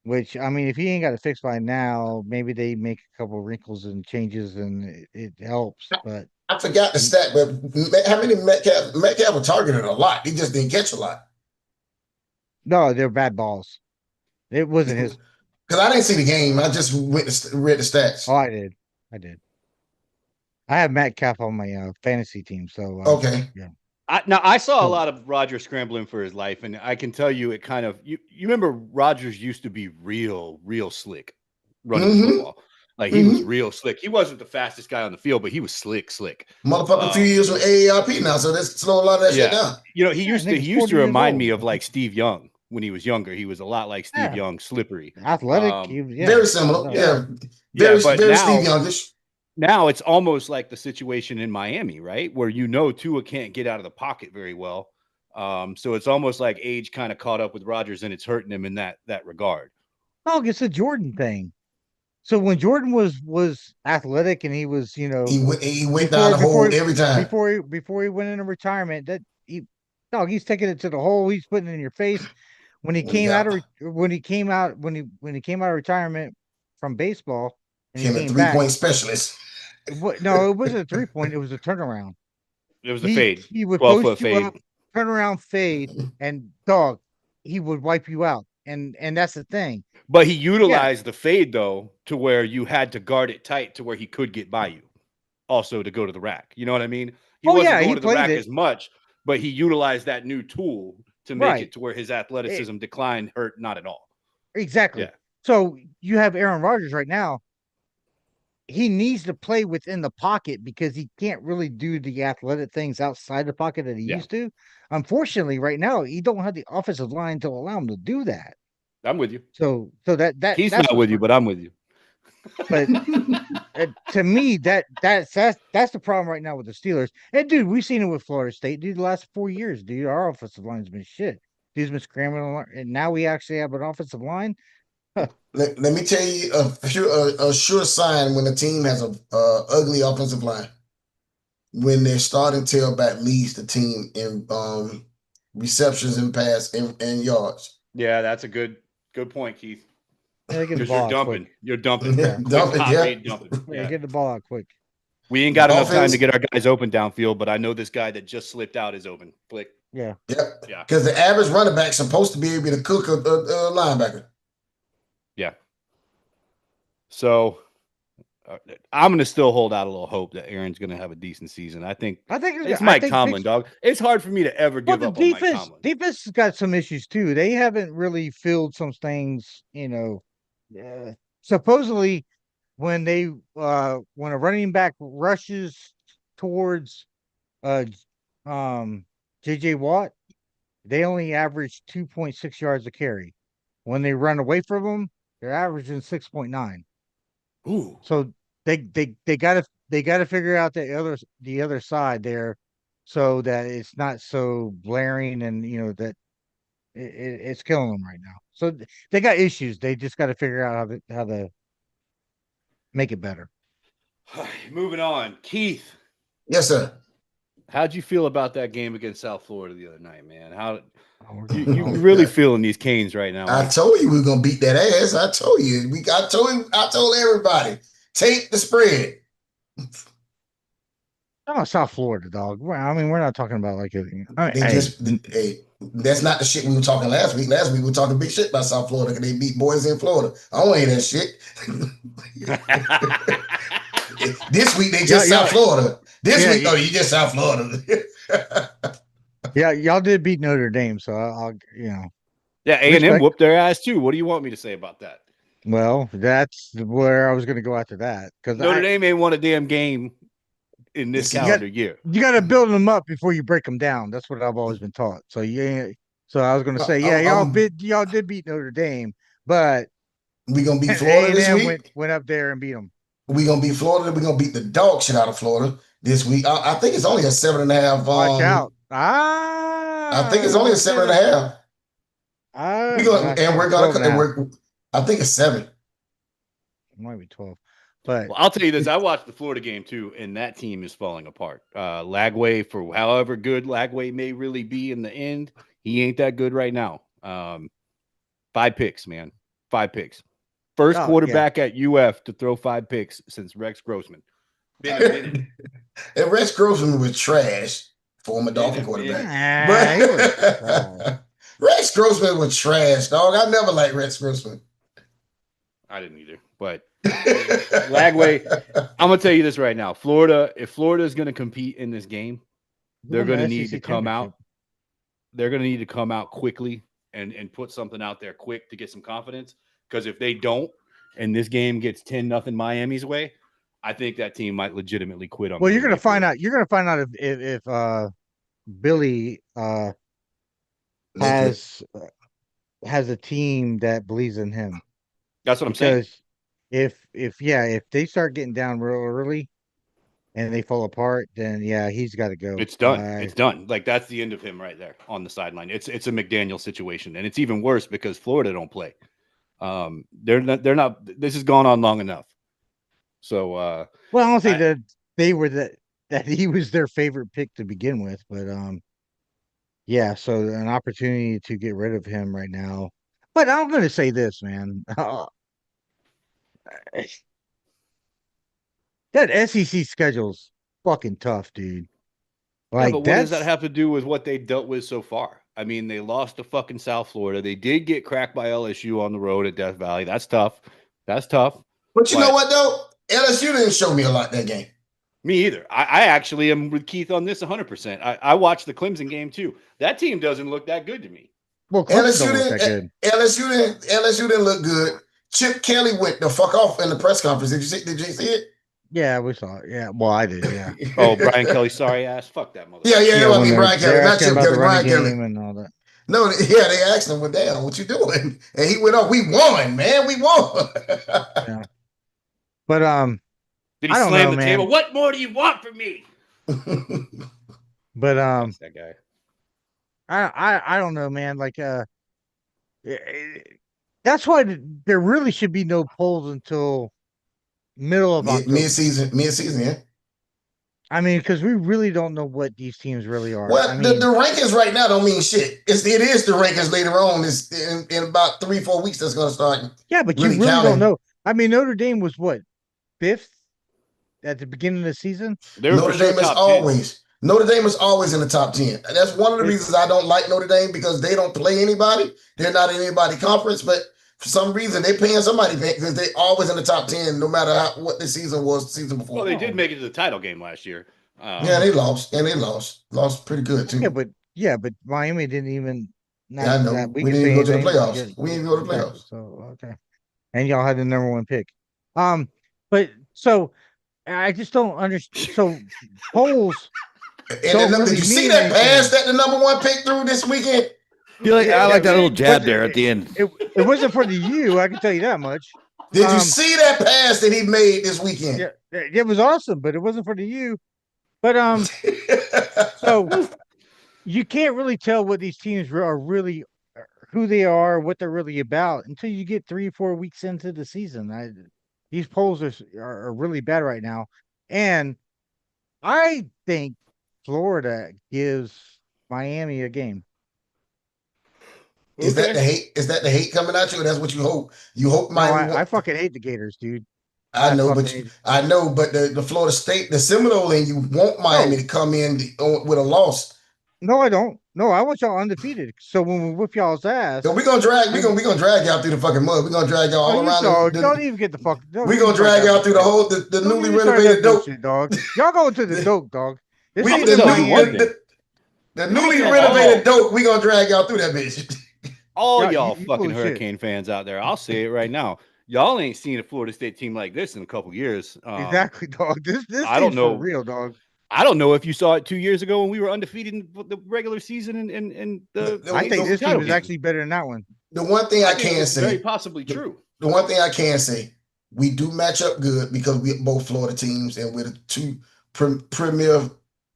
which I mean, if he ain't got it fixed by now, maybe they make a couple wrinkles and changes and it helps. But I forgot the stat, but how many Metcalf was targeted a lot? He just didn't catch a lot. no, they're bad balls. It wasn't his. Because I didn't see the game. I just read the stats. Oh, I did. I have Metcalf on my fantasy team, so Okay. yeah. I saw a lot of Rodgers scrambling for his life, and I can tell you it kind of you remember Rodgers used to be real slick running the football. Like he was real slick. He wasn't the fastest guy on the field, but he was slick. Motherfucker, a few years with AARP now, so that's slowing a lot of that shit down. You know, he used to remind me of like Steve Young when he was younger. He was a lot like Steve Young, slippery, athletic, very similar. Very now, Steve Youngish. Now it's almost like the situation in Miami, right? Where Tua can't get out of the pocket very well. So it's almost like age kind of caught up with Rodgers and it's hurting him in that regard. Oh, it's a Jordan thing. So when Jordan was athletic and he was, he went down the hole every time. Before he went into retirement, he's taking it to the hole. He's putting it in your face. When he came out of retirement from baseball, and he came a 3-point specialist. No, it wasn't a 3-point. It was a turnaround. It was a fade. He would post you up, turn around, fade, and he would wipe you out. And that's the thing. But he utilized the fade though to where you had to guard it tight to where he could get by you. Also to go to the rack. You know what I mean? He wasn't going to the rack as much, but he utilized that new tool to make it to where his athleticism decline hurt not at all. Exactly. Yeah. So you have Aaron Rodgers right now. He needs to play within the pocket because he can't really do the athletic things outside the pocket that he used to. Unfortunately, right now, he don't have the offensive line to allow him to do that. I'm with you. So that he's not with you, but I'm with you. But to me, that's the problem right now with the Steelers. And dude, we've seen it with Florida State, dude. The last 4 years, dude, our offensive line's been shit. Dude's been scrambling, and now we actually have an offensive line. Let me tell you a sure sign when a team has a ugly offensive line. When their starting tailback leads the team in receptions and pass and yards. Yeah, that's a good point, Keith. Because you're dumping. You're dumping. Dumping. Get the ball out quick. We ain't got enough time to get our guys open downfield, but I know this guy that just slipped out is open. Flick. Yeah. Because the average running back's supposed to be able to cook a linebacker. Yeah. So I'm going to still hold out a little hope that Aaron's going to have a decent season. I think it's Mike Tomlin, dog. It's hard for me to ever give up on Mike Tomlin. Defense has got some issues too. They haven't really filled some things, supposedly when a running back rushes towards JJ Watt, they only average 2.6 yards a carry. When they run away from him, they're averaging 6.9. Ooh. So they gotta figure out the other side there, so that it's not so blaring and that it's killing them right now. So they got issues. They just got to figure out how to make it better. Moving on, Keith. Yes, sir. How'd you feel about that game against South Florida the other night, man? How you really feeling these Canes right now? I told you we were gonna beat that ass. I told you. I told everybody. Take the spread. Oh, South Florida, dog. I mean, we're not talking about like that's not the shit we were talking last week. Last week we were talking big shit about South Florida because they beat boys in Florida. I don't hear that shit. This week they just South Florida. This week, you just South Florida. Yeah, y'all did beat Notre Dame, so I'll. Yeah, A&M whooped their ass too. What do you want me to say about that? Well, that's where I was going to go after that, because Notre Dame ain't won a damn game in this calendar year. You got to build them up before you break them down. That's what I've always been taught. So so I was going to say, y'all did beat Notre Dame, but we gonna beat Florida this week. Went up there and beat them. We gonna beat Florida. We gonna beat the dog shit out of Florida this week. I think it's only a 7.5. Watch out! I think it's only a 7.5. We're gonna 12.5. I think it's 7. It might be 12. But well, I'll tell you this: I watched the Florida game too, and that team is falling apart. Lagway, for however good Lagway may really be in the end, he ain't that good right now. 5 picks, man. 5 picks. First quarterback at UF to throw 5 picks since Rex Grossman. Been a minute. And Rex Grossman was trash, former Dolphin quarterback. But Rex Grossman was trash, dog. I never liked Rex Grossman. I didn't either, but Lagway, I'm gonna tell you this right now. Florida, if Florida is gonna compete in this game, they're gonna need to come out. They're gonna need to come out quickly and put something out there quick to get some confidence. Because if they don't, and this game gets 10-0 Miami's way, I think that team might legitimately quit on. Well, you're gonna find out. You're gonna find out if Billy has a team that believes in him. That's what I'm saying. If they start getting down real early and they fall apart, then he's got to go. It's done. It's done. Like that's the end of him right there on the sideline. It's a McDaniel situation, and it's even worse because Florida don't play. They're not. This has gone on long enough. So, I don't think that they were that he was their favorite pick to begin with, but so an opportunity to get rid of him right now. But I'm going to say this, man. That SEC schedule's fucking tough, dude. Like, but what does that have to do with what they dealt with so far? I mean, they lost to fucking South Florida. They did get cracked by LSU on the road at Death Valley. That's tough. But you know what, though? LSU didn't show me a lot that game. Me either. I actually am with Keith on this 100%. I watched the Clemson game, too. That team doesn't look that good to me. Well, LSU didn't look good. Chip Kelly went the fuck off in the press conference. Did you see it? Yeah, we saw it. Yeah, well, I did. Yeah. Oh, Brian Kelly, sorry ass. Fuck that motherfucker. I mean Brian Kelly, not Chip Kelly. Brian Kelly and all that. No, they asked him, "Well, damn, what you doing?" And he went on. We won, man. We won. Yeah. But did he slam the table? What more do you want from me? But that guy. I don't know, man. Like that's why there really should be no polls until middle of October. Mid-season, yeah. I mean, because we really don't know what these teams really are. Well, I mean, the rankings right now don't mean shit. It is the rankings later on. It's in about 3-4 weeks that's going to start. Yeah, but you really don't know. I mean, Notre Dame was what, 5th at the beginning of the season? Notre Dame is always in the top 10. That's one of the reasons I don't like Notre Dame, because they don't play anybody. They're not in anybody's conference, but for some reason they're paying somebody because they're always in the top 10, no matter what the season was the season before. Well, they did make it to the title game last year. They lost, and they lost pretty good too. Yeah, but Miami didn't even. I know. We didn't even go to the playoffs. We didn't go to the playoffs. So okay, and y'all had the #1 pick. But so I just don't understand. So polls. And did you see that pass that the #1 pick threw this weekend? I like that little jab there at the end. It wasn't for the U, I can tell you that much. Did you see that pass that he made this weekend? Yeah, it was awesome, but it wasn't for the U. But so you can't really tell what these teams are really, who they are, what they're really about until you get 3-4 weeks into the season. These polls are really bad right now, and I think Florida gives Miami a game. Is that the hate? Is that the hate coming at you? Or that's what you hope? You hope Miami. I fucking hate the Gators, dude. I know, but the Florida State, the Seminole, and you want Miami to come in with a loss. No, I don't. No, I want y'all undefeated. So when we whip y'all's ass, so we're gonna drag y'all through the fucking mud. We're gonna drag y'all all around. Don't even get the fuck. We're gonna drag y'all through the whole the newly renovated dope, dog. Y'all going to the dope, dog. The newly renovated dope. We gonna drag y'all through that bitch. All y'all fucking Hurricane fans out there, I'll say it right now. Y'all ain't seen a Florida State team like this in a couple years. Exactly, dog. This I don't know, for real, dog. I don't know if you saw it 2 years ago when we were undefeated in the regular season and I think this team is actually better than that one. The one thing I can say, very possibly true. The one thing I can say, we do match up good because we're both Florida teams and we're the two premier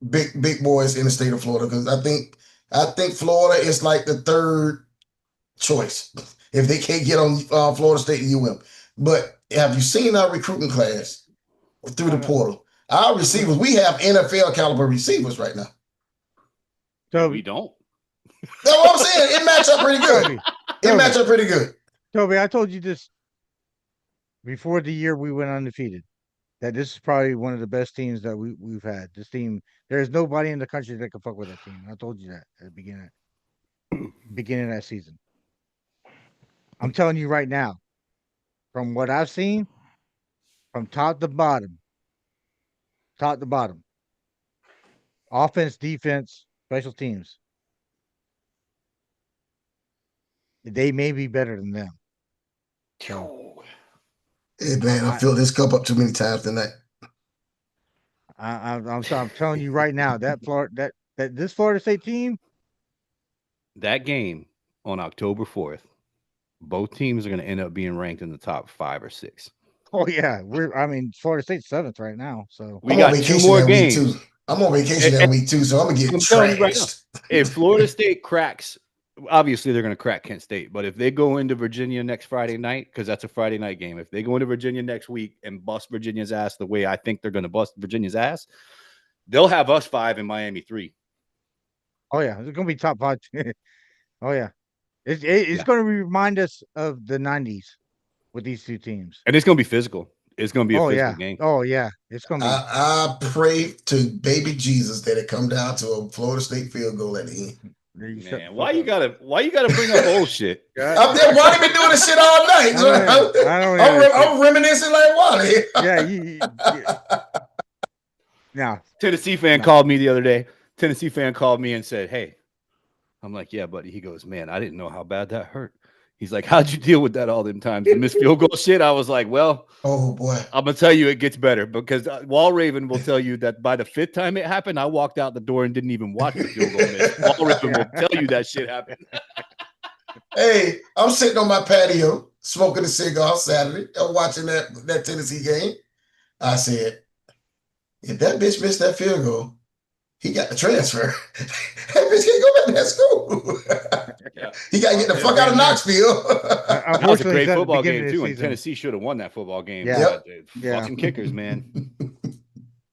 big boys in the state of Florida. Because I think I think Florida is like the third choice if they can't get on Florida State and UM. But have you seen our recruiting class through the portal? Our receivers, we have NFL caliber receivers right now. Toby, we don't. That's what I'm saying. It match up pretty good. It match up pretty good. Toby, I told you this before the year we went undefeated, that this is probably one of the best teams that we've had. This team, there's nobody in the country that can fuck with that team. I told you that at the beginning of that season. I'm telling you right now, from what I've seen, from top to bottom, offense, defense, special teams, they may be better than them. So, hey man, I filled this cup up too many times tonight. I'm telling you right now, that this Florida State team, that game on October 4th, both teams are going to end up being ranked in the top 5 or 6. Oh yeah, Florida State's 7th right now. So we got 2 more games. I'm on vacation that week too, so I'm gonna get trashed. Right, if Florida State cracks, obviously they're going to crack Kent State. But if they go into Virginia next Friday night, because that's a Friday night game, if they go into Virginia next week and bust Virginia's ass the way I think they're going to bust Virginia's ass, they'll have us 5 and Miami 3. Oh yeah, it's going to be top 5. Oh yeah, it's going to remind us of the 90s with these two teams, and it's going to be physical. It's going to be a physical game. Oh yeah, it's going to be. I pray to baby Jesus that it come down to a Florida State field goal at the end. Man, why you gotta bring up old shit? Wally been doing this shit all night. I'm reminiscing like Wally. Yeah. Now, Tennessee fan called me the other day. Tennessee fan called me and said, "Hey," I'm like, "Yeah, buddy." He goes, "Man, I didn't know how bad that hurt." He's like, "How'd you deal with that all them times? The missed field goal shit." I was like, "Well, oh boy, I'm gonna tell you, it gets better because Wall Raven will tell you that by the 5th time it happened, I walked out the door and didn't even watch the field goal miss." Wall Raven will tell you that shit happened. Hey, I'm sitting on my patio smoking a cigar Saturday. I'm watching that Tennessee game. I said, if that bitch missed that field goal, he got the transfer. That bitch can't go back to that school. He got to get the fuck out of Knoxville. That was a great football game, too, and Tennessee should have won that football game. Yeah. Fucking kickers, man.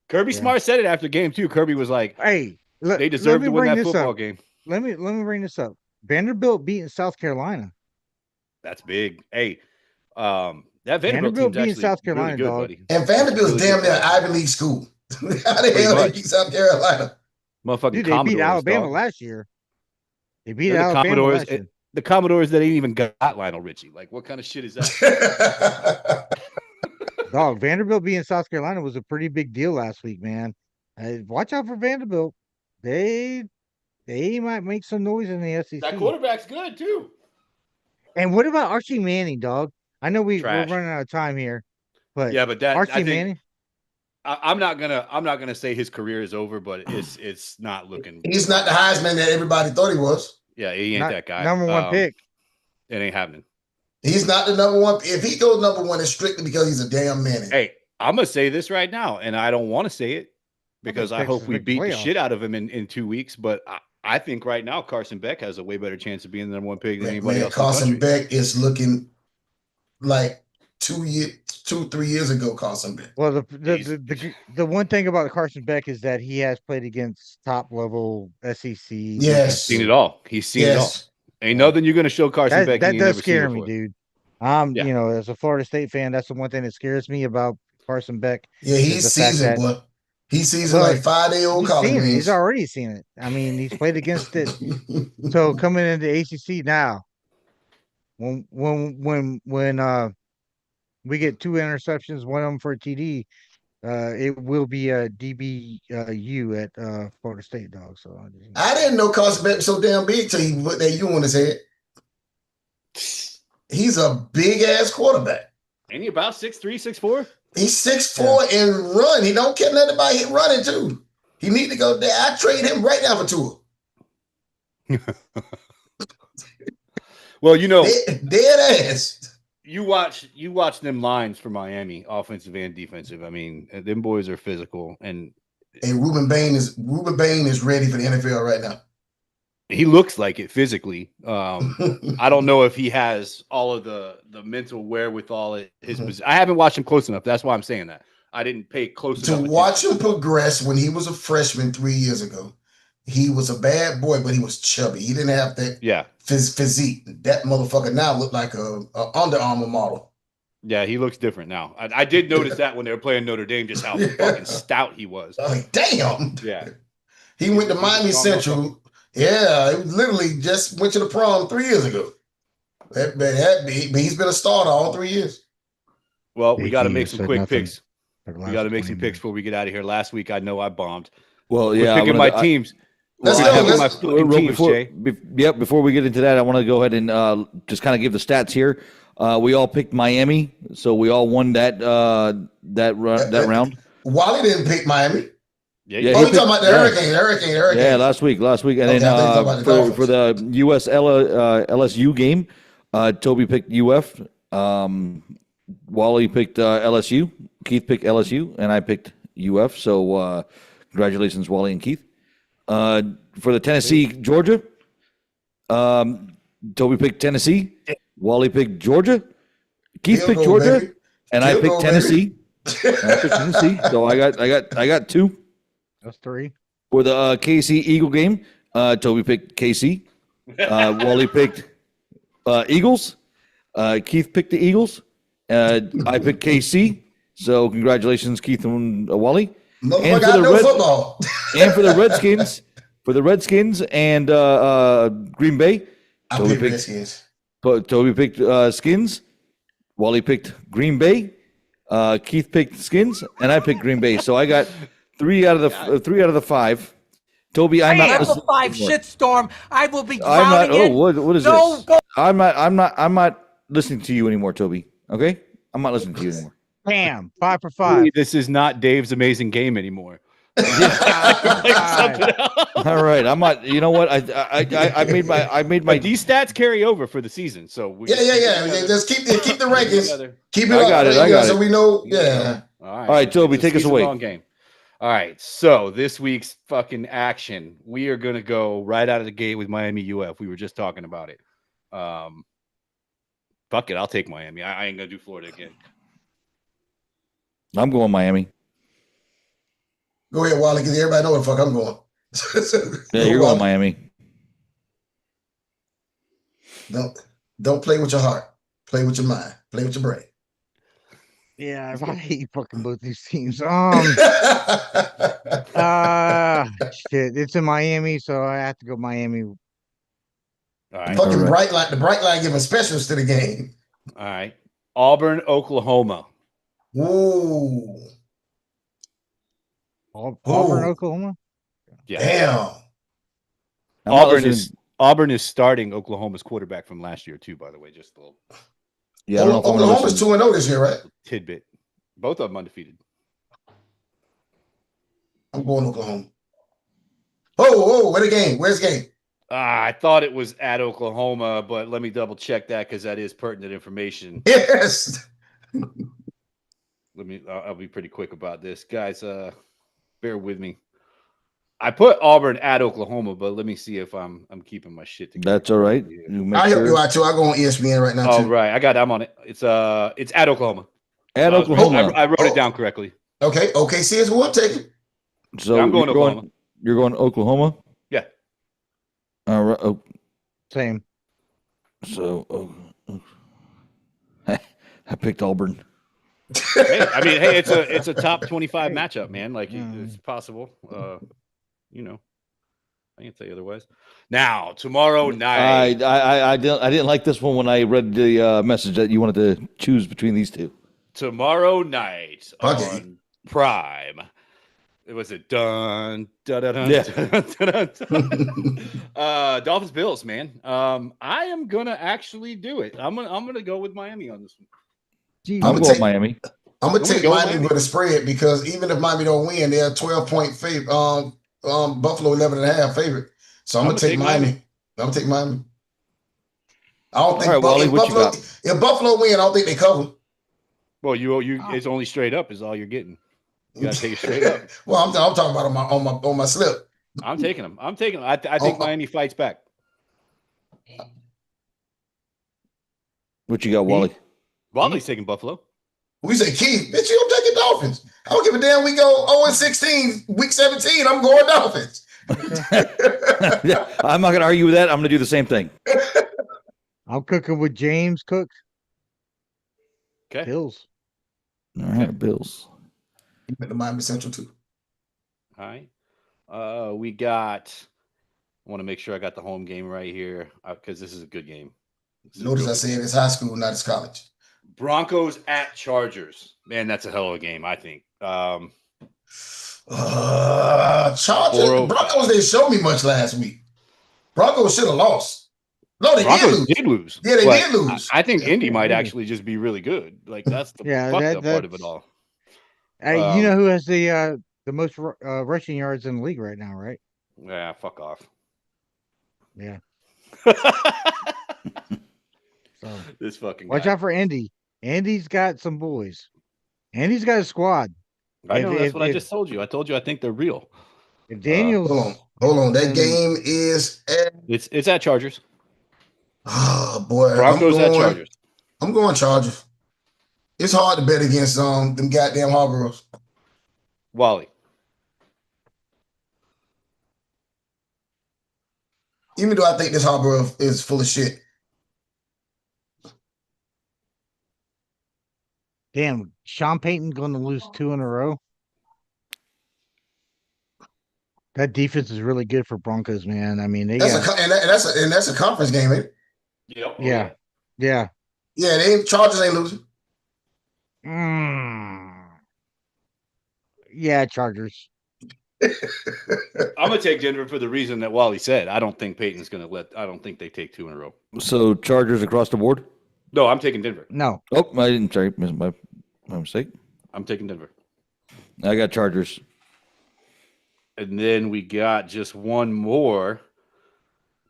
Kirby Smart said it after game, too. Kirby was like, hey, they deserve to win that football game. Let me bring this up. Vanderbilt beating South Carolina. That's big. Hey, that Vanderbilt team's beating actually South Carolina, really good, dog. buddy. And Vanderbilt's really damn near an Ivy League school. How the hell they beat South Carolina? Motherfucking Dude, they Commodores, beat Alabama dog. last year. They beat They're Alabama Commodores, last year. the Commodores that ain't even got Lionel Richie. Like, what kind of shit is that? Dog, Vanderbilt being South Carolina was a pretty big deal last week, man. Watch out for Vanderbilt. They might make some noise in the SEC. That quarterback's good too. And what about Archie Manning, dog? I know we're Trash. running out of time here, but Yeah, but that Archie Manning. I'm not gonna say his career is over, but it's not looking. He's not the Heisman that everybody thought he was. Yeah, he ain't that guy. Number one pick. It ain't happening. He's not the number one. If he goes number one, it's strictly because he's a damn Manning. Hey, I'm gonna say this right now, and I don't want to say it because I hope we beat the shit out of him in 2 weeks. But I think right now Carson Beck has a way better chance of being the number one pick than anybody else. Carson Beck is looking like 3 years ago. Carson Beck. Well, the one thing about Carson Beck is that he has played against top level SEC. Yes, he's seen it all. He's seen it all. Ain't nothing you're gonna show Carson Beck. That does scare me, dude. You know, as a Florida State fan, that's the one thing that scares me about Carson Beck. Yeah, he's seasoned, but he's seasoned like 5-day-old college. He's already seen it. I mean, he's played against it. So coming into ACC now, when we get 2 interceptions, one of them for a TD, it will be a DBU at Florida State, dog. So I didn't know Carson Beck was so damn big till he put that U on his head. He's a big ass quarterback. Ain't he about 6'3", 6'4"? He's 6'4" and run. He don't care nothing about him running too. He need to go there. I trade him right now for Tua. Well, you know, dead ass. You watch them lines for Miami, offensive and defensive. I mean, them boys are physical, and Ruben Bain is ready for the NFL right now. He looks like it physically. I don't know if he has all of the mental wherewithal at his position. I haven't watched him close enough. That's why I'm saying that. I didn't pay close enough To watch him progress when he was a freshman 3 years ago. He was a bad boy, but he was chubby. He didn't have that physique. That motherfucker now looked like a Under Armour model. Yeah, he looks different now. I did notice that when they were playing Notre Dame, just how fucking stout he was. Like, damn. Yeah. He went to Miami Central. Yeah, he literally just went to the prom 3 years ago. But he's been a starter all 3 years. Well, we got to make some quick picks. We got to make some picks before we get out of here. Last week, I know I bombed. Well, yeah. We're picking my teams. Let's go. Before we get into that, I want to go ahead and just kind of give the stats here. We all picked Miami, so we all won that round. Wally didn't pick Miami. Yeah, oh, you're talking about the Hurricane. Yeah, last week. And then for the US LSU game, Toby picked UF. Wally picked LSU. Keith picked LSU, and I picked UF. So congratulations, Wally and Keith. For the Tennessee Georgia, Toby picked Tennessee. Wally picked Georgia. Keith picked Georgia, and I picked Tennessee. So I got two. That's three. For the KC Eagle game, Toby picked KC. Wally picked Eagles. Keith picked the Eagles. I picked KC. So congratulations, Keith and Wally. And for the football. And for the Redskins and Green Bay, Toby picked Skins. Wally picked Green Bay. Keith picked Skins, and I picked Green Bay. So I got 3 out of the 5. Toby, I'm not listening. 5 shitstorm. I will be drowning in. What is this? I'm not listening to you anymore, Toby. Okay, I'm not listening to you anymore. Bam! 5 for 5. This is not Dave's amazing game anymore. All right, I'm not. You know what? I made my. These stats carry over for the season, so yeah. Just keep the rankings. Keep it. I got it. So we know. Yeah. All right, Toby, take us away. Long game. All right, so this week's fucking action, we are gonna go right out of the gate with Miami UF. We were just talking about it. Fuck it, I'll take Miami. I ain't gonna do Florida again. I'm going Miami. Go ahead, Wally, because everybody know where the fuck I'm going. Yeah, you're going Miami. Don't play with your heart. Play with your mind. Play with your brain. Yeah, I hate fucking both these teams. Shit, it's in Miami, so I have to go Miami. All right. Fucking bright light. The bright line giving specials to the game. All right. Auburn, Oklahoma. Ooh. Auburn, Oklahoma. Yeah. Damn. Auburn is starting Oklahoma's quarterback from last year too. By the way, just a little. Yeah, Oklahoma's 2-0 this year, right? Tidbit. Both of them undefeated. I'm going Oklahoma. Oh, where the game? Where's the game? I thought it was at Oklahoma, but let me double check that because that is pertinent information. Yes. I'll be pretty quick about this, guys. Bear with me. I put Auburn at Oklahoma, but let me see if I'm keeping my shit together. That's all right. I'll help you out too. I'll go on ESPN right now. Oh, right. I'm on it. It's at Oklahoma. At Oklahoma. I wrote it down correctly. Okay. OKC is who I'm taking. So I'm going Oklahoma. You're going Oklahoma? Yeah. All right. Same. So I picked Auburn. Hey, it's a top 25 matchup, man. Like it's possible. I can't tell you otherwise. Now, tomorrow night. I didn't like this one when I read the message that you wanted to choose between these two. Tomorrow night on Prime. It was dun dun dun dun, dun, dun, dun, dun. Dolphins Bills, man. I am gonna actually do it. I'm gonna go with Miami on this one. I'm going Miami. I'm gonna take Miami with a spread because even if Miami don't win, they're a 12-point favorite. Buffalo 11.5 favorite. So I'm gonna take Miami. I'm gonna take Miami. I don't think Buffalo. If Buffalo win, I don't think they cover. Well, it's only straight up is all you're getting. You gotta take it straight up. Well, I'm talking about on my slip. I'm taking him. I think Miami fights back. What you got, Wally? Wally's taking Buffalo. We say, Keith, bitch, I'm taking Dolphins. I don't give a damn. We go 0-16, week 17. I'm going Dolphins. I'm not going to argue with that. I'm going to do the same thing. I'm cooking with James Cook. Okay. Bills. All right, Bills. The Miami Central too. All right. We got. I want to make sure I got the home game right here because this is a good game. Notice I said it's high school, not it's college. Broncos at Chargers. Man, that's a hell of a game, I think. Chargers. Broncos didn't show me much last week. Broncos should have lost. No, they Broncos did lose. Yeah, they did lose. I think Indy might actually just be really good. Like that's the fucked up part of it all. You know who has the most rushing yards in the league right now, right? Yeah, fuck off. Yeah. So this fucking watch guy. out for Andy. Andy's got some boys. Andy's got a squad. I know that's what I just told you. I told you I think they're real. If Daniels, hold on. That game is it's at Chargers. Oh boy, Broncos at Chargers. I'm going Chargers. It's hard to bet against them goddamn Harboros. Wally. Even though I think this Harbor is full of shit. Damn, Sean Payton going to lose 2 in a row. That defense is really good for Broncos, man. I mean, that's a conference game, ain't it? Yep. Yeah. Yeah. Yeah, Chargers ain't losing. Yeah, Chargers. I'm gonna take Denver for the reason that Wally said. I don't think Peyton's gonna I don't think they take 2 in a row. So Chargers across the board? No, I'm taking Denver. No. Oh, I didn't. Sorry, my mistake. I'm taking Denver. I got Chargers. And then we got just one more.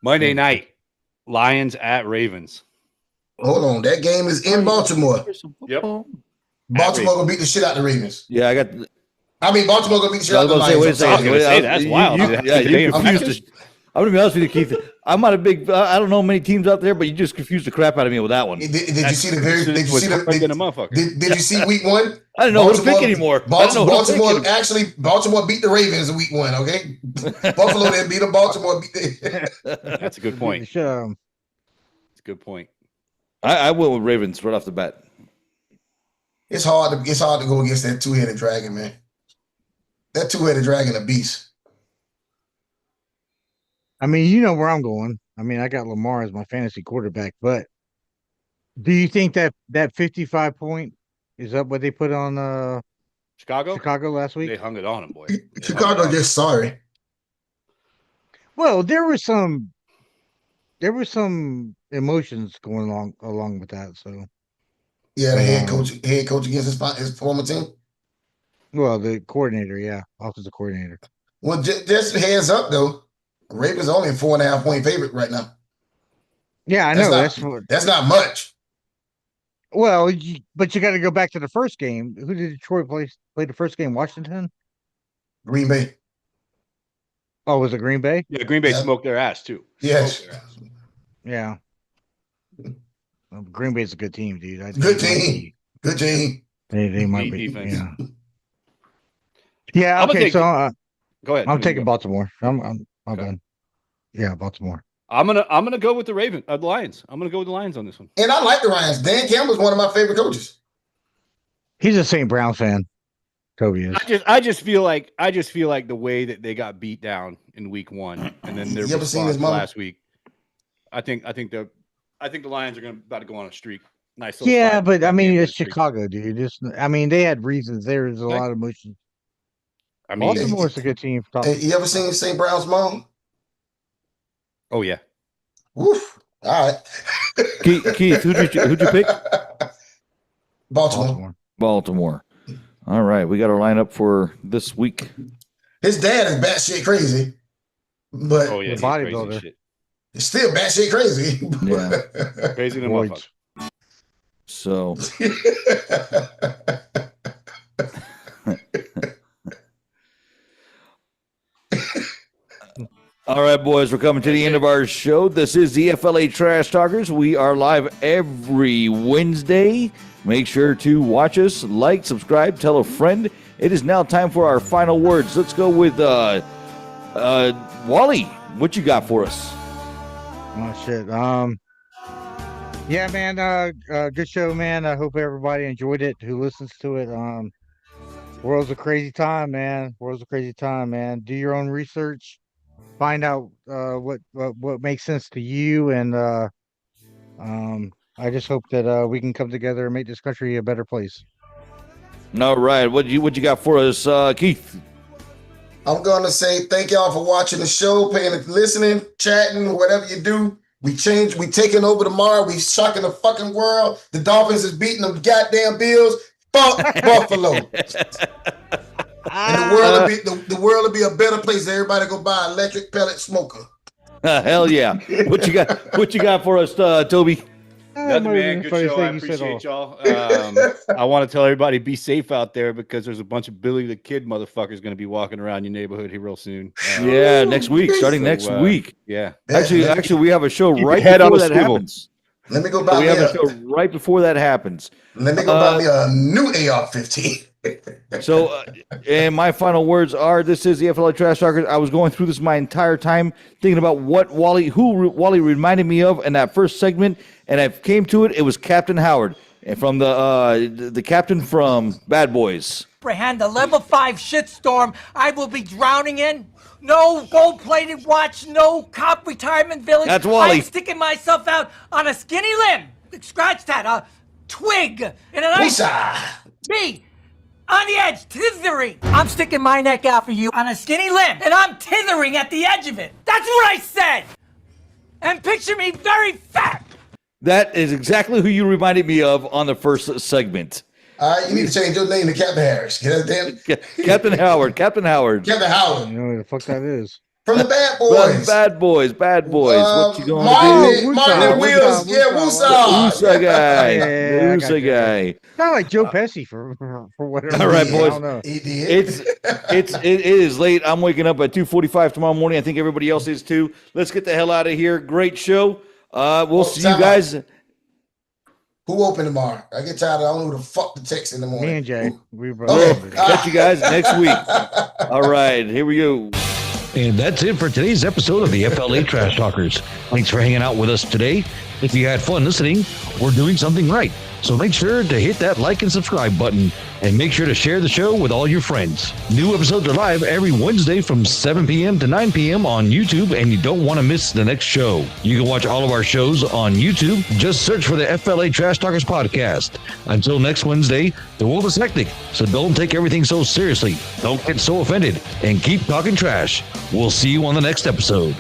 Monday night, Lions at Ravens. Hold on, that game is in Baltimore. Yep. Baltimore gonna beat the shit out of the Ravens. Yeah, I got. Baltimore gonna beat the shit out of the Lions. Wait a second. That's wild. You confused. I'm gonna be honest with you, Keith. I'm not a big. I don't know many teams out there, but you just confused the crap out of me with that one. Did you see week 1? I didn't know who to pick anymore. Baltimore beat the Ravins in week 1. Okay, Buffalo didn't beat them. Baltimore beat them. That's a good point. It's a good point. I went with Ravens right off the bat. It's hard to go against that 2-headed dragon, man. That 2-headed dragon, a beast. I mean, you know where I'm going. I mean, I got Lamar as my fantasy quarterback, but do you think that 55 point is up what they put on Chicago last week? They hung it on him, boy. Chicago just sorry. Well, there was some emotions going along with that. So yeah, the head coach against his former team. Well, the coordinator, offensive coordinator. Well, just heads up though. Ravens only a 4.5 point favorite right now. Yeah, I know. That's not much. Well, but you got to go back to the first game. Who did Detroit play the first game? Washington? Green Bay. Oh, was it Green Bay? Yeah, Green Bay smoked their ass too. Yes. Yeah. Well, Green Bay's a good team, dude. Good team. Good team. They might be. Defense. Yeah. Okay. So go ahead. I'm taking Baltimore. I'm done. Yeah, Baltimore. I'm gonna go with the Lions. I'm gonna go with the Lions on this one. And I like the Lions. Dan Campbell's one of my favorite coaches. He's a St. Brown fan. Toby is. I just feel like the way that they got beat down in week 1 and then their response last week. I think the Lions are about to go on a streak. Nice. Yeah, but I mean it's Chicago, dude. They had reasons. There's a lot of emotion. I mean, Baltimore's a good team. You ever seen St. Brown's mom? Oh yeah. Woof. All right. Keith, who'd you pick? Baltimore. All right, we got our lineup for this week. His dad is batshit crazy, but the bodybuilder. It's still batshit crazy. Yeah, crazy than motherfucker. So. All right, boys, we're coming to the end of our show. This is the FLA Trash Talkers. We are live every Wednesday. Make sure to watch us, like, subscribe, tell a friend. It is now time for our final words. Let's go with Wally. What you got for us? Oh shit. Yeah, man. Good show, man. I hope everybody enjoyed it who listens to it. World's a crazy time, man. World's a crazy time, man. Do your own research. Find out what makes sense to you, and I just hope that we can come together and make this country a better place. All right, what you got for us, Keith? I'm gonna say thank y'all for watching the show, listening, chatting, whatever you do. We taking over tomorrow. We shocking the fucking world. The Dolphins is beating them goddamn Bills. Fuck Buffalo. And the world will be a better place. Everybody go buy an electric pellet smoker. Hell yeah! What you got for us, Toby? Nothing, man. Good show. I appreciate y'all. I want to tell everybody be safe out there because there's a bunch of Billy the Kid motherfuckers going to be walking around your neighborhood here real soon. Yeah, next week, starting next week. Yeah. Actually, we have a show right before that happens. Let me go buy we have a show right before that happens. Let me go buy me a new AR-15. So, and my final words are: this is the FLA Trash Talkers. I was going through this my entire time, thinking about who Wally reminded me of in that first segment, and I came to it. It was Captain Howard, and from the captain from Bad Boys. Comprehend the level 5 shitstorm I will be drowning in. No gold-plated watch, no cop retirement village. That's Wally. I'm sticking myself out on a skinny limb. Scratch that, a twig in an ice. Me, on the edge, tithering. I'm sticking my neck out for you on a skinny limb, and I'm tithering at the edge of it. That's what I said. And picture me very fat. That is exactly who you reminded me of on the first segment. You need to change your name to Captain Harris. Captain Howard. Captain Howard. Captain Howard. You know who the fuck that is? From the Bad Boys. Bad Boys. What you going to do? Martin and Wheels. Woosa guy. Woosa guy. Not like Joe Pesci for whatever. All right, reason. boys. I don't know. It is late. I'm waking up at 2:45 tomorrow morning. I think everybody else is too. Let's get the hell out of here. Great show. We'll see you guys. Who open tomorrow? I get tired. I don't know who the fuck to text in the morning. Me and Jay. Catch you guys next week. All right, here we go. And that's it for today's episode of the FLA Trash Talkers. Thanks for hanging out with us today. If you had fun listening, we're doing something right. So make sure to hit that like and subscribe button, and make sure to share the show with all your friends. New episodes are live every Wednesday from 7 p.m. to 9 p.m. on YouTube, and you don't want to miss the next show. You can watch all of our shows on YouTube. Just search for the FLA Trash Talkers podcast. Until next Wednesday, the world is hectic, so don't take everything so seriously. Don't get so offended, and keep talking trash. We'll see you on the next episode.